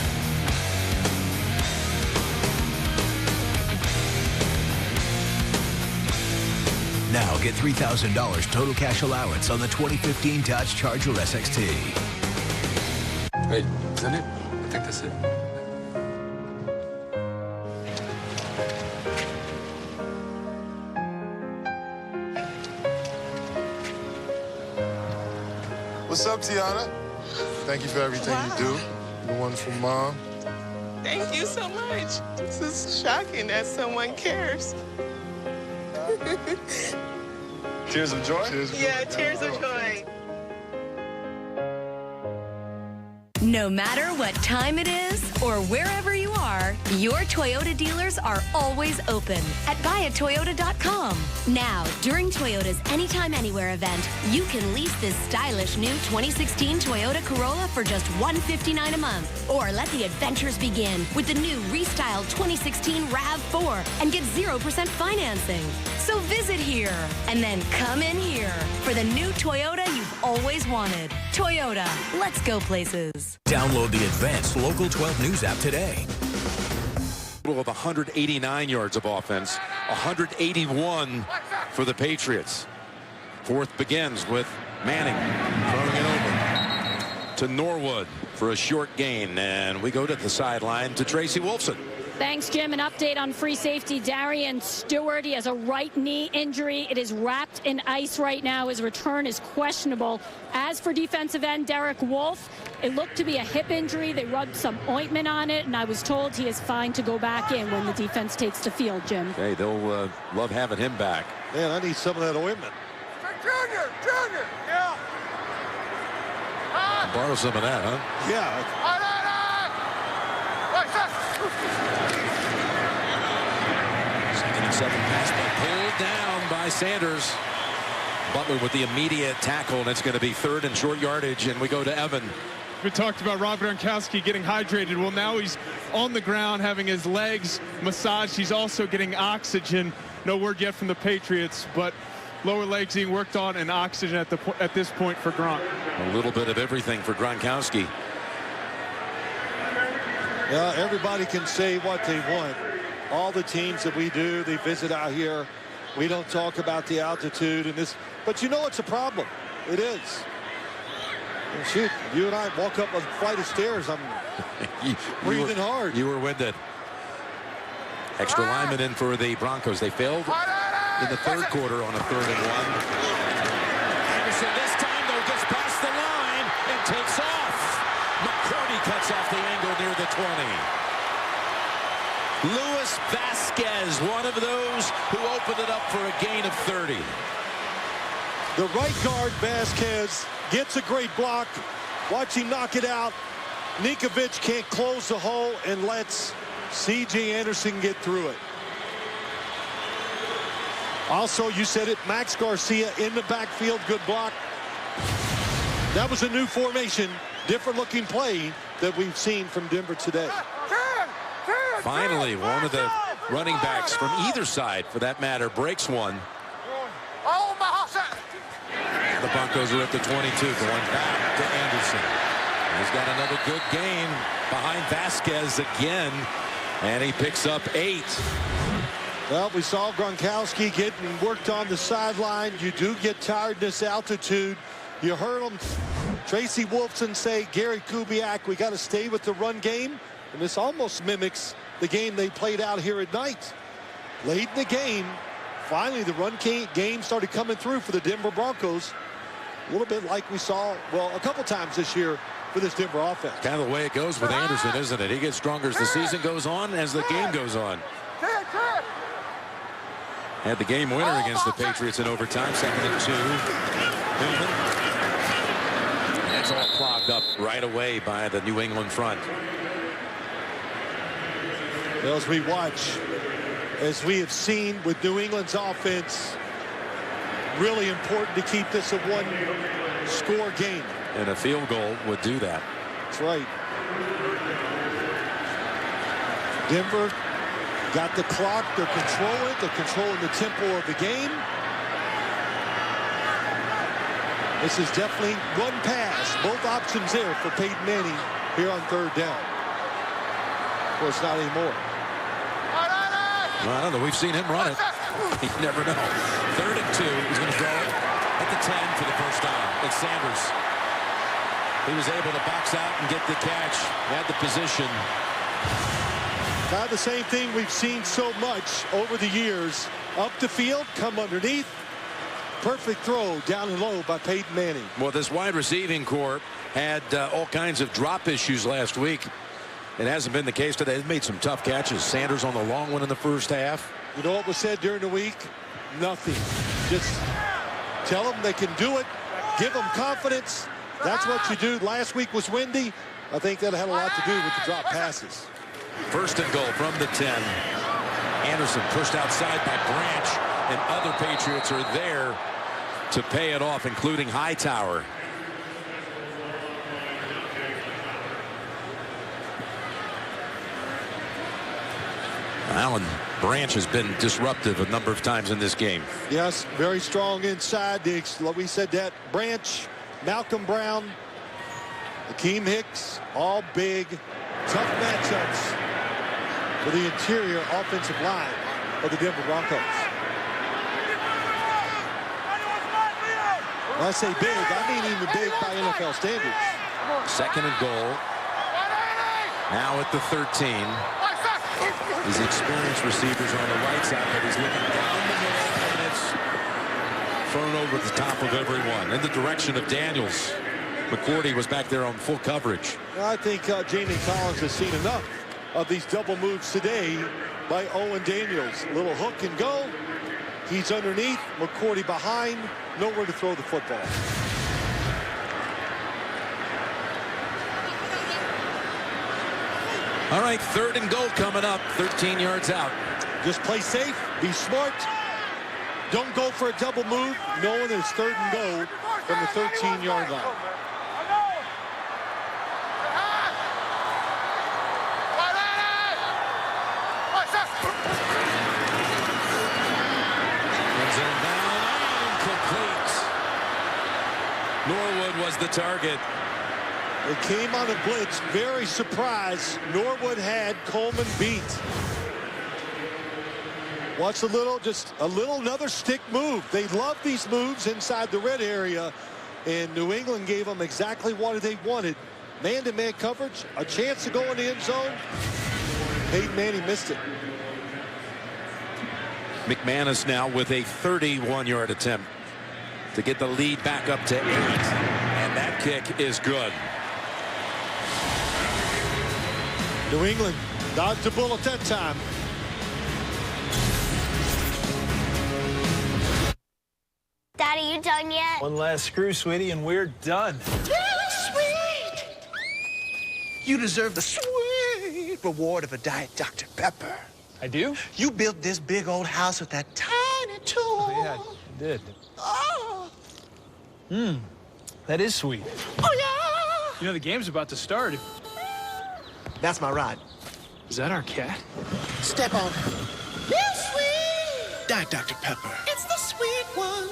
Now get $3,000 total cash allowance on the 2015 Dodge Charger SXT. Wait, is that it? I think that's it. What's up, Tiana? Thank you for everything you do. The one from Mom. Thank you so much. This is shocking that someone cares. Tears of joy? Yeah, tears of joy. No matter what time it is or wherever you are, your Toyota dealers are always open at buyatoyota.com. Now, during Toyota's Anytime Anywhere event, you can lease this stylish new 2016 Toyota Corolla for just $159 a month. Or let the adventures begin with the new restyled 2016 RAV4 and get 0% financing. So visit here and then come in here for the new Toyota you've always wanted. Toyota, let's go places. Download the advanced Local 12 News app today. Of 189 yards of offense, 181 for the Patriots. Fourth begins with Manning throwing it over to Norwood for a short gain, and we go to the sideline to Tracy Wolfson. Thanks, Jim. An update on free safety Darian Stewart. He has a right knee injury. It is wrapped in ice right now. His return is questionable. As for defensive end Derek Wolfe, it looked to be a hip injury. They rubbed some ointment on it, and I was told he is fine to go back in when the defense takes the field, Jim. Hey, they'll love having him back. Man, I need some of that ointment. Junior, yeah. Borrow some of that, huh? Yeah. Second and 7 pass, but pulled down by Sanders. Butler with the immediate tackle, and it's going to be third and short yardage, and we go to Evan. We talked about Rob Gronkowski getting hydrated. Well, now he's on the ground having his legs massaged. He's also getting oxygen. No word yet from the Patriots, but lower legs being worked on and oxygen at this point for Gronk. A little bit of everything for Gronkowski. Yeah, everybody can say what they want. All the teams that we do, they visit out here. We don't talk about the altitude and this, but you know it's a problem. It is. And shoot, you and I walk up a flight of stairs. I'm breathing hard. You were winded. Extra lineman in for the Broncos. They failed in the third quarter on a 3rd and 1. Anderson this time though gets past the line and takes off. McCourty cuts off the angle near the 20. Luis Vasquez, one of those who opened it up for a gain of 30. The right guard, Vasquez, gets a great block. Watch him knock it out. Nikovic can't close the hole and lets C.J. Anderson get through it. Also, you said it, Max Garcia in the backfield, good block. That was a new formation, different looking play that we've seen from Denver today. Finally, one of the running backs from either side, for that matter, breaks one. The Broncos are at the 22, going back to Anderson. He's got another good gain behind Vasquez again, and he picks up 8. Well, we saw Gronkowski getting worked on the sideline. You do get tired in this altitude. You heard him, Tracy Wolfson, say, Gary Kubiak, we got to stay with the run game. And this almost mimics the game they played out here at night. Late in the game, finally the run game started coming through for the Denver Broncos. A little bit like we saw, well, a couple times this year for this Denver offense. Kind of the way it goes with Anderson, isn't it? He gets stronger as the season goes on, as the game goes on. Had the game winner against the Patriots in overtime, 2nd and 2. Hillman. That's all clogged up right away by the New England front. As we watch, as we have seen with New England's offense, really important to keep this a one-score game. And a field goal would do that. That's right. Denver got the clock. They're controlling the tempo of the game. This is definitely one pass. Both options there for Peyton Manning here on 3rd down. Well, it's not anymore. Well, I don't know. We've seen him run it. You never know. 3rd and 2. He's going to throw it at the 10 for the first down. It's Sanders. He was able to box out and get the catch. Had the position. Kind of the same thing we've seen so much over the years. Up the field, come underneath. Perfect throw down and low by Peyton Manning. Well, this wide receiving corps had all kinds of drop issues last week. It hasn't been the case today. They've made some tough catches. Sanders on the long one in the first half. You know what was said during the week? nothing. Just tell them they can do it. Give them confidence. That's what you do. Last week was windy. I think that had a lot to do with the drop passes. First and goal from the 10. Anderson pushed outside by Branch, and other Patriots are there to pay it off, including Hightower. Alan Branch has been disruptive a number of times in this game. Yes, very strong inside. We said that. Branch, Malcolm Brown, Akeem Hicks, all big, tough matchups for the interior offensive line of the Denver Broncos. When I say big, I mean even big by NFL standards. Second and goal. Now at the 13. His experienced receivers are on the right side, but he's looking down the middle, and it's thrown over the top of everyone in the direction of Daniels. McCourty was back there on full coverage. I think Jamie Collins has seen enough of these double moves today by Owen Daniels. Little hook and go. He's underneath. McCourty behind. Nowhere to throw the football. All right, third and goal coming up. 13 yards out. Just play safe. Be smart. Don't go for a double move, knowing it's third and goal from the 13-yard line. Norwood was the target. It came on a blitz. Very surprised. Norwood had Coleman beat. Watch another stick move. They love these moves inside the red area, and New England gave them exactly what they wanted. Man-to-man coverage, a chance to go in the end zone. Peyton Manning missed it. McManus now with a 31-yard attempt to get the lead back up to 8. And that kick is good. New England dodged a bullet that time. Daddy, you done yet? One last screw, sweetie, and we're done. Sweet! You deserve the sweet reward of a Diet Dr. Pepper. I do? You built this big old house with that tiny tool. Oh, yeah, I did. Oh. That is sweet. Oh, yeah! You know, the game's about to start. That's my ride. Is that our cat? Step on her. Real sweet! Diet Dr. Pepper. It's the sweet one.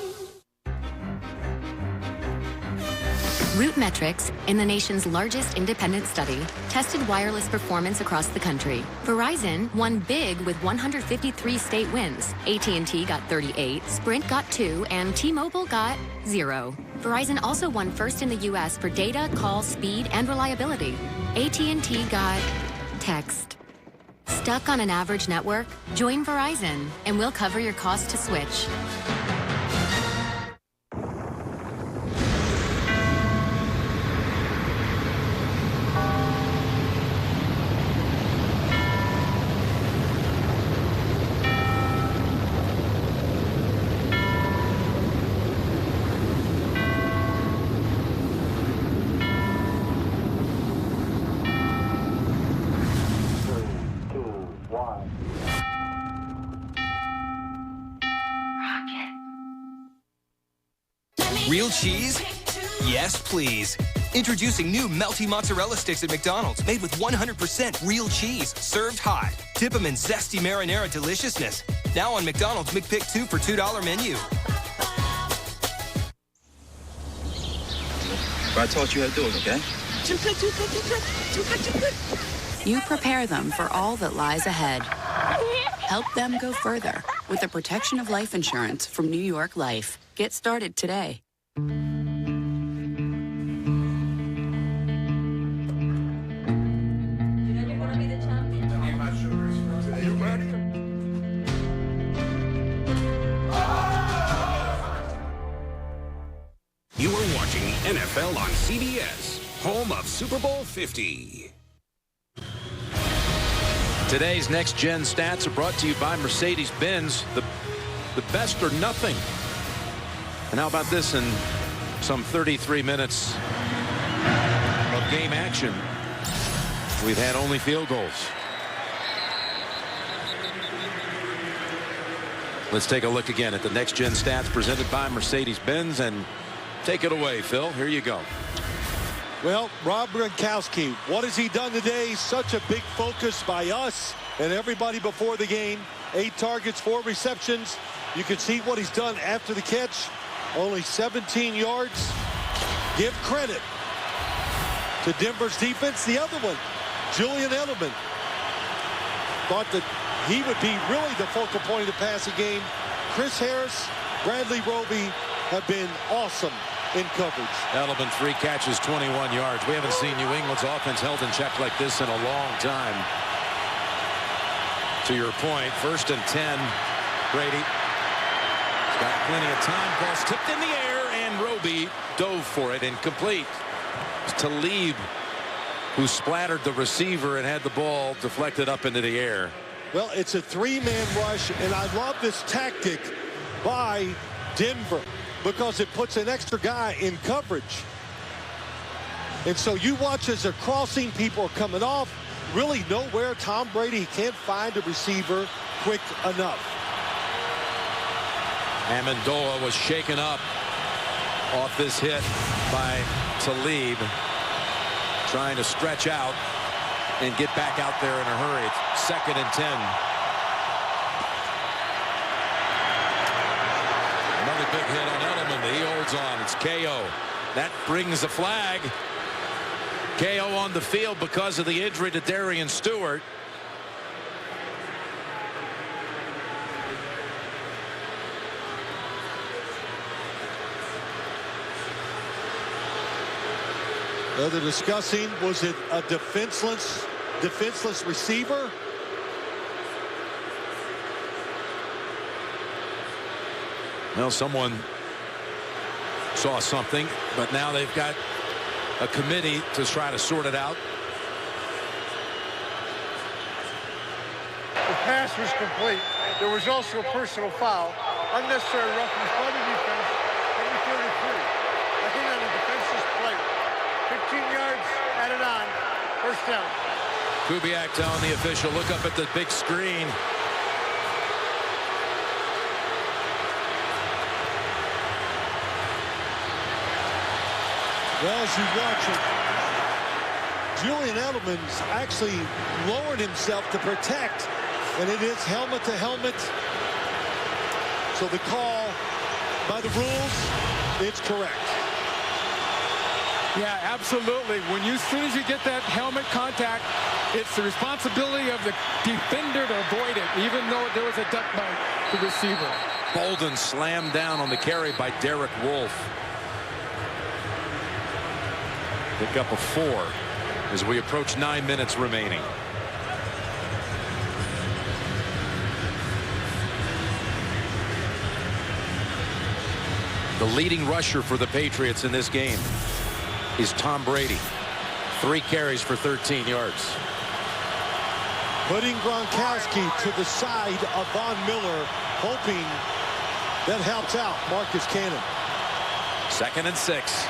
RootMetrics, in the nation's largest independent study, tested wireless performance across the country. Verizon won big with 153 state wins. AT&T got 38, Sprint got 2, and T-Mobile got 0. Verizon also won first in the U.S. for data, call, speed, and reliability. AT&T got text. Stuck on an average network? Join Verizon, and we'll cover your cost to switch. Real cheese? Yes, please. Introducing new melty mozzarella sticks at McDonald's, made with 100% real cheese, served hot. Dip them in zesty marinara deliciousness. Now on McDonald's McPick 2 for $2 menu. I taught you how to do it, okay? You prepare them for all that lies ahead. Help them go further with the protection of life insurance from New York Life. Get started today. You are watching NFL on CBS, home of Super Bowl 50. Today's Next Gen Stats are brought to you by Mercedes-Benz. The the best or nothing. And how about this in some 33 minutes of game action? We've had only field goals. Let's take a look again at the next gen stats presented by Mercedes-Benz, and take it away, Phil. Here you go. Well, Rob Gronkowski, what has he done today? Such a big focus by us and everybody before the game. 8 targets, 4 receptions. You can see what he's done after the catch. Only 17 yards. Give credit to Denver's defense. The other one, Julian Edelman, thought that he would be really the focal point of the passing game. Chris Harris, Bradley Roby have been awesome in coverage. Edelman, 3 catches, 21 yards. We haven't seen New England's offense held in check like this in a long time. To your point, 1st and 10. Brady has got plenty of time. Ball's tipped in the air, and Roby dove for it, incomplete. It's Talib who splattered the receiver and had the ball deflected up into the air. Well, it's a 3-man rush, and I love this tactic by Denver because it puts an extra guy in coverage. And so you watch as they're crossing, people are coming off. Really nowhere Tom Brady can't find a receiver quick enough. Amendola was shaken up off this hit by Talib, trying to stretch out and get back out there in a hurry. It's 2nd and 10. Another big hit on Edelman. He holds on. It's KO. That brings the flag. KO on the field because of the injury to Darian Stewart. They're discussing, was it a defenseless receiver? Well, someone saw something, but now they've got a committee to try to sort it out. The pass was complete. There was also a personal foul. Unnecessary roughness by the defense. Number 33. I think on a defenseless play. 15 yards added on. 1st down. Kubiak telling the official, look up at the big screen. Well, as you watch it, Julian Edelman's actually lowered himself to protect, and it is helmet to helmet. So the call by the rules, it's correct. Yeah, absolutely. As soon as you get that helmet contact, it's the responsibility of the defender to avoid it, even though there was a duck by the receiver. Bolden slammed down on the carry by Derek Wolfe. Pick up a 4 as we approach 9 minutes remaining. The leading rusher for the Patriots in this game is Tom Brady. 3 carries for 13 yards. Putting Gronkowski to the side of Von Miller, hoping that helps out Marcus Cannon. 2nd and 6.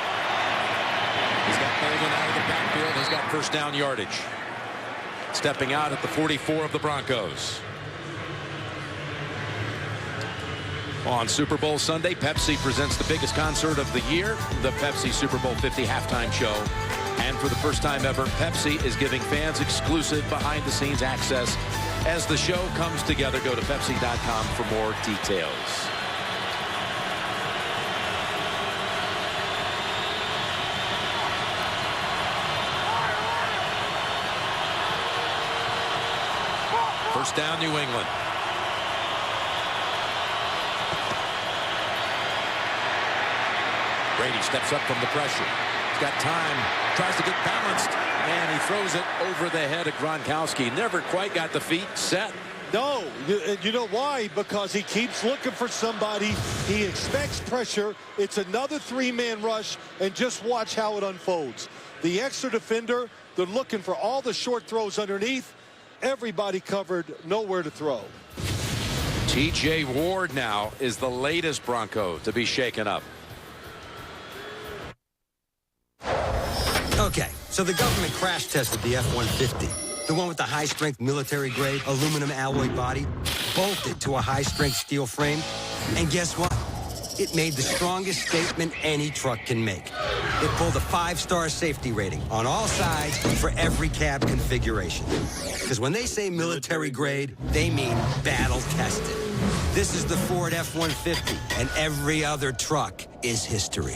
He's got Bolden out of the backfield. He's got 1st down yardage. Stepping out at the 44 of the Broncos. On Super Bowl Sunday, Pepsi presents the biggest concert of the year, the Pepsi Super Bowl 50 halftime show. And for the first time ever, Pepsi is giving fans exclusive behind-the-scenes access. As the show comes together, go to Pepsi.com for more details. First down, New England. Brady steps up from the pressure. He's got time, tries to get balanced, and he throws it over the head of Gronkowski. Never quite got the feet set. No, you know why? Because he keeps looking for somebody. He expects pressure. It's another 3-man rush, and just watch how it unfolds. The extra defender, they're looking for all the short throws underneath. Everybody covered, nowhere to throw. T.J. Ward now is the latest Bronco to be shaken up. Okay, so the government crash tested the F-150. The one with the high-strength military-grade aluminum alloy body, bolted to a high-strength steel frame. And guess what? It made the strongest statement any truck can make. It pulled a 5-star safety rating on all sides for every cab configuration. Because when they say military grade, they mean battle tested. This is the Ford F-150, and every other truck is history.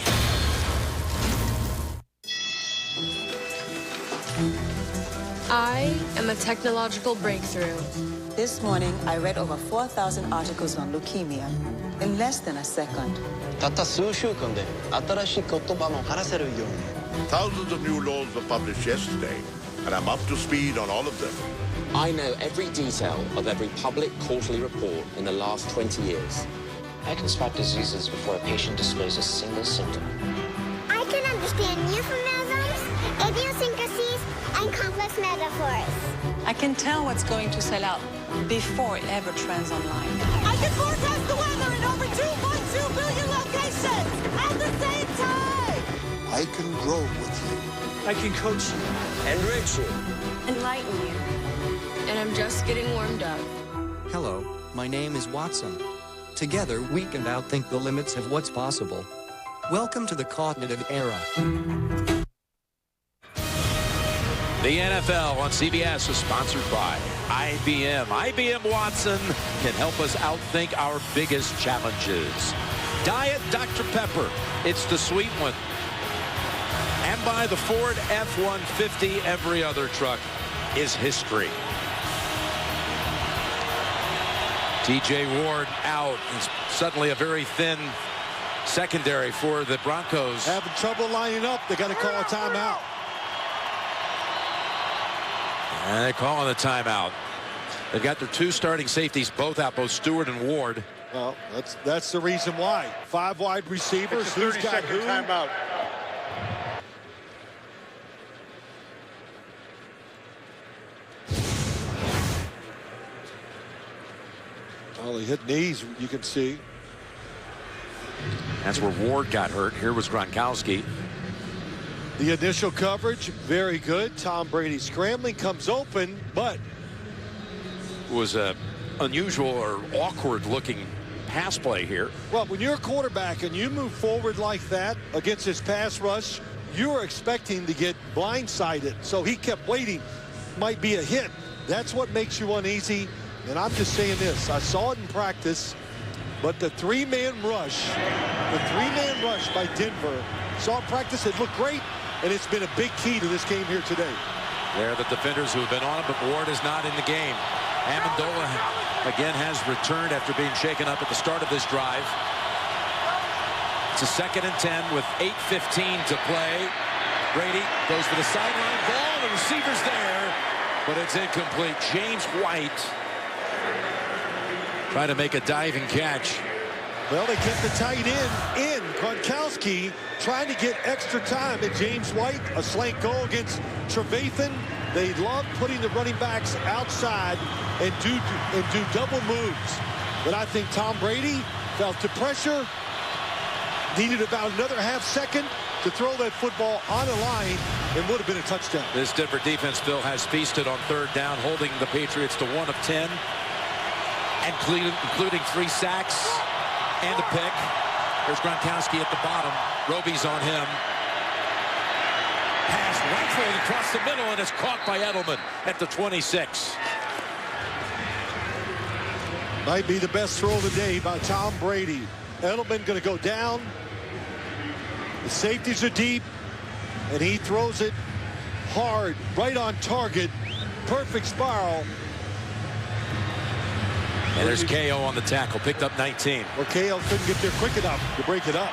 I am a technological breakthrough. This morning, I read over 4,000 articles on leukemia in less than a second. Thousands of new laws were published yesterday, and I'm up to speed on all of them. I know every detail of every public quarterly report in the last 20 years. I can spot diseases before a patient displays a single symptom. I can understand euphemisms, idiosyncrasies, and complex metaphors. I can tell what's going to sell out before it ever trends online. I can forecast the weather in over 2.2 billion locations at the same time. I can grow with you. I can coach you. Enrich you. Enlighten you. And I'm just getting warmed up. Hello, my name is Watson. Together, we can outthink the limits of what's possible. Welcome to the cognitive era. The NFL on CBS is sponsored by IBM. IBM Watson can help us outthink our biggest challenges. Diet Dr. Pepper. It's the sweet one. And by the Ford F-150, every other truck is history. T.J. Ward out. It's suddenly a very thin secondary for the Broncos. Having trouble lining up. They got to call a timeout. And they're calling the timeout. They've got their two starting safeties both out, both Stewart and Ward. Well, that's the reason why. 5 wide receivers. It's a 30-second timeout. Well, he hit knees, you can see. That's where Ward got hurt. Here was Gronkowski. The initial coverage, very good. Tom Brady scrambling, comes open, but it was a unusual or awkward looking pass play here. Well, when you're a quarterback and you move forward like that against his pass rush, you're expecting to get blindsided. So he kept waiting. Might be a hit. That's what makes you uneasy. And I'm just saying this. I saw it in practice, but the three-man rush by Denver, saw in practice, it looked great. And it's been a big key to this game here today. They're the defenders who have been on it, but Ward is not in the game. Amendola again has returned after being shaken up at the start of this drive. It's a 2nd and 10 with 8:15 to play. Brady goes for the sideline ball. The receiver's there, but it's incomplete. James White trying to make a diving catch. Well, they kept the tight end in. Gronkowski trying to get extra time. And James White, a slant goal against Trevathan. They love putting the running backs outside and do double moves. But I think Tom Brady felt the pressure, needed about another half second to throw that football on a line, and would have been a touchdown. This Denver defense, Phil, has feasted on 3rd down, holding the Patriots to 1 of 10, including 3 sacks. And a pick. There's Gronkowski at the bottom. Roby's on him. Pass rifled across the middle, and it's caught by Edelman at the 26. Might be the best throw of the day by Tom Brady. Edelman going to go down. The safeties are deep, and he throws it hard, right on target. Perfect spiral. And there's KO on the tackle, picked up 19. Well, KO couldn't get there quick enough to break it up.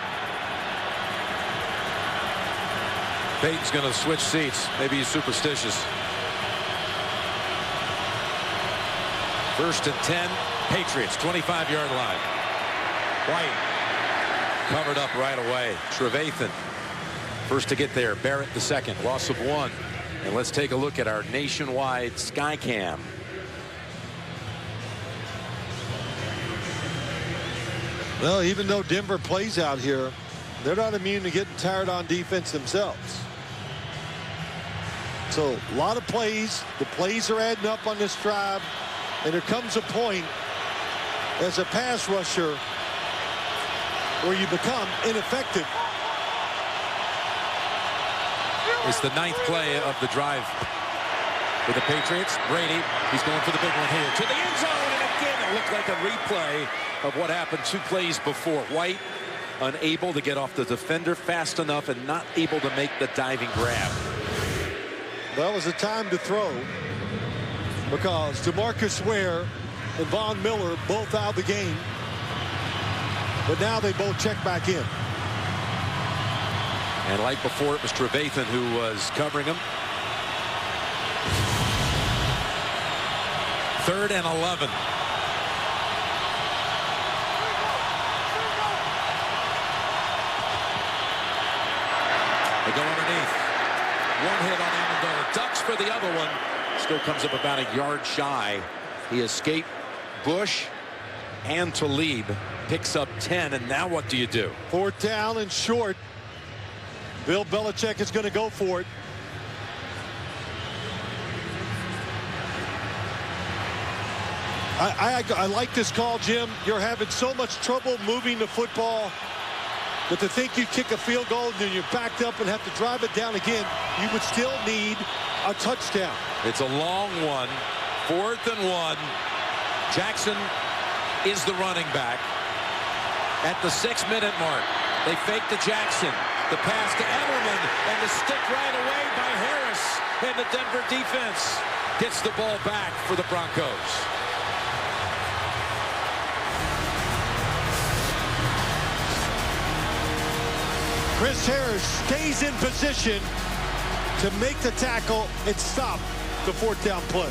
Peyton's going to switch seats. Maybe he's superstitious. 1st and 10, Patriots, 25-yard line. White covered up right away. Trevathan first to get there. Barrett the second. Loss of 1. And let's take a look at our nationwide Skycam. Well, even though Denver plays out here, they're not immune to getting tired on defense themselves. So a lot of plays. The plays are adding up on this drive. And there comes a point as a pass rusher where you become ineffective. It's the 9th play of the drive for the Patriots. Brady, he's going for the big one here to the end zone, and again it looked like a replay of what happened 2 plays before. White unable to get off the defender fast enough and not able to make the diving grab. That was the time to throw, because DeMarcus Ware and Von Miller both out of the game, but now they both check back in. And like before, it was Trevathan who was covering him. 3rd and 11. They go underneath. 1 hit on Amendola. Ducks for the other one. Still comes up about a yard shy. He escaped Bush and Talib. Picks up 10, and now what do you do? 4th down and short. Bill Belichick is going to go for it. I like this call, Jim. You're having so much trouble moving the football that to think you kick a field goal and then you're backed up and have to drive it down again, you would still need a touchdown. It's a long one. 4th and 1. Jackson is the running back. At the 6-minute mark, they fake to Jackson. The pass to Edelman, and the stick right away by Harris. And the Denver defense gets the ball back for the Broncos. Chris Harris stays in position to make the tackle and stop the 4th down play.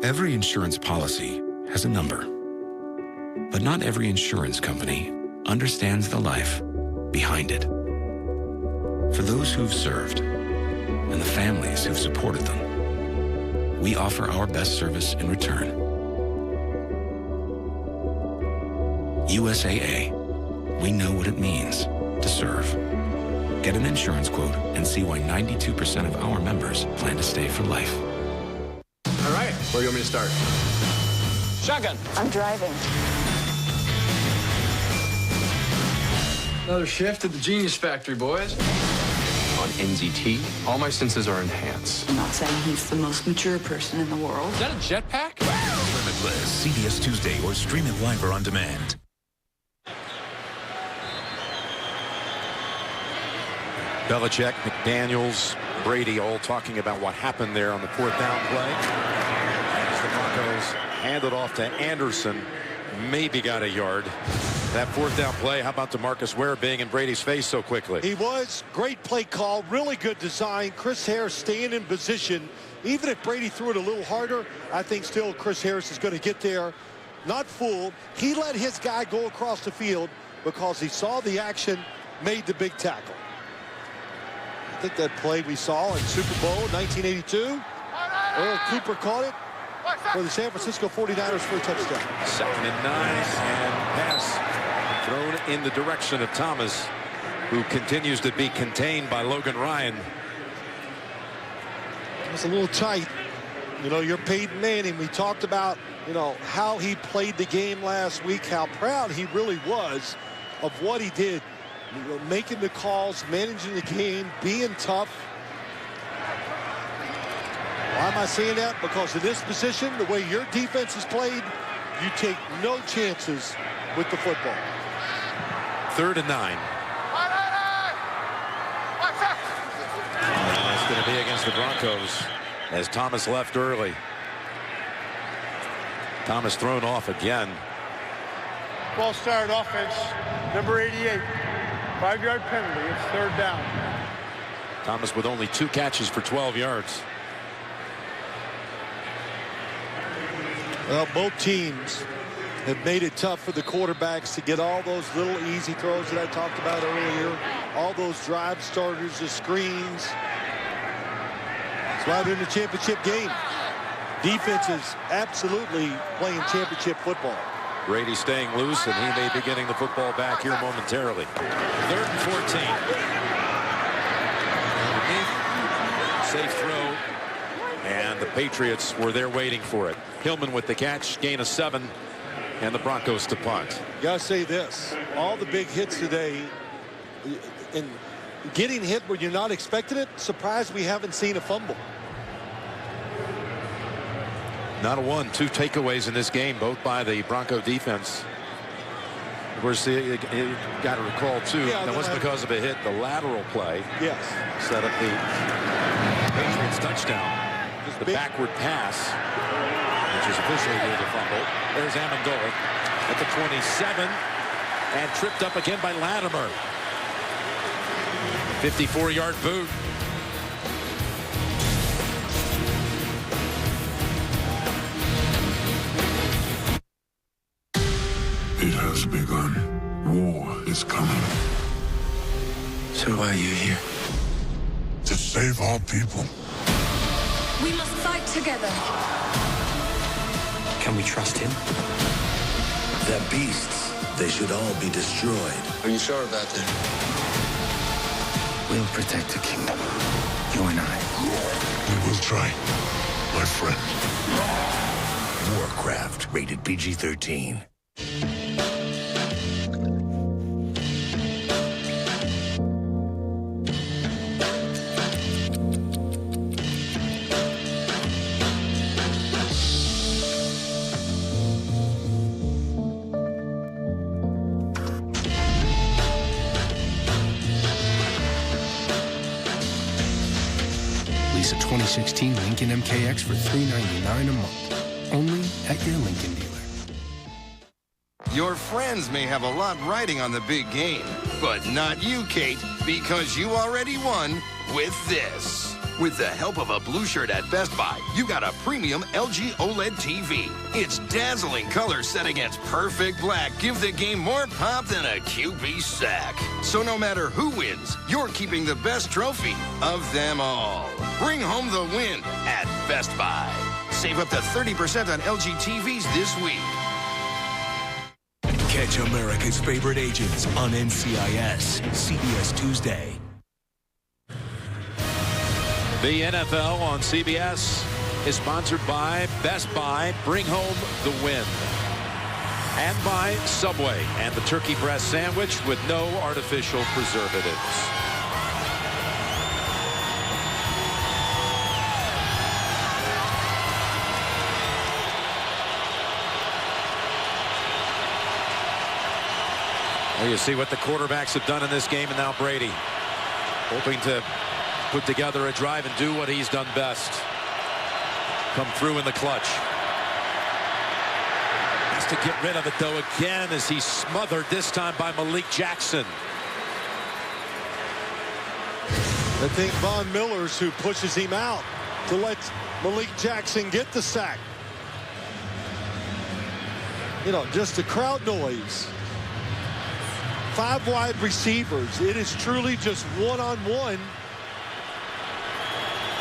Every insurance policy has a number, but not every insurance company understands the life behind it. For those who've served and the families who've supported them, we offer our best service in return. USAA, we know what it means to serve. Get an insurance quote and see why 92% of our members plan to stay for life. All right, where do you want me to start? Shotgun. I'm driving. Another shift at the Genius Factory, boys. On NZT, all my senses are enhanced. I'm not saying he's the most mature person in the world. Is that a jetpack? Limitless, CBS Tuesday, or stream it live or on demand. Belichick, McDaniels, Brady all talking about what happened there on the 4th down play. As the Broncos hand it off to Anderson, maybe got a yard. That 4th down play, how about DeMarcus Ware being in Brady's face so quickly? He was. Great play call, really good design. Chris Harris staying in position. Even if Brady threw it a little harder, I think still Chris Harris is going to get there. Not fooled. He let his guy go across the field because he saw the action, made the big tackle. I think that play we saw in Super Bowl 1982. Earl Cooper caught it for the San Francisco 49ers for a touchdown. 2nd and 9, and pass thrown in the direction of Thomas, who continues to be contained by Logan Ryan. It's a little tight. You know, you're Peyton Manning. We talked about, you know, how he played the game last week, how proud he really was of what he did. You know, making the calls, managing the game, being tough. Why am I saying that? Because in this position, the way your defense is played, you take no chances with the football. 3rd and 9. And it's going to be against the Broncos as Thomas left early. Thomas thrown off again. Ball started offense, number 88. 5-yard penalty. It's 3rd down. Thomas with only 2 catches for 12 yards. Well, both teams have made it tough for the quarterbacks to get all those little easy throws that I talked about earlier. All those drive starters, the screens. That's why they're in the championship game. Defense is absolutely playing championship football. Brady staying loose, and he may be getting the football back here momentarily. 3rd and 14. Safe throw. And the Patriots were there waiting for it. Hillman with the catch, gain of 7, and the Broncos to punt. You gotta say this, all the big hits today, and getting hit where you're not expecting it, surprised we haven't seen a fumble. Not a 1, 2 takeaways in this game, both by the Bronco defense. Of course, you got to recall, too, that wasn't because of a hit. The lateral play set up the Patriots touchdown. The backward pass, which is officially near the fumble. There's Amendola at the 27 and tripped up again by Latimer. 54-yard boot. It has begun. War is coming. So why are you here? To save our people. We must fight together. Can we trust him? They're beasts. They should all be destroyed. Are you sure about that? We'll protect the kingdom. You and I. We will try, my friend. Warcraft, rated PG-13. Lease a 2016 Lincoln MKX for $399 a month. Only at your Lincoln dealer. Your friends may have a lot riding on the big game, but not you, Kate, because you already won with this. With the help of a blue shirt at Best Buy, you got a premium LG OLED TV. Its dazzling color set against perfect black give the game more pop than a QB sack. So no matter who wins, you're keeping the best trophy of them all. Bring home the win at Best Buy. Save up to 30% on LG TVs this week. Catch America's favorite agents on NCIS, CBS Tuesday. The NFL on CBS is sponsored by Best Buy. Bring home the win. And by Subway and the turkey breast sandwich with no artificial preservatives. Well, you see what the quarterbacks have done in this game, and now Brady hoping to put together a drive and do what he's done best. Come through in the clutch. Has to get rid of it, though, again, as he's smothered this time by Malik Jackson. I think Von Miller's who pushes him out to let Malik Jackson get the sack. You know, just the crowd noise. 5 wide receivers. It is truly just one-on-one.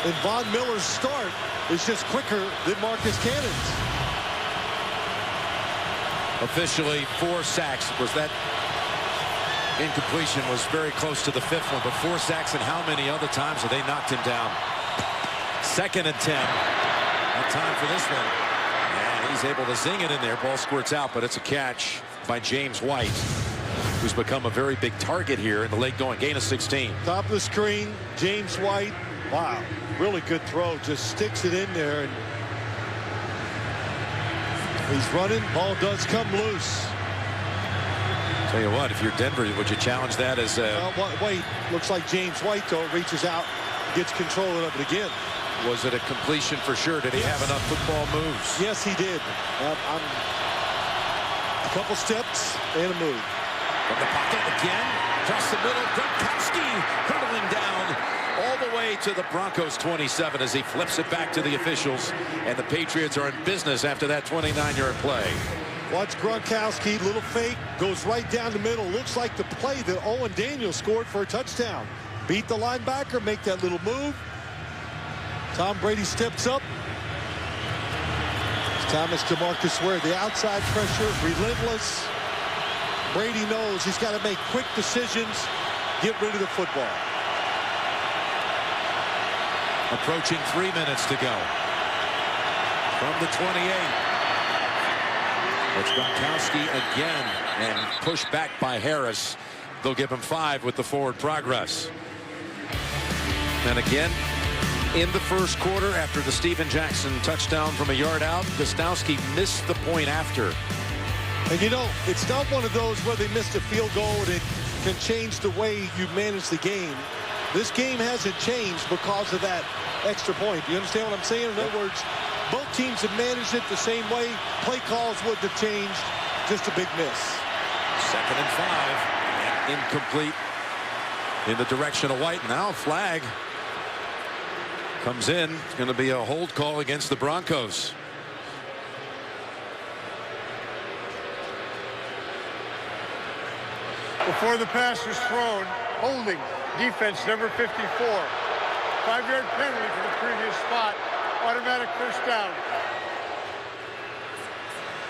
And Von Miller's start is just quicker than Marcus Cannon's. Officially 4 sacks. Was that incompletion was very close to the 5th one, but 4 sacks, and how many other times have they knocked him down? 2nd and 10. No time for this one. And he's able to zing it in there. Ball squirts out, but it's a catch by James White, who's become a very big target here in the late going. Gain of 16. Top of the screen, James White. Wow, really good throw. Just sticks it in there. And he's running. Ball does come loose. Tell you what, if you're Denver, would you challenge that as wait, looks like James White, though, reaches out, gets control of it again. Was it a completion for sure? Did he have enough football moves? Yes, he did. A couple steps and a move. From the pocket again, across the middle, Gronkowski hurtling down all the way to the Broncos 27 as he flips it back to the officials, and the Patriots are in business after that 29-yard play. Watch Gronkowski, little fake, goes right down the middle. Looks like the play that Owen Daniels scored for a touchdown. Beat the linebacker, make that little move. Tom Brady steps up. It's Thomas DeMarcus Ware, the outside pressure, relentless. Brady knows he's got to make quick decisions, get rid of the football. Approaching 3 minutes to go. From the 28. It's Gronkowski again, and pushed back by Harris. They'll give him 5 with the forward progress. And again, in the first quarter, after the Steven Jackson touchdown from a yard out, Gostowski missed the point after. And you know, it's not one of those where they missed a field goal and it can change the way you manage the game. This game hasn't changed because of that extra point. Do you understand what I'm saying? In other words, both teams have managed it the same way. Play calls wouldn't have changed. Just a big miss. 2nd and 5. And incomplete in the direction of White. Now a flag comes in. It's going to be a hold call against the Broncos. Before the pass was thrown, holding. Defense number 54. 5-yard penalty for the previous spot. Automatic first down.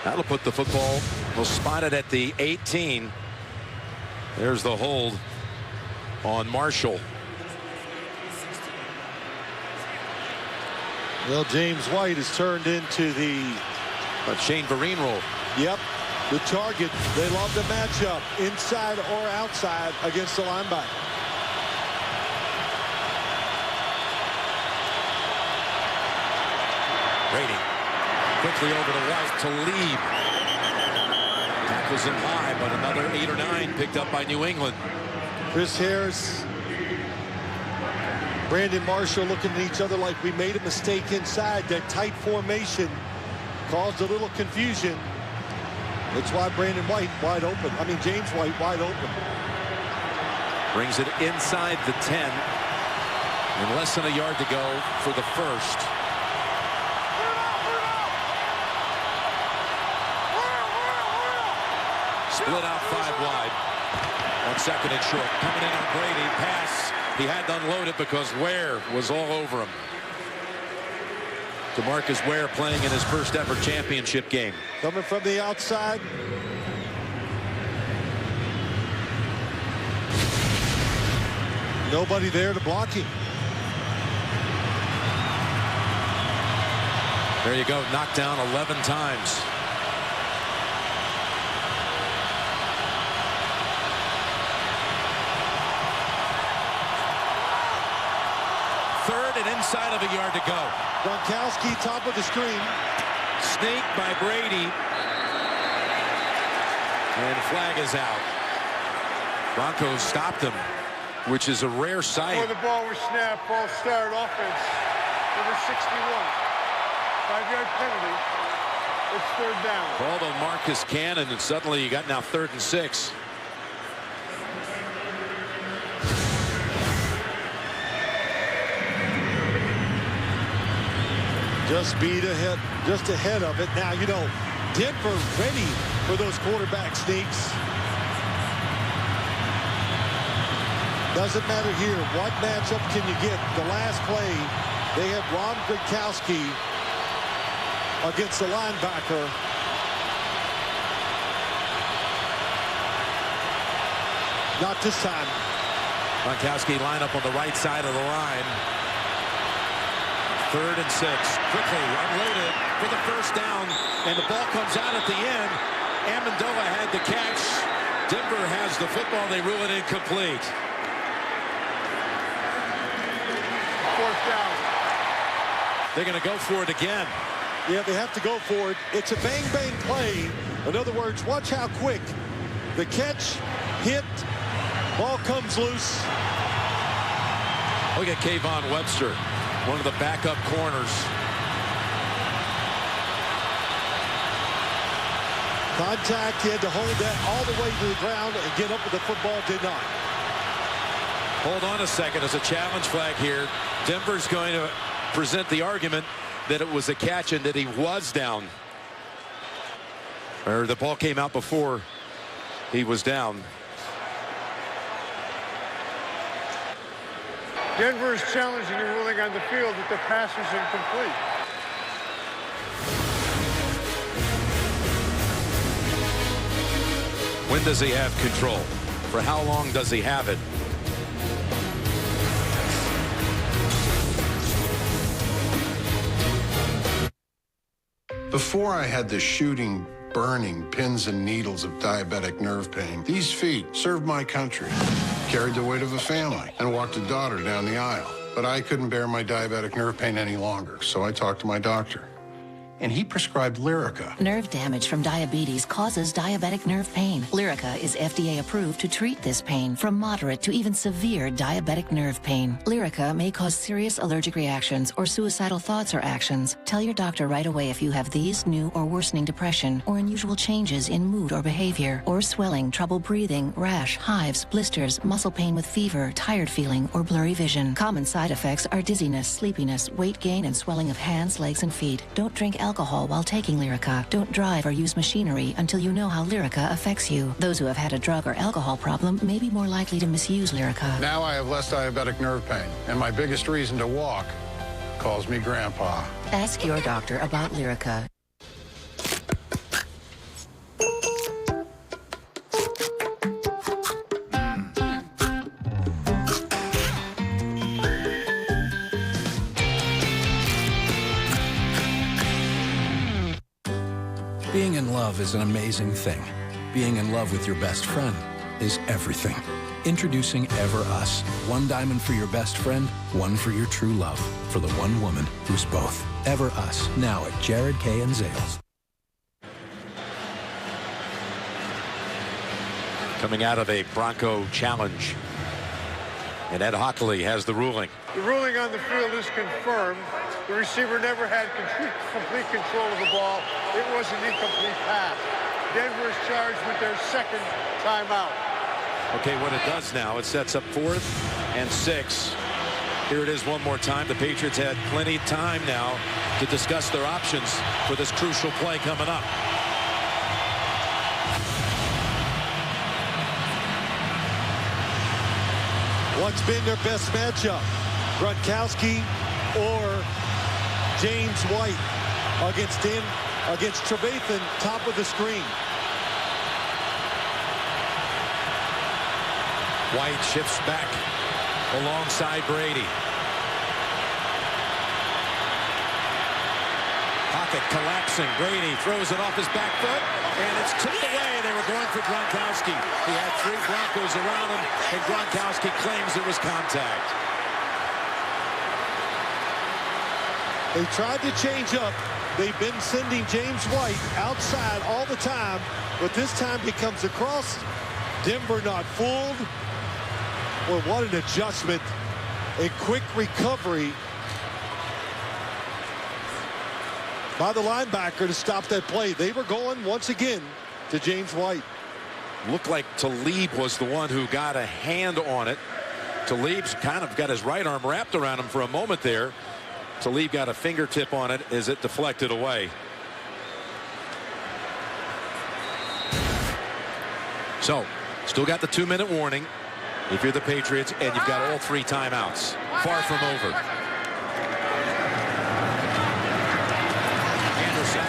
That'll put the football. We'll spot it at the 18. There's the hold on Marshall. Well, James White has turned into the Shane Vereen role. Yep. The target. They love the matchup, inside or outside, against the linebacker. Brady quickly over to White to lead. Tackles him high, but another 8 or 9 picked up by New England. Chris Harris, Brandon Marshall looking at each other like we made a mistake inside. That tight formation caused a little confusion. That's why Brandon White wide open. I mean, James White wide open. Brings it inside the 10. And less than a yard to go for the first. Split out 5 wide. On 2nd and short. Coming in on Brady. Pass. He had to unload it because Ware was all over him. DeMarcus Ware playing in his first ever championship game. Coming from the outside. Nobody there to block him. There you go. Knocked down 11 times. And inside of a yard to go. Gronkowski, top of the screen. Snake by Brady. And flag is out. Broncos stopped him, which is a rare sight. Before the ball was snapped, ball start offense. Number 61. 5-yard penalty. It's 3rd down. Called on Marcus Cannon, and suddenly you got now 3rd and 6. Just ahead of it. Now, you know, Denver ready for those quarterback sneaks. Doesn't matter here. What matchup can you get? The last play, they have Rob Gronkowski against the linebacker. Not this time. Gronkowski line up on the right side of the line. 3rd and 6. Quickly unloaded for the first down, and the ball comes out at the end. Amendola had the catch. Denver has the football. They rule it incomplete. 4th down. They're going to go for it again. Yeah, they have to go for it. It's a bang-bang play. In other words, watch how quick. The catch, hit, ball comes loose. Look at Kayvon Webster, one of the backup corners. Contact, he had to hold that all the way to the ground and get up with the football, did not. Hold on a second, there's a challenge flag here. Denver's going to present the argument that it was a catch and that he was down. Or the ball came out before he was down. Denver is challenging the ruling on the field that the pass was incomplete. When does he have control? For how long does he have it? Before I had the shooting, burning pins and needles of diabetic nerve pain, these feet served my country, carried the weight of a family, and walked a daughter down the aisle. But I couldn't bear my diabetic nerve pain any longer, so I talked to my doctor. And he prescribed Lyrica. Nerve damage from diabetes causes diabetic nerve pain. Lyrica is FDA approved to treat this pain from moderate to even severe diabetic nerve pain. Lyrica may cause serious allergic reactions or suicidal thoughts or actions. Tell your doctor right away if you have these, new or worsening depression, or unusual changes in mood or behavior, or swelling, trouble breathing, rash, hives, blisters, muscle pain with fever, tired feeling, or blurry vision. Common side effects are dizziness, sleepiness, weight gain, and swelling of hands, legs, and feet. Don't drink alcohol while taking Lyrica. Don't drive or use machinery until you know how Lyrica affects you. Those who have had a drug or alcohol problem may be more likely to misuse Lyrica. Now I have less diabetic nerve pain, and my biggest reason to walk calls me Grandpa. Ask your doctor about Lyrica. Being in love is an amazing thing. Being in love with your best friend is everything. Introducing Ever Us. One diamond for your best friend, one for your true love. For the one woman who's both. Ever Us. Now at Jared K. and Zales. Coming out of a Bronco challenge. And Ed Hockley has the ruling. The ruling on the field is confirmed. The receiver never had complete control of the ball. It was an incomplete pass. Denver is charged with their second timeout. Okay, what it does now, it sets up 4th and 6. Here it is one more time. The Patriots had plenty of time now to discuss their options for this crucial play coming up. What's been their best matchup? Gronkowski or James White against Trevathan, top of the screen. White shifts back alongside Brady. Pocket collapsing. Brady throws it off his back foot, and it's tipped away. They were going for Gronkowski. He had 3 Broncos around him, and Gronkowski claims it was contact. They tried to change up. They've been sending James White outside all the time, but this time he comes across. Denver not fooled. Well, what an adjustment. A quick recovery by the linebacker to stop that play. They were going once again to James White. Looked like Talib was the one who got a hand on it. Talib's kind of got his right arm wrapped around him for a moment there. Talib got a fingertip on it as it deflected away. So, still got the 2-minute warning if you're the Patriots, and you've got all 3 timeouts. Far from over. Anderson.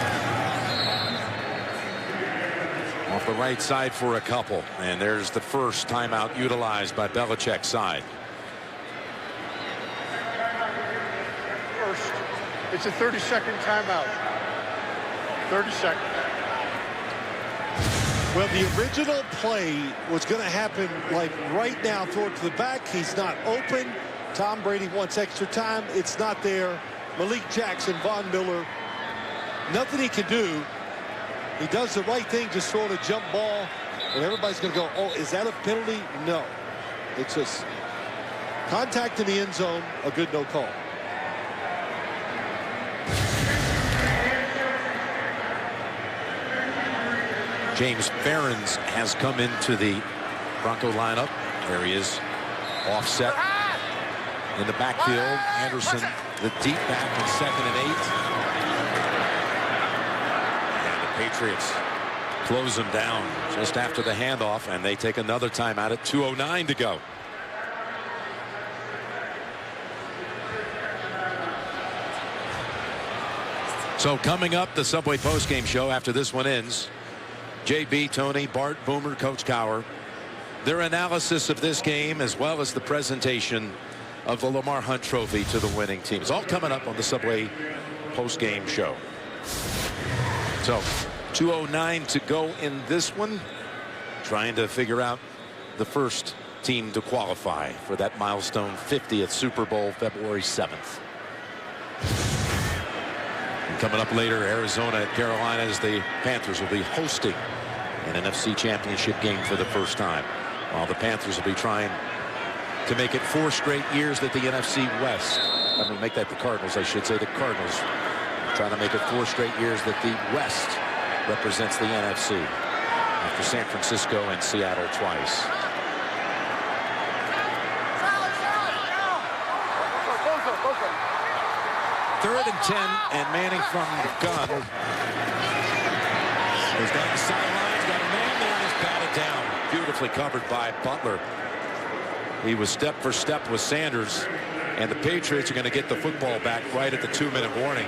Off the right side for a couple. And there's the first timeout utilized by Belichick's side. First. It's a 30-second timeout. 30 seconds. Well, the original play was going to happen like right now, throw it to the back. He's not open. Tom Brady wants extra time. It's not there. Malik Jackson, Von Miller, nothing he can do. He does the right thing, just throwing a jump ball. And everybody's going to go, oh, is that a penalty? No. It's just contact in the end zone, a good no call. James Behrens has come into the Bronco lineup. There he is, offset in the backfield. Anderson, the deep back in 2nd and 8. And the Patriots close him down just after the handoff, and they take another timeout at 2:09 to go. So coming up, the Subway postgame show after this one ends. JB, Tony, Bart, Boomer, Coach Cowher, their analysis of this game as well as the presentation of the Lamar Hunt Trophy to the winning team. It's all coming up on the Subway postgame show. So 2:09 to go in this one. Trying to figure out the first team to qualify for that milestone 50th Super Bowl, February 7th. And coming up later, Arizona at Carolina, as the Panthers will be hosting an NFC Championship game for the first time. While the Panthers will be trying to make it 4 straight years that the NFC West, make that the Cardinals, I should say, the Cardinals trying to make it 4 straight years that the West represents the NFC after San Francisco and Seattle twice. Third and 10, and Manning from the gun goes down the sidelines, got a man there, and he's batted down. Beautifully covered by Butler. He was step for step with Sanders, and the Patriots are going to get the football back right at the 2-minute warning.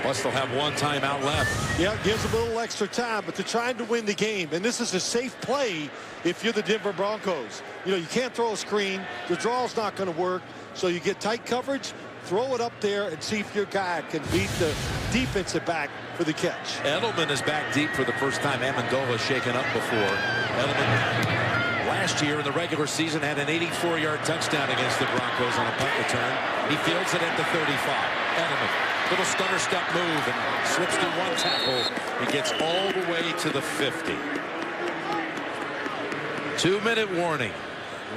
Plus, they'll have 1 timeout left. Yeah, it gives them a little extra time, but they're trying to win the game. And this is a safe play if you're the Denver Broncos. You know, you can't throw a screen. The draw's not going to work. So you get tight coverage, throw it up there, and see if your guy can beat the defensive back for the catch. Edelman is back deep for the first time. Amendola shaken up before. Edelman last year in the regular season had an 84-yard touchdown against the Broncos on a punt return. He fields it at the 35. Edelman, little stutter step move and slips through 1 tackle. He gets all the way to the 50. 2-minute warning.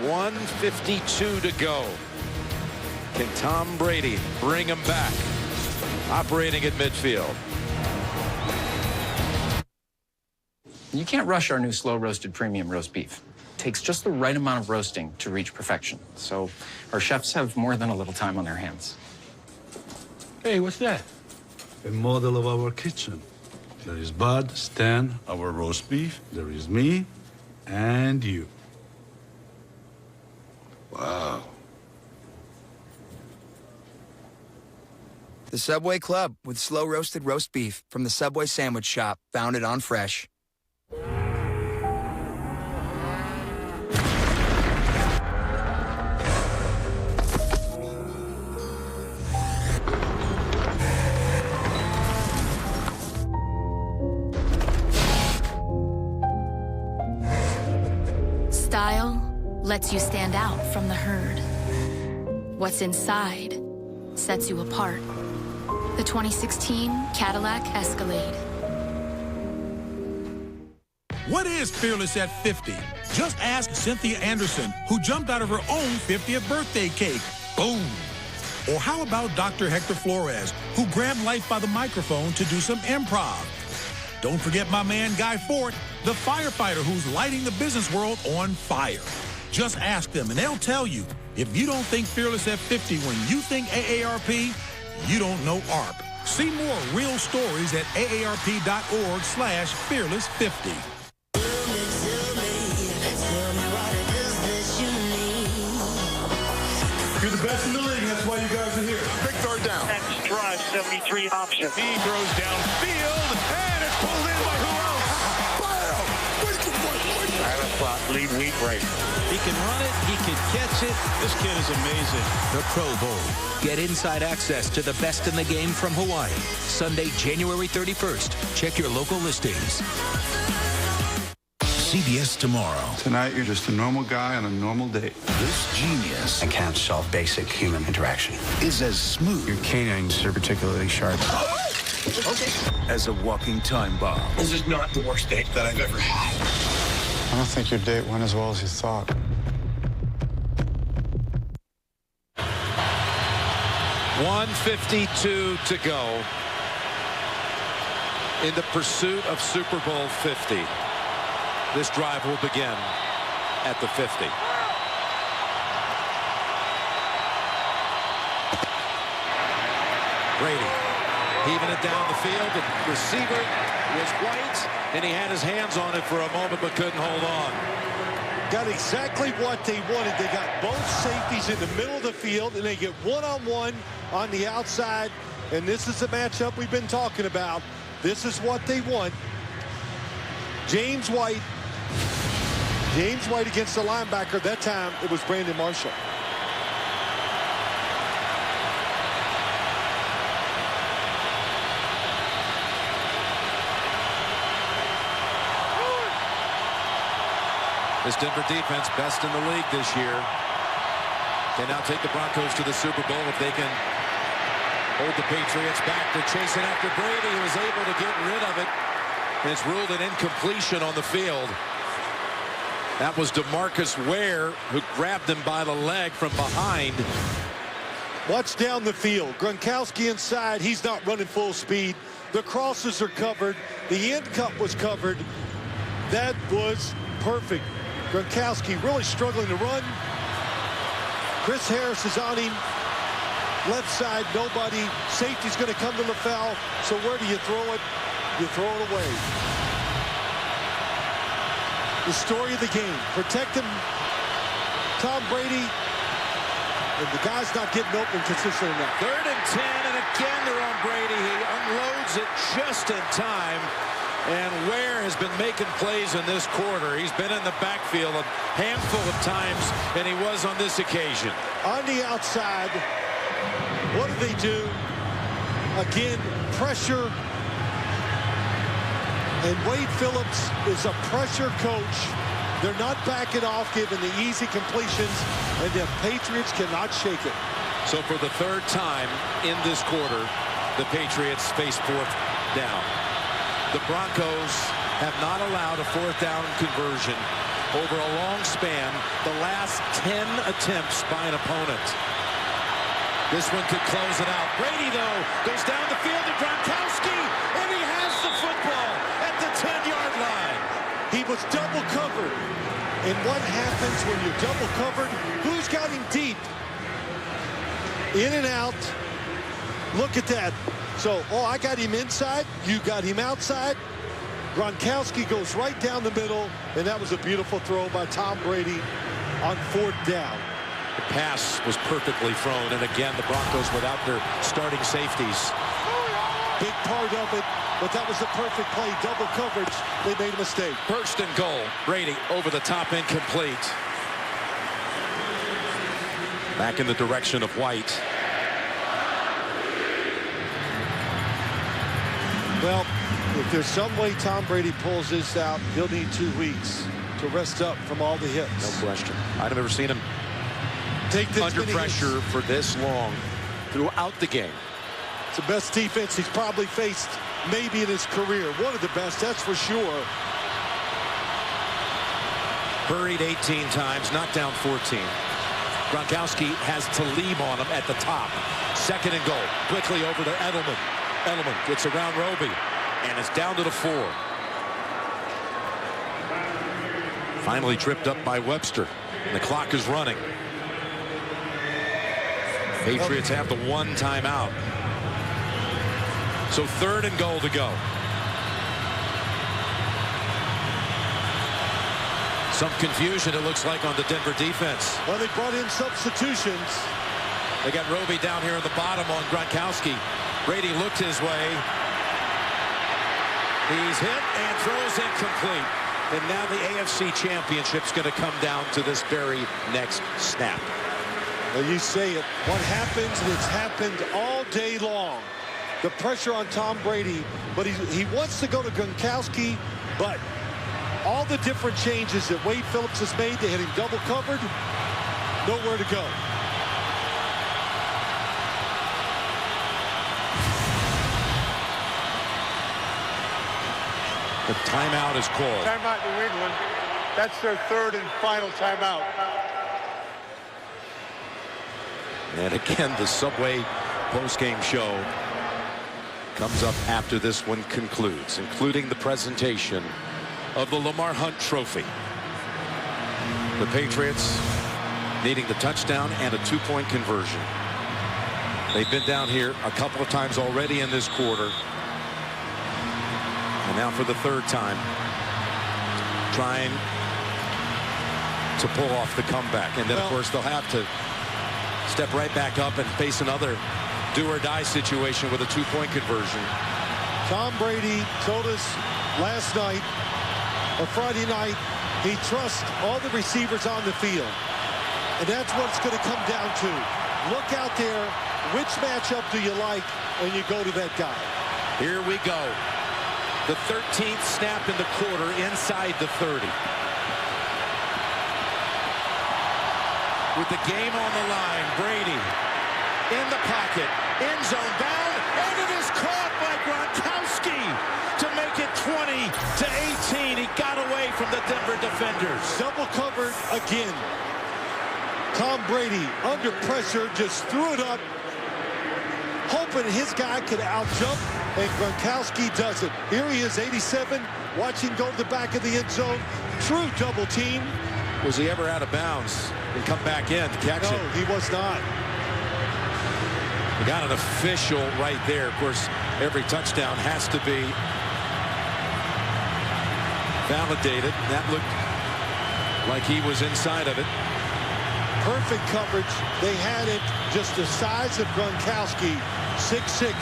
1:52 to go. Can Tom Brady bring him back? Operating at midfield. You can't rush our new slow roasted premium roast beef. It takes just the right amount of roasting to reach perfection. So our chefs have more than a little time on their hands. Hey, what's that? A model of our kitchen. There is Bud, Stan, our roast beef. There is me, and you. Wow. The Subway Club with slow roasted roast beef from the Subway Sandwich Shop, founded on fresh. Style lets you stand out from the herd. What's inside sets you apart. The 2016 Cadillac Escalade. What is Fearless at 50? Just ask Cynthia Anderson, who jumped out of her own 50th birthday cake. Boom. Or how about Dr. Hector Flores, who grabbed life by the microphone to do some improv? Don't forget my man Guy Fort, the firefighter who's lighting the business world on fire. Just ask them and they'll tell you, if you don't think Fearless at 50 when you think AARP, you don't know ARP. See more real stories at aarp.org/fearless50. You're the best in the league, that's why you guys are here. Big third down. Next drive, 73 option. He throws downfield, and it's pulled in by who else? Private slot, lead complete break. He can run it. He can catch it. This kid is amazing. The Pro Bowl. Get inside access to the best in the game from Hawaii. Sunday, January 31st. Check your local listings. CBS Tomorrow. Tonight, you're just a normal guy on a normal day. This genius I can't solve basic human interaction. is as smooth Your canines are particularly sharp. as a walking time bomb. This is not the worst date that I've ever had. I don't think your date went as well as you thought. .152 to go in the pursuit of Super Bowl 50. This drive will begin at the 50. Brady heaving it down the field. The receiver was White, and he had his hands on it for a moment but couldn't hold on. Got exactly what they wanted. They got both safeties in the middle of the field, and they get one-on-one on the outside. And this is the matchup we've been talking about. This is what they want. James White against the linebacker. That time, it was Brandon Marshall. This Denver defense, best in the league this year, can now take the Broncos to the Super Bowl if they can hold the Patriots back. They're chasing after Brady, who was able to get rid of it. And it's ruled an incompletion on the field. That was DeMarcus Ware, who grabbed him by the leg from behind. Watch down the field. Gronkowski inside. He's not running full speed. The crosses are covered. The end cut was covered. That was perfect. Gronkowski really struggling to run. Chris Harris is on him. Left side, nobody. Safety's going to come to LaFell. So where do you throw it? You throw it away. The story of the game. Protecting Tom Brady. And the guy's not getting open consistently enough. 3rd and 10, and again they're on Brady. He unloads it just in time. And Ware has been making plays in this quarter. He's been in the backfield a handful of times, and he was on this occasion. On the outside, what do they do? Again, pressure. And Wade Phillips is a pressure coach. They're not backing off, giving the easy completions, and the Patriots cannot shake it. So for the 3rd time in this quarter, the Patriots face 4th down. The Broncos have not allowed a 4th down conversion over a long span, the last 10 attempts by an opponent. This one could close it out. Brady, though, goes down the field to Gronkowski, and he has the football at the 10-yard line. He was double covered. And what happens when you're double covered? Who's got him deep? In and out. Look at that. So, I got him inside. You got him outside. Gronkowski goes right down the middle, and that was a beautiful throw by Tom Brady on 4th down. The pass was perfectly thrown, and again, the Broncos without their starting safeties. Big part of it, but that was the perfect play. Double coverage. They made a mistake. 1st and goal. Brady over the top, incomplete. Back in the direction of White. Well, if there's some way Tom Brady pulls this out, he'll need 2 weeks to rest up from all the hits. No question. I've never seen him take this under pressure for this long throughout the game. It's the best defense he's probably faced maybe in his career. One of the best, that's for sure. Hurried 18 times, knocked down 14. Gronkowski has Talib on him at the top. 2nd and goal. Quickly over to Edelman. Edelman gets around Roby, and it's down to the 4. Finally tripped up by Webster, and the clock is running. Patriots have the 1 timeout. So 3rd and goal to go. Some confusion, it looks like, on the Denver defense. Well, they brought in substitutions. They got Roby down here at the bottom on Gronkowski. Brady looked his way. He's hit and throws incomplete. And now the AFC Championship's going to come down to this very next snap. Well, you say it. What happens, and it's happened all day long. The pressure on Tom Brady, but he wants to go to Gronkowski, but all the different changes that Wade Phillips has made, they had him double covered, nowhere to go. The timeout is called. Timeout, New England. That's their third and final timeout. And again, the Subway postgame show comes up after this one concludes, including the presentation of the Lamar Hunt Trophy. The Patriots needing the touchdown and a 2-point conversion. They've been down here a couple of times already in this quarter. And now for the third time, trying to pull off the comeback. And then, of course, they'll have to step right back up and face another do-or-die situation with a 2-point conversion. Tom Brady told us last night, or Friday night, he trusts all the receivers on the field. And that's what it's going to come down to. Look out there. Which matchup do you like when you go to that guy? Here we go. The 13th snap in the quarter inside the 30. With the game on the line, Brady in the pocket, end zone bound, and it is caught by Gronkowski to make it 20-18. He got away from the Denver defenders. Double covered again. Tom Brady under pressure just threw it up, hoping his guy could out-jump, and Gronkowski does it. Here he is, 87, watching go to the back of the end zone. True double team. Was he ever out of bounds and come back in to catch it? No, he was not. We got an official right there. Of course, every touchdown has to be validated. That looked like he was inside of it. Perfect coverage. They had it just the size of Gronkowski. 6'6",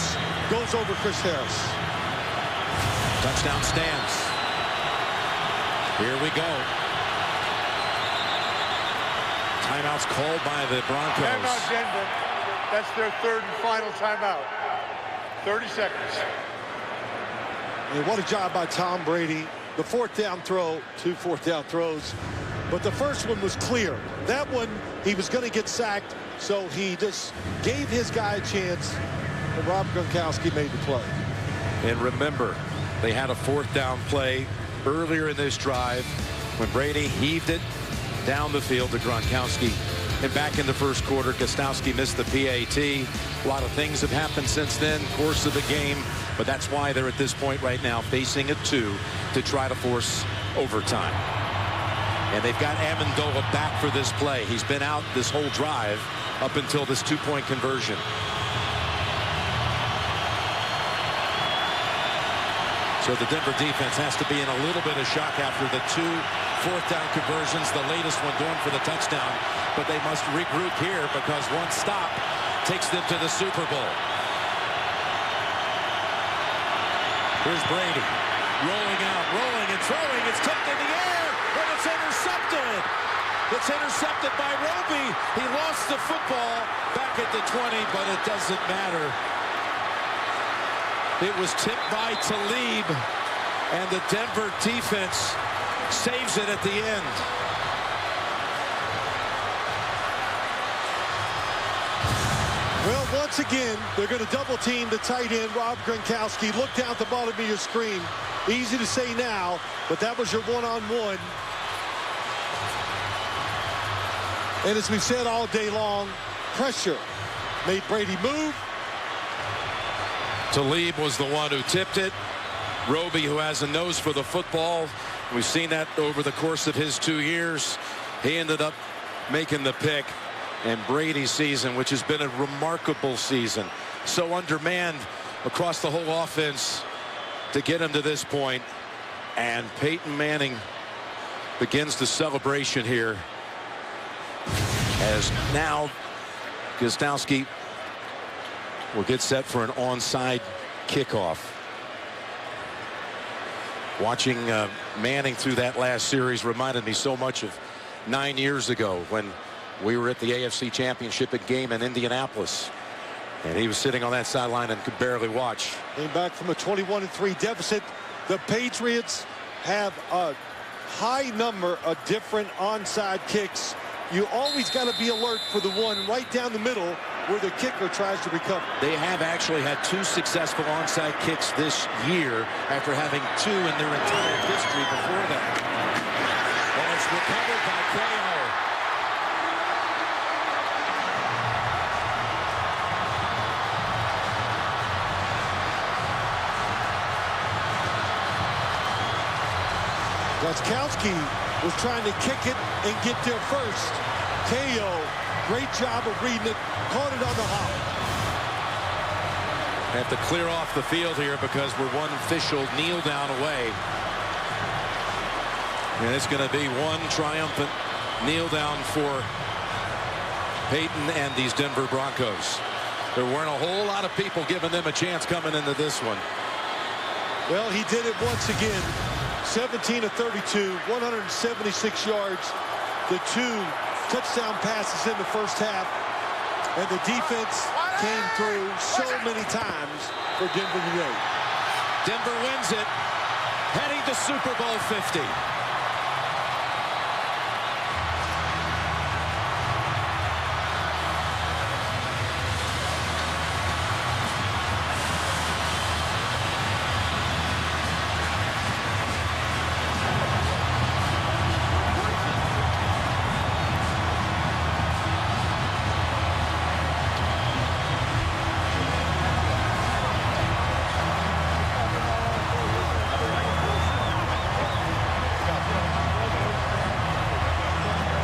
goes over Chris Harris. Touchdown stands. Here we go. Timeouts called by the Broncos. Timeout, Denver. That's their third and final timeout. 30 seconds. And what a job by Tom Brady. The fourth down throw, 2 fourth-down throws. But the first one was clear. That one, he was going to get sacked, so he just gave his guy a chance, and Rob Gronkowski made the play. And remember, they had a 4th down play earlier in this drive when Brady heaved it down the field to Gronkowski. And back in the first quarter, Gostowski missed the PAT. A lot of things have happened since then, course of the game. But that's why they're at this point right now facing a 2 to try to force overtime. And they've got Amendola back for this play. He's been out this whole drive up until this 2-point conversion. So the Denver defense has to be in a little bit of shock after the 2 4th-down conversions, the latest one going for the touchdown. But they must regroup here because one stop takes them to the Super Bowl. Here's Brady rolling out, rolling and throwing. It's tipped in the air, and it's intercepted. It's intercepted by Roby. He lost the football back at the 20, but it doesn't matter. It was tipped by Talib, and the Denver defense saves it at the end. Well, once again, they're going to double team the tight end, Rob Gronkowski. Look down at the bottom of your screen. Easy to say now, but that was your one-on-one. And as we've said all day long, pressure made Brady move. Talib was the one who tipped it. Roby, who has a nose for the football. We've seen that over the course of his 2 years. He ended up making the pick. And Brady's season, which has been a remarkable season, so undermanned across the whole offense to get him to this point. And Peyton Manning begins the celebration here as now Gostowski will get set for an onside kickoff. Watching Manning through that last series reminded me so much of 9 years ago when we were at the AFC Championship game in Indianapolis. And he was sitting on that sideline and could barely watch. Came back from a 21-3 deficit. The Patriots have a high number of different onside kicks. You always got to be alert for the one right down the middle where the kicker tries to recover. They have actually had 2 successful onside kicks this year after having 2 in their entire history before that. And it's recovered by KO. Gostkowski was trying to kick it and get there first. KO, great job of reading it, caught it on the hop. Have to clear off the field here because we're one official kneel down away. And it's going to be one triumphant kneel down for Peyton and these Denver Broncos. There weren't a whole lot of people giving them a chance coming into this one. Well, he did it once again. 17 of 32, 176 yards. The 2 touchdown passes in the first half. And the defense came through so many times for Denver today. Denver wins it, heading to Super Bowl 50.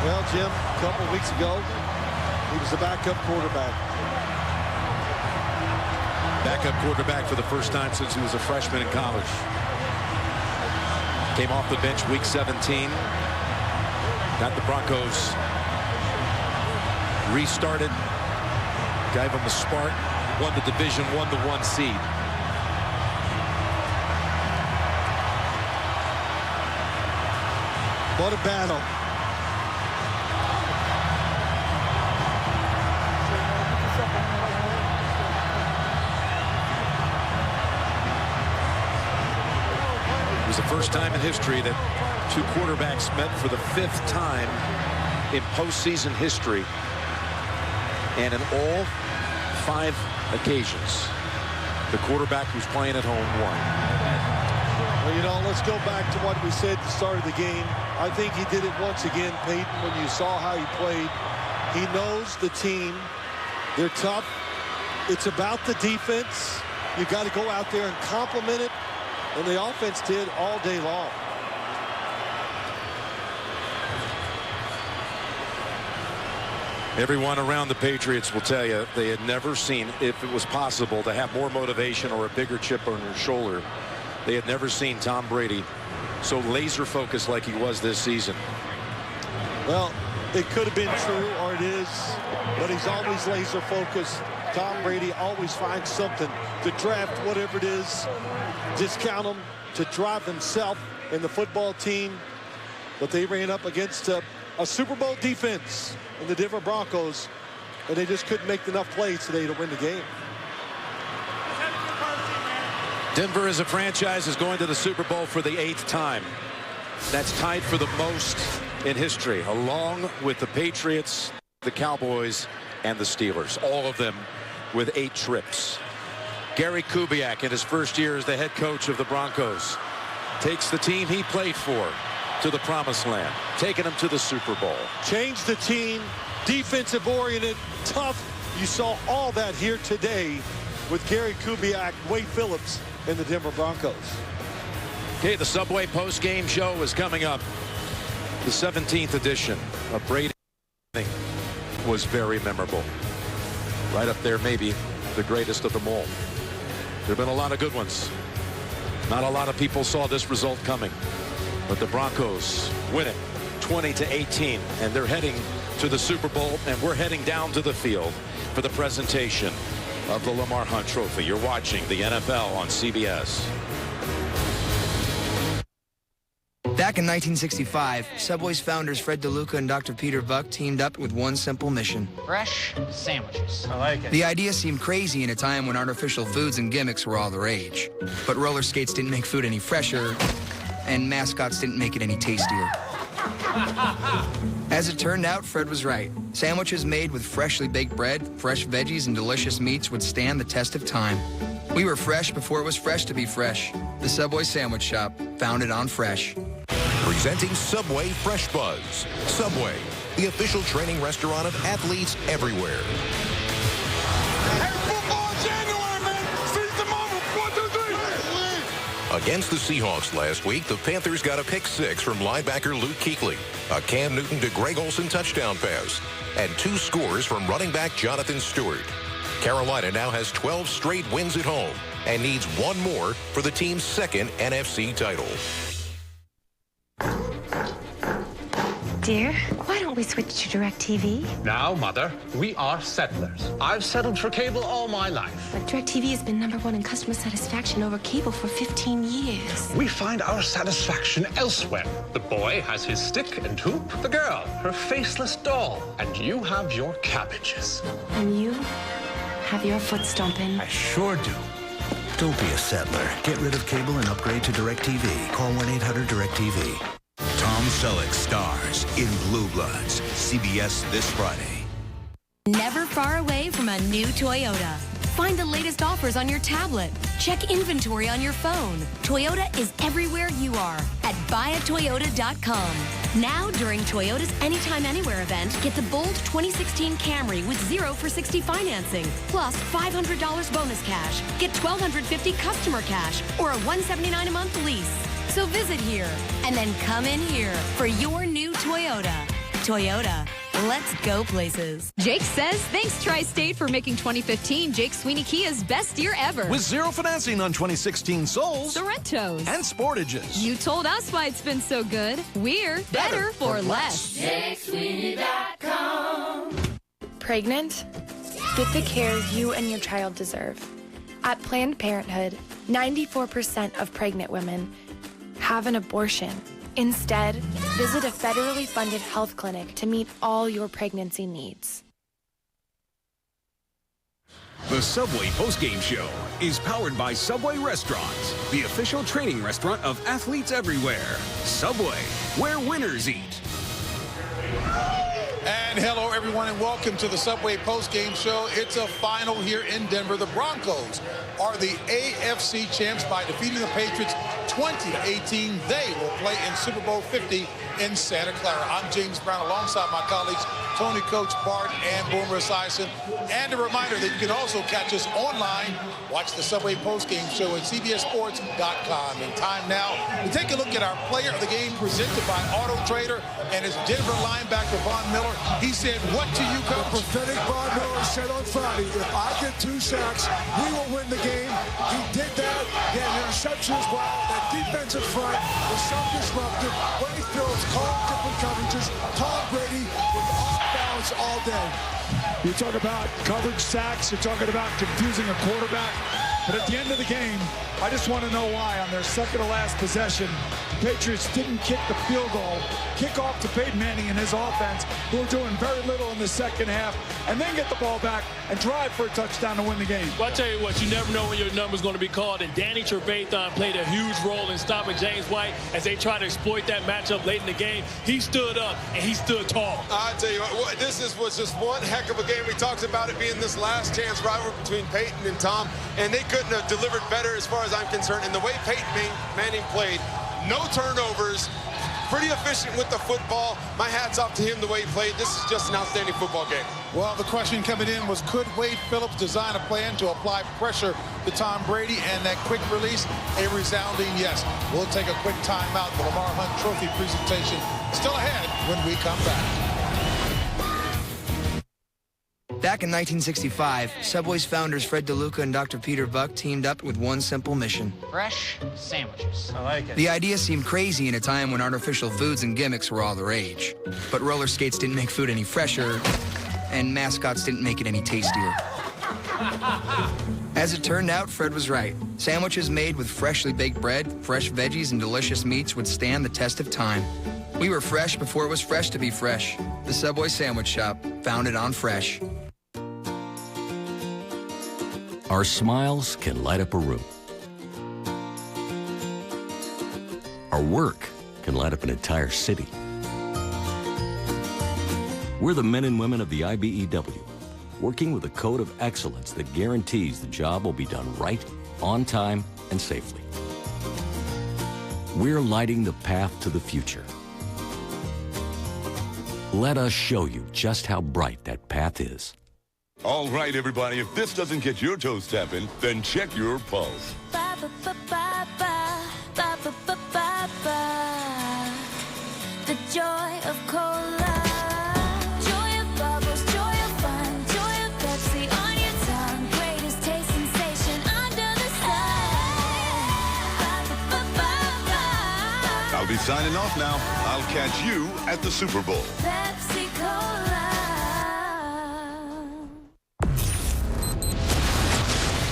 Well, Jim, a couple of weeks ago, he was the backup quarterback. Backup quarterback for the first time since he was a freshman in college. Came off the bench week 17. Got the Broncos restarted. Gave them a spark. Won the division 1-1 seed. What a battle. It was the first time in history that 2 quarterbacks met for the 5th time in postseason history. And in all 5 occasions, the quarterback who's playing at home won. Well, you know, let's go back to what we said at the start of the game. I think he did it once again, Peyton, when you saw how he played. He knows the team. They're tough. It's about the defense. You got to go out there and compliment it. And the offense did all day long. Everyone around the Patriots will tell you they had never seen, if it was possible, to have more motivation or a bigger chip on their shoulder. They had never seen Tom Brady so laser focused like he was this season. Well, it could have been true, or it is, but he's always laser focused. Tom Brady always finds something to draft, whatever it is, discount him, to drive himself and the football team. But they ran up against a Super Bowl defense in the Denver Broncos, and they just couldn't make enough plays today to win the game. Denver as a franchise is going to the Super Bowl for the 8th time. That's tied for the most in history, along with the Patriots, the Cowboys, and the Steelers. All of them with 8 trips. Gary Kubiak, in his first year as the head coach of the Broncos, takes the team he played for to the promised land, taking them to the Super Bowl. Changed the team, defensive oriented, tough. You saw all that here today with Gary Kubiak, Wade Phillips, and the Denver Broncos. Okay, the Subway post-game show is coming up. The 17th edition of Brady was very memorable. Right up there, maybe the greatest of them all. There have been a lot of good ones. Not a lot of people saw this result coming. But the Broncos win it 20-18, and they're heading to the Super Bowl, and we're heading down to the field for the presentation of the Lamar Hunt Trophy. You're watching the NFL on CBS. Back in 1965, Subway's founders Fred DeLuca and Dr. Peter Buck teamed up with one simple mission. Fresh sandwiches. I like it. The idea seemed crazy in a time when artificial foods and gimmicks were all the rage. But roller skates didn't make food any fresher, and mascots didn't make it any tastier. As it turned out, Fred was right. Sandwiches made with freshly baked bread, fresh veggies, and delicious meats would stand the test of time. We were fresh before it was fresh to be fresh. The Subway Sandwich Shop, founded on fresh. Presenting Subway Fresh Buzz. Subway, the official training restaurant of athletes everywhere. Against the Seahawks last week, the Panthers got a pick six from linebacker Luke Kuechly, a Cam Newton to Greg Olsen touchdown pass, and 2 scores from running back Jonathan Stewart. Carolina now has 12 straight wins at home and needs 1 more for the team's 2nd NFC title. Dear, why don't we switch to DirecTV? Now, Mother, we are settlers. I've settled for cable all my life. But DirecTV has been #1 in customer satisfaction over cable for 15 years. We find our satisfaction elsewhere. The boy has his stick and hoop, the girl, her faceless doll, and you have your cabbages. And you have your foot stomping. I sure do. Don't be a settler. Get rid of cable and upgrade to DirecTV. Call 1-800-DirecTV. Tom Selleck stars in Blue Bloods. CBS this Friday. Never far away from a new Toyota. Find the latest offers on your tablet. Check inventory on your phone. Toyota is everywhere you are at buyatoyota.com. Now, during Toyota's Anytime Anywhere event, get the bold 2016 Camry with 0 for 60 financing, plus $500 bonus cash. Get $1,250 customer cash or a $179 a month lease. So visit here and then come in here for your new Toyota. Toyota, let's go places. Jake says thanks Tri-State for making 2015 Jake Sweeney Kia's best year ever. With 0 financing on 2016 Souls, Sorrentos, and Sportages. You told us why it's been so good. We're better for less. JakeSweeney.com. Pregnant? Get the care you and your child deserve. At Planned Parenthood, 94% of pregnant women have an abortion. Instead, visit a federally funded health clinic to meet all your pregnancy needs. The Subway postgame show is powered by Subway Restaurants, the official training restaurant of athletes everywhere. Subway, where winners eat. And hello, everyone, and welcome to the Subway postgame show. It's a final here in Denver. The Broncos are the AFC champs by defeating the Patriots 20-18. They will play in Super Bowl 50 in Santa Clara. I'm James Brown alongside my colleagues Tony, Coach Bart, and Boomer Esiason. And a reminder that you can also catch us online. Watch the Subway postgame show at cbssports.com. And time now to take a look at our player of the game presented by Auto Trader and his Denver linebacker, Von Miller. He said, what to you, Coach? The prophetic Von Miller said on Friday, if I get 2 sacks, we will win the game. He did that. He had an interception as well. That defensive front was so disruptive. Wade Phillips called different coverages. Tom Brady was off balance all day. You talk about coverage sacks. You're talking about confusing a quarterback. But at the end of the game, I just want to know why on their second to last possession, the Patriots didn't kick the field goal, kick off to Peyton Manning and his offense, who are doing very little in the second half, and then get the ball back and drive for a touchdown to win the game. Well, I tell you what, you never know when your number's going to be called, and Danny Trevathan played a huge role in stopping James White as they try to exploit that matchup late in the game. He stood up, and he stood tall. I tell you what, this was just one heck of a game. We talked about it being this last chance rivalry between Peyton and Tom, and they couldn't have delivered better as far as I'm concerned. And the way Peyton Manning played, no turnovers, pretty efficient with the football. My hat's off to him the way he played. This is just an outstanding football game. Well, the question coming in was, could Wade Phillips design a plan to apply pressure to Tom Brady? And that quick release, a resounding yes. We'll take a quick timeout. The Lamar Hunt Trophy presentation still ahead when we come back. Back in 1965, Subway's founders Fred DeLuca and Dr. Peter Buck teamed up with one simple mission. Fresh sandwiches. I like it. The idea seemed crazy in a time when artificial foods and gimmicks were all the rage. But roller skates didn't make food any fresher, and mascots didn't make it any tastier. As it turned out, Fred was right. Sandwiches made with freshly baked bread, fresh veggies, and delicious meats would stand the test of time. We were fresh before it was fresh to be fresh. The Subway Sandwich Shop, founded on fresh. Our smiles can light up a room. Our work can light up an entire city. We're the men and women of the IBEW, working with a code of excellence that guarantees the job will be done right, on time, and safely. We're lighting the path to the future. Let us show you just how bright that path is. All right, everybody, if this doesn't get your toes tapping, then check your pulse. The joy of cola. Joy of bubbles, joy of fun, joy of Pepsi on your tongue. Greatest taste sensation under the sun. I'll be signing off now. I'll catch you at the Super Bowl. Pepsi Cola.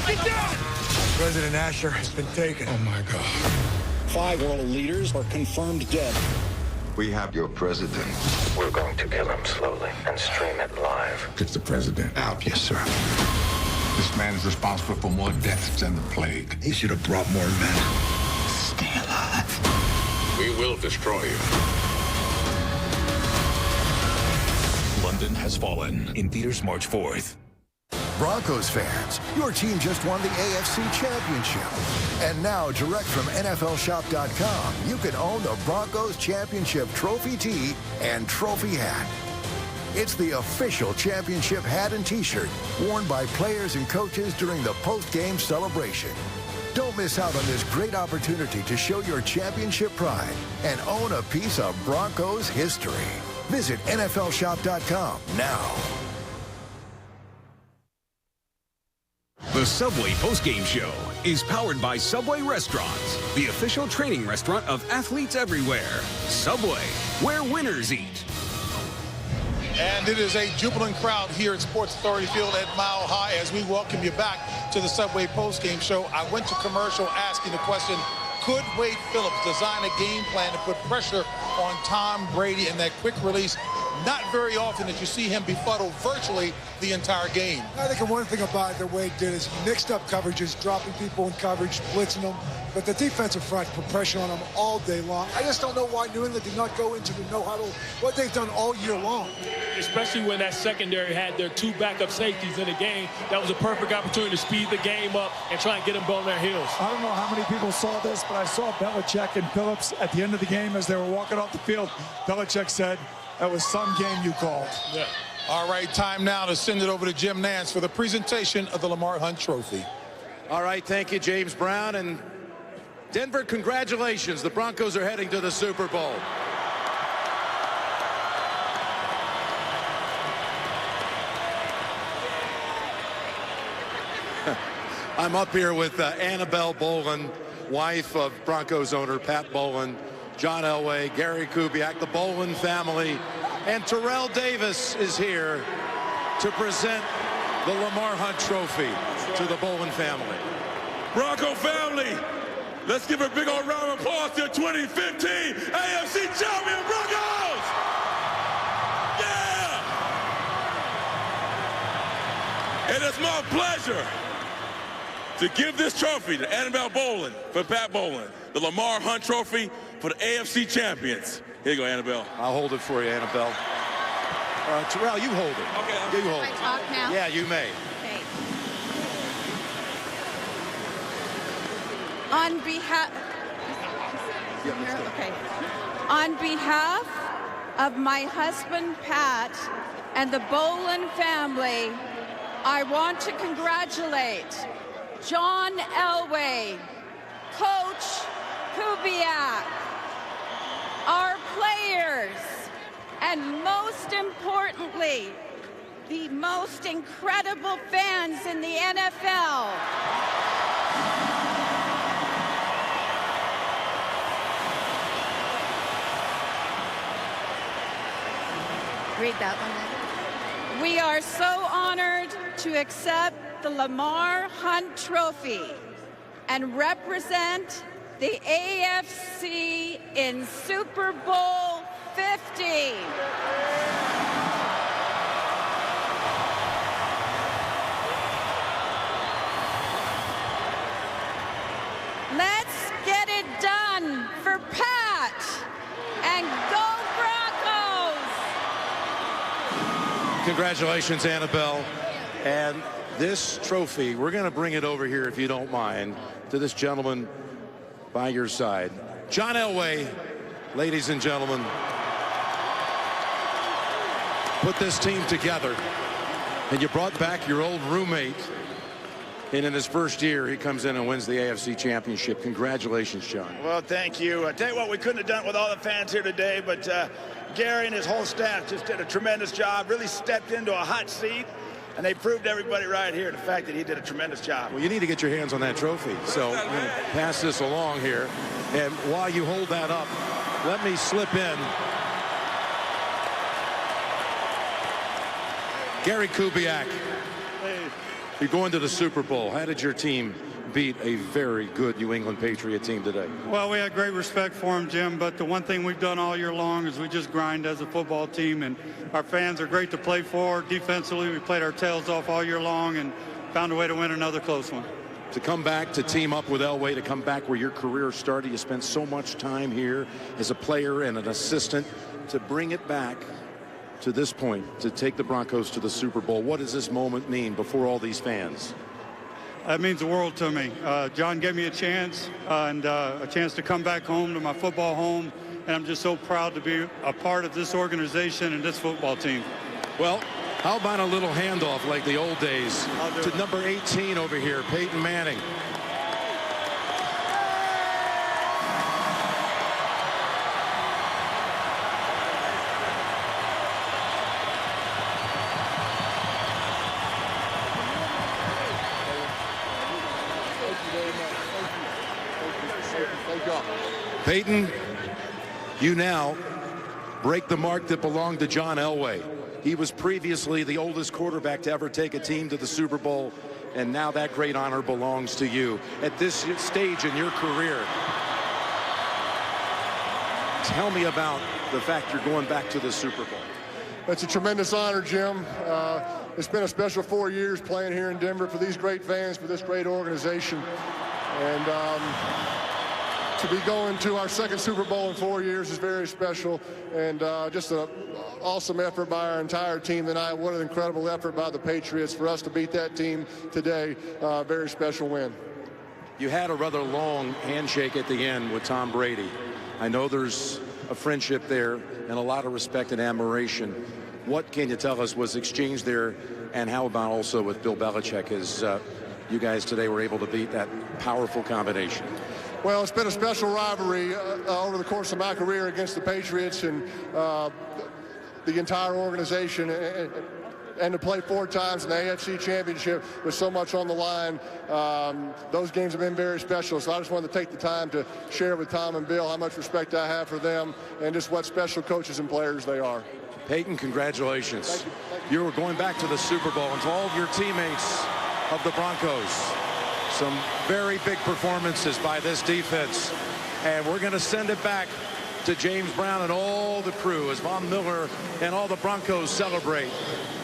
Get down! President Asher has been taken. Oh, my God. 5 world leaders are confirmed dead. We have your president. We're going to kill him slowly and stream it live. It's the president. Out, yes, sir. This man is responsible for more deaths than the plague. He should have brought more men. Stay alive. We will destroy you. London Has Fallen, in theaters March 4th. Broncos fans, your team just won the AFC Championship. And now, direct from NFLShop.com, you can own the Broncos Championship trophy tee and trophy hat. It's the official championship hat and t-shirt worn by players and coaches during the post-game celebration. Don't miss out on this great opportunity to show your championship pride and own a piece of Broncos history. Visit NFLShop.com now. The Subway postgame show is powered by Subway Restaurants, the official training restaurant of athletes everywhere. Subway, where winners eat. And it is a jubilant crowd here at Sports Authority Field at Mile High as we welcome you back to the Subway postgame show. I went to commercial asking the question, could Wade Phillips design a game plan to put pressure on Tom Brady in that quick release? Not very often that you see him befuddle virtually the entire game. I think one thing about it that Wade did is he mixed up coverages, dropping people in coverage, blitzing them. But the defensive front put pressure on him all day long. I just don't know why New England did not go into the no-huddle, what they've done all year long. Especially when that secondary had their 2 backup safeties in the game. That was a perfect opportunity to speed the game up and try and get them on their heels. I don't know how many people saw this, but I saw Belichick and Phillips at the end of the game as they were walking off the field. Belichick said, that was some game you called. Yeah. All right, time now to send it over to Jim Nance for the presentation of the Lamar Hunt Trophy. All right, thank you, James Brown. And Denver, congratulations. The Broncos are heading to the Super Bowl. I'm up here with Annabelle Bolin, wife of Broncos owner Pat Bolin, John Elway, Gary Kubiak, the Bolin family, and Terrell Davis is here to present the Lamar Hunt Trophy to the Bolin family. Bronco family, let's give a big old round of applause to 2015 AFC champion Broncos! Yeah! And it's my pleasure to give this trophy to Annabelle Bolin for Pat Bolin, the Lamar Hunt Trophy for the AFC champions. Here you go, Annabelle. I'll hold it for you, Annabelle. Terrell, you hold it. Okay. Yeah, you hold Can I it. talk now? Yeah, you may. Okay. On behalf... Okay. On behalf of my husband, Pat, and the Bolin family, I want to congratulate John Elway, Coach Kubiak, our players, and most importantly, the most incredible fans in the NFL. Read that one. We are so honored to accept the Lamar Hunt Trophy and represent the AFC in Super Bowl 50. Let's get it done for Pat, and go Broncos! Congratulations, Annabelle. And this trophy, we're going to bring it over here, if you don't mind, to this gentleman by your side. John Elway, ladies and gentlemen, put this team together, and you brought back your old roommate. And in his first year, he comes in and wins the AFC Championship. Congratulations, John. Well, thank you. I tell you what, we couldn't have done it with all the fans here today, but Gary and his whole staff just did a tremendous job, really stepped into a hot seat, and they proved everybody right here the fact that he did a tremendous job. Well, you need to get your hands on that trophy. So I'm going to pass this along here. And while you hold that up, let me slip in Gary Kubiak. You're going to the Super Bowl. How did your team beat a very good New England Patriot team today? Well, we had great respect for him, Jim, but the one thing we've done all year long is we just grind as a football team, and our fans are great to play for. Defensively, we played our tails off all year long and found a way to win another close one. To come back, to team up with Elway, to come back where your career started, you spent so much time here as a player and an assistant, to bring it back to this point, to take the Broncos to the Super Bowl. What does this moment mean before all these fans? That means the world to me. John gave me a chance and a chance to come back home to my football home, and I'm just so proud to be a part of this organization and this football team. Well, how about a little handoff like the old days to number 18 over here, Peyton Manning. Peyton, you now break the mark that belonged to John Elway. He was previously the oldest quarterback to ever take a team to the Super Bowl, and now that great honor belongs to you. At this stage in your career, tell me about the fact you're going back to the Super Bowl. It's a tremendous honor, Jim. It's been a special 4 years playing here in Denver for these great fans, for this great organization. And to be going to our second Super Bowl in 4 years is very special, and just an awesome effort by our entire team tonight. What an incredible effort by the Patriots for us to beat that team today. Very special win. You had a rather long handshake at the end with Tom Brady. I know there's a friendship there and a lot of respect and admiration. What can you tell us was exchanged there, and how about also with Bill Belichick as you guys today were able to beat that powerful combination? Well, it's been a special rivalry over the course of my career against the Patriots and the entire organization. And to play 4 times in the AFC Championship with so much on the line, those games have been very special. So I just wanted to take the time to share with Tom and Bill how much respect I have for them and just what special coaches and players they are. Peyton, congratulations. You were going back to the Super Bowl, and to all of your teammates of the Broncos, some very big performances by this defense. And we're going to send it back to James Brown and all the crew as Von Miller and all the Broncos celebrate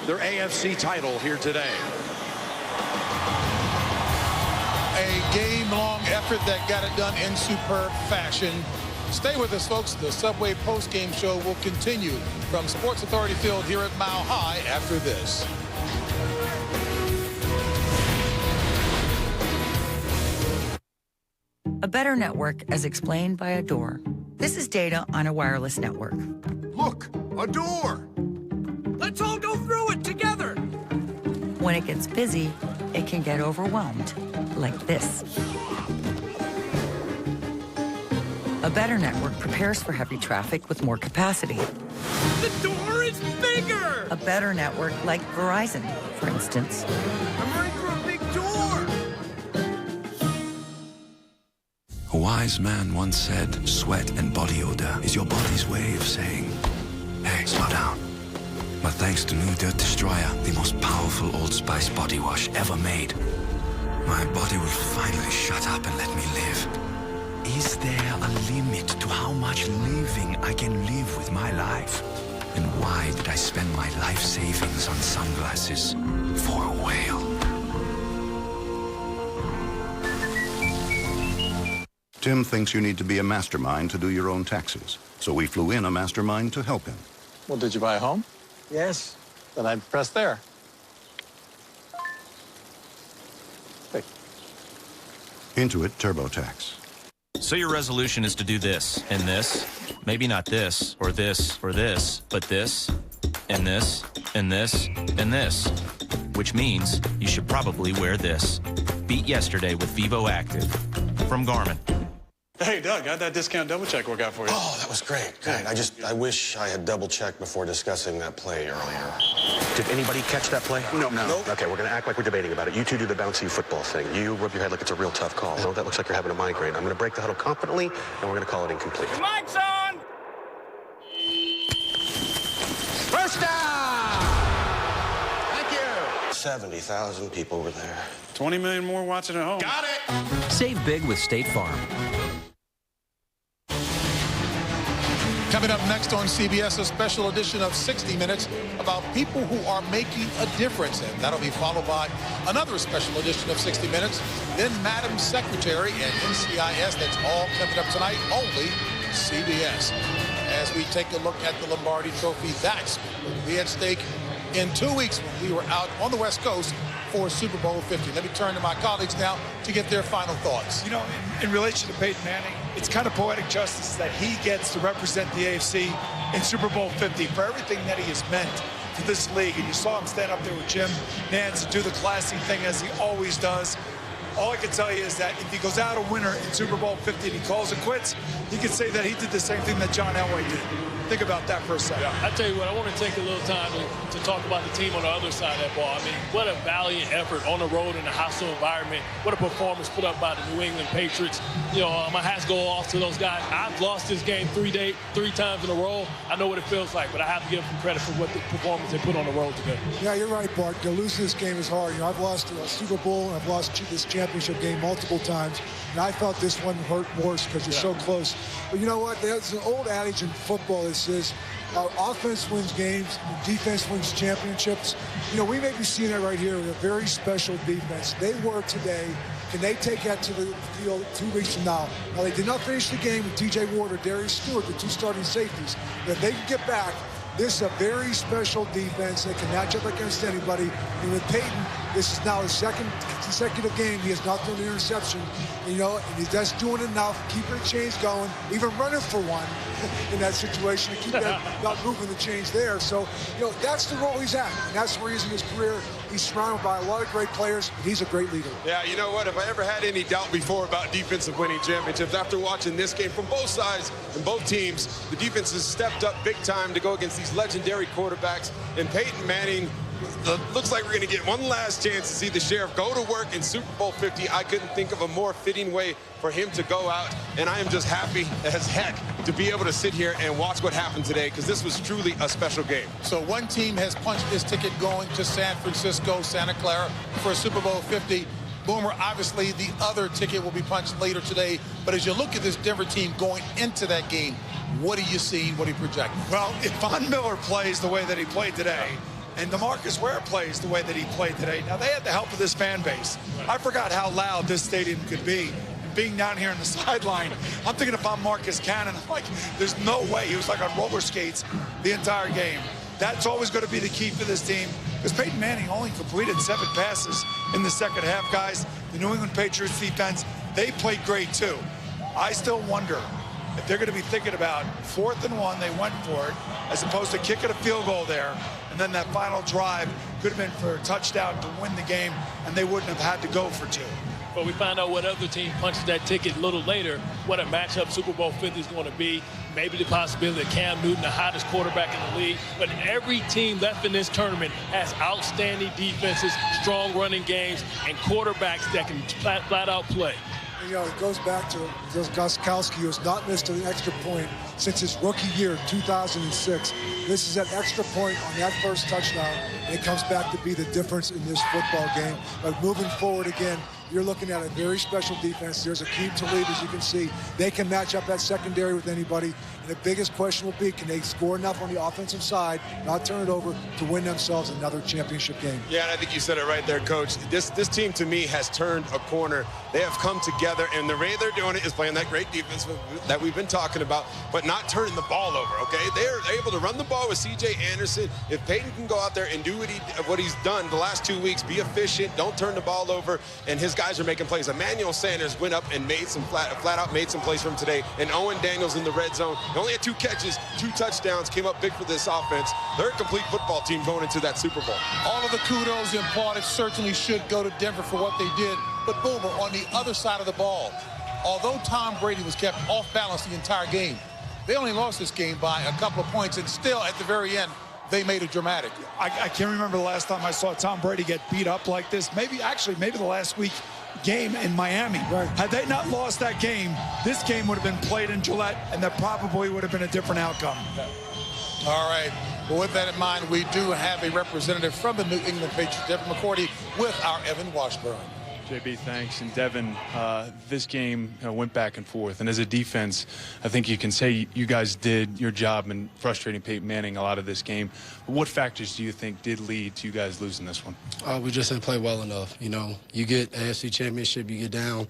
their AFC title here today. A game-long effort that got it done in superb fashion. Stay with us, folks. The Subway post-game show will continue from Sports Authority Field here at Mile High after this. A better network as explained by a door. This is data on a wireless network. Look, a door! Let's all go through it together! When it gets busy, it can get overwhelmed, like this. A better network prepares for heavy traffic with more capacity. The door is bigger! A better network like Verizon, for instance. I'm ready for a big door! A wise man once said, sweat and body odor is your body's way of saying, hey, slow down. But thanks to New Dirt Destroyer, the most powerful Old Spice body wash ever made, my body will finally shut up and let me live. Is there a limit to how much living I can live with my life? And why did I spend my life savings on sunglasses for a whale? Tim thinks you need to be a mastermind to do your own taxes. So we flew in a mastermind to help him. Well, did you buy a home? Yes. Then I'd press there. Hey. Intuit TurboTax. So your resolution is to do this, and this, maybe not this, or this, or this, but this, and this, and this, and this, which means you should probably wear this. Beat yesterday with Vivo Active from Garmin. Hey, Doug, how'd that discount double check work out for you? Oh, that was great. Good. I wish I had double checked before discussing that play earlier. Did anybody catch that play? No. Okay, we're going to act like we're debating about it. You two do the bouncy football thing. You rub your head like it's a real tough call. No, that looks like you're having a migraine. I'm going to break the huddle confidently, and we're going to call it incomplete. Mike's on! First down! Thank you. 70,000 people were there. 20 million more watching at home. Got it! Save big with State Farm. Coming up next on CBS, a special edition of 60 Minutes about people who are making a difference. And that'll be followed by another special edition of 60 Minutes. Then Madam Secretary and NCIS. That's all coming up tonight, only CBS. As we take a look at the Lombardi Trophy, that's what will be at stake in 2 weeks when we were out on the West Coast for Super Bowl 50. Let me turn to my colleagues now to get their final thoughts. You know, in relation to Peyton Manning, it's kind of poetic justice that he gets to represent the AFC in Super Bowl 50 for everything that he has meant to this league. And you saw him stand up there with Jim Nantz and do the classy thing as he always does. All I can tell you is that if he goes out a winner in Super Bowl 50 and he calls it quits, he could say that he did the same thing that John Elway did. Think about that for a second. Yeah. I tell you what, I want to take a little time to talk about the team on the other side of that ball. I mean, what a valiant effort on the road in a hostile environment. What a performance put up by the New England Patriots. You know, my hats go off to those guys. I've lost this game three times in a row. I know what it feels like, but I have to give them credit for what the performance they put on the road today. Yeah, you're right, Bart. Losing this game is hard. You know, I've lost a Super Bowl and I've lost this championship game multiple times, and I felt this one hurt worse because you're so close. But you know what? There's an old adage in football that says, offense wins games, defense wins championships. You know, we may be seeing that right here with a very special defense. They were today. Can they take that to the field 2 weeks from now? Now, they did not finish the game with T.J. Ward or Darius Stewart, the two starting safeties. But if they can get back, this is a very special defense that can match up against anybody. And with Peyton, this is now his second consecutive game. He has not thrown an interception, you know, and that's doing enough, keeping the chains going, even running for one in that situation to keep that, not moving the chains there. So, you know, that's the role he's at, and that's where he's in his career. He's surrounded by a lot of great players, and he's a great leader. Yeah, you know what? If I ever had any doubt before about defensive winning championships, after watching this game from both sides and both teams, the defense has stepped up big time to go against these legendary quarterbacks. And Peyton Manning, looks like we're going to get one last chance to see the Sheriff go to work in Super Bowl 50. I couldn't think of a more fitting way for him to go out, and I am just happy as heck to be able to sit here and watch what happened today, because this was truly a special game. So one team has punched this ticket going to San Francisco, Santa Clara for Super Bowl 50. Boomer, obviously the other ticket will be punched later today, but as you look at this Denver team going into that game, what do you see? What do you project? Well, if Von Miller plays the way that he played today, and DeMarcus Ware plays the way that he played today. Now, they had the help of this fan base. I forgot how loud this stadium could be. Being down here on the sideline, I'm thinking about Marcus Cannon. I'm like, there's no way. He was like on roller skates the entire game. That's always going to be the key for this team, because Peyton Manning only completed 7 passes in the second half, guys. The New England Patriots defense, they played great too. I still wonder if they're going to be thinking about 4th and 1, they went for it, as opposed to kicking a field goal there. And then that final drive could have been for a touchdown to win the game, and they wouldn't have had to go for 2. But we find out what other team punches that ticket a little later, what a matchup Super Bowl 50 is going to be. Maybe the possibility of Cam Newton, the hottest quarterback in the league. But every team left in this tournament has outstanding defenses, strong running games, and quarterbacks that can flat out play. you know, it goes back to Gostkowski, who has not missed an extra point since his rookie year, 2006. This is an extra point on that first touchdown, and it comes back to be the difference in this football game. But moving forward again, you're looking at a very special defense. There's Akeem Talib, as you can see. They can match up that secondary with anybody. And the biggest question will be, can they score enough on the offensive side, not turn it over, to win themselves another championship game? Yeah, and I think you said it right there, Coach. This team, to me, has turned a corner. They have come together, and the way they're doing it is playing that great defense that we've been talking about, but not turning the ball over, okay? They're able to run the ball with C.J. Anderson. If Peyton can go out there and do what he's done the last 2 weeks, be efficient, don't turn the ball over, and his guys are making plays. Emmanuel Sanders went up and made some flat out made some plays for him today, and Owen Daniels in the red zone. He only had 2 catches, 2 touchdowns, came up big for this offense. They're a complete football team going into that Super Bowl. All of the kudos and plaudits certainly should go to Denver for what they did. But Boomer, on the other side of the ball, although Tom Brady was kept off balance the entire game, they only lost this game by a couple of points, and still at the very end, they made it dramatic. I can't remember the last time I saw Tom Brady get beat up like this. Maybe the last week game in Miami. Right. Had they not lost that game, this game would have been played in Gillette, and that probably would have been a different outcome. All right. Well, with that in mind, we do have a representative from the New England Patriots, Devin McCourty, with our Evan Washburn. JB, thanks. And Devin, this game went back and forth. And as a defense, I think you can say you guys did your job in frustrating Peyton Manning a lot of this game. But what factors do you think did lead to you guys losing this one? We just didn't play well enough. You know, you get AFC Championship, you get down.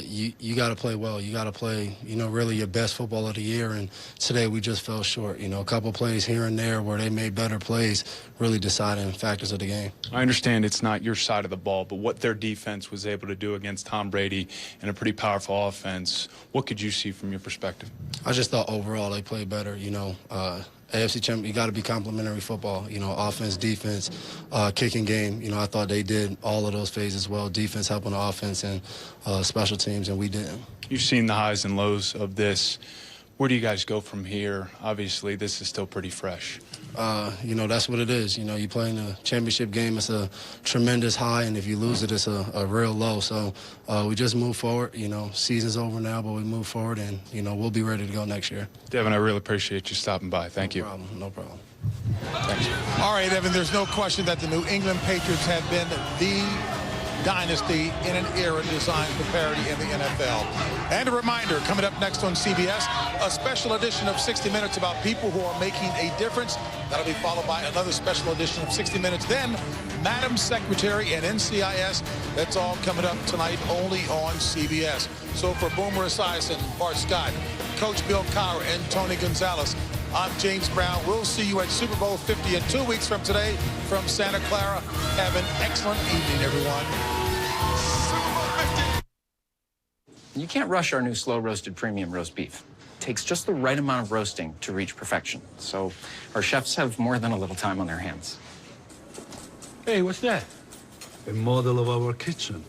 You got to play well. You got to play, really your best football of the year. And today we just fell short. A couple plays here and there where they made better plays really deciding factors of the game. I understand it's not your side of the ball, but what their defense was able to do against Tom Brady and a pretty powerful offense, what could you see from your perspective? I just thought overall they played better. AFC champion, you got to be complimentary football. Offense, defense, kicking game. I thought they did all of those phases well. Defense helping the offense and special teams, and we didn't. You've seen the highs and lows of this. Where do you guys go from here? Obviously, this is still pretty fresh. That's what it is. You play in a championship game, it's a tremendous high, and if you lose it, it's a real low. So we just move forward. Season's over now, but we move forward, and, we'll be ready to go next year. Devin, I really appreciate you stopping by. Thank you. No problem. Thanks. All right, Evan, there's no question that the New England Patriots have been the dynasty in an era designed for parity in the NFL. And a reminder, coming up next on CBS, a special edition of 60 Minutes about people who are making a difference. That'll be followed by another special edition of 60 Minutes. Then, Madam Secretary and NCIS. That's all coming up tonight only on CBS. So for Boomer Esiason, Bart Scott, Coach Bill Cowher, and Tony Gonzalez, I'm James Brown. We'll see you at Super Bowl 50 in 2 weeks from today from Santa Clara. Have an excellent evening, everyone. Super Bowl 50. You can't rush our new slow-roasted premium roast beef. It takes just the right amount of roasting to reach perfection. So our chefs have more than a little time on their hands. Hey, what's that? A model of our kitchen.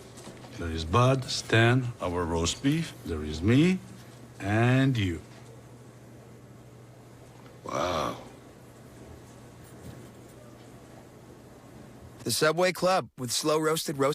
There is Bud, Stan, our roast beef. There is me, and you. Wow. The Subway Club with slow-roasted roast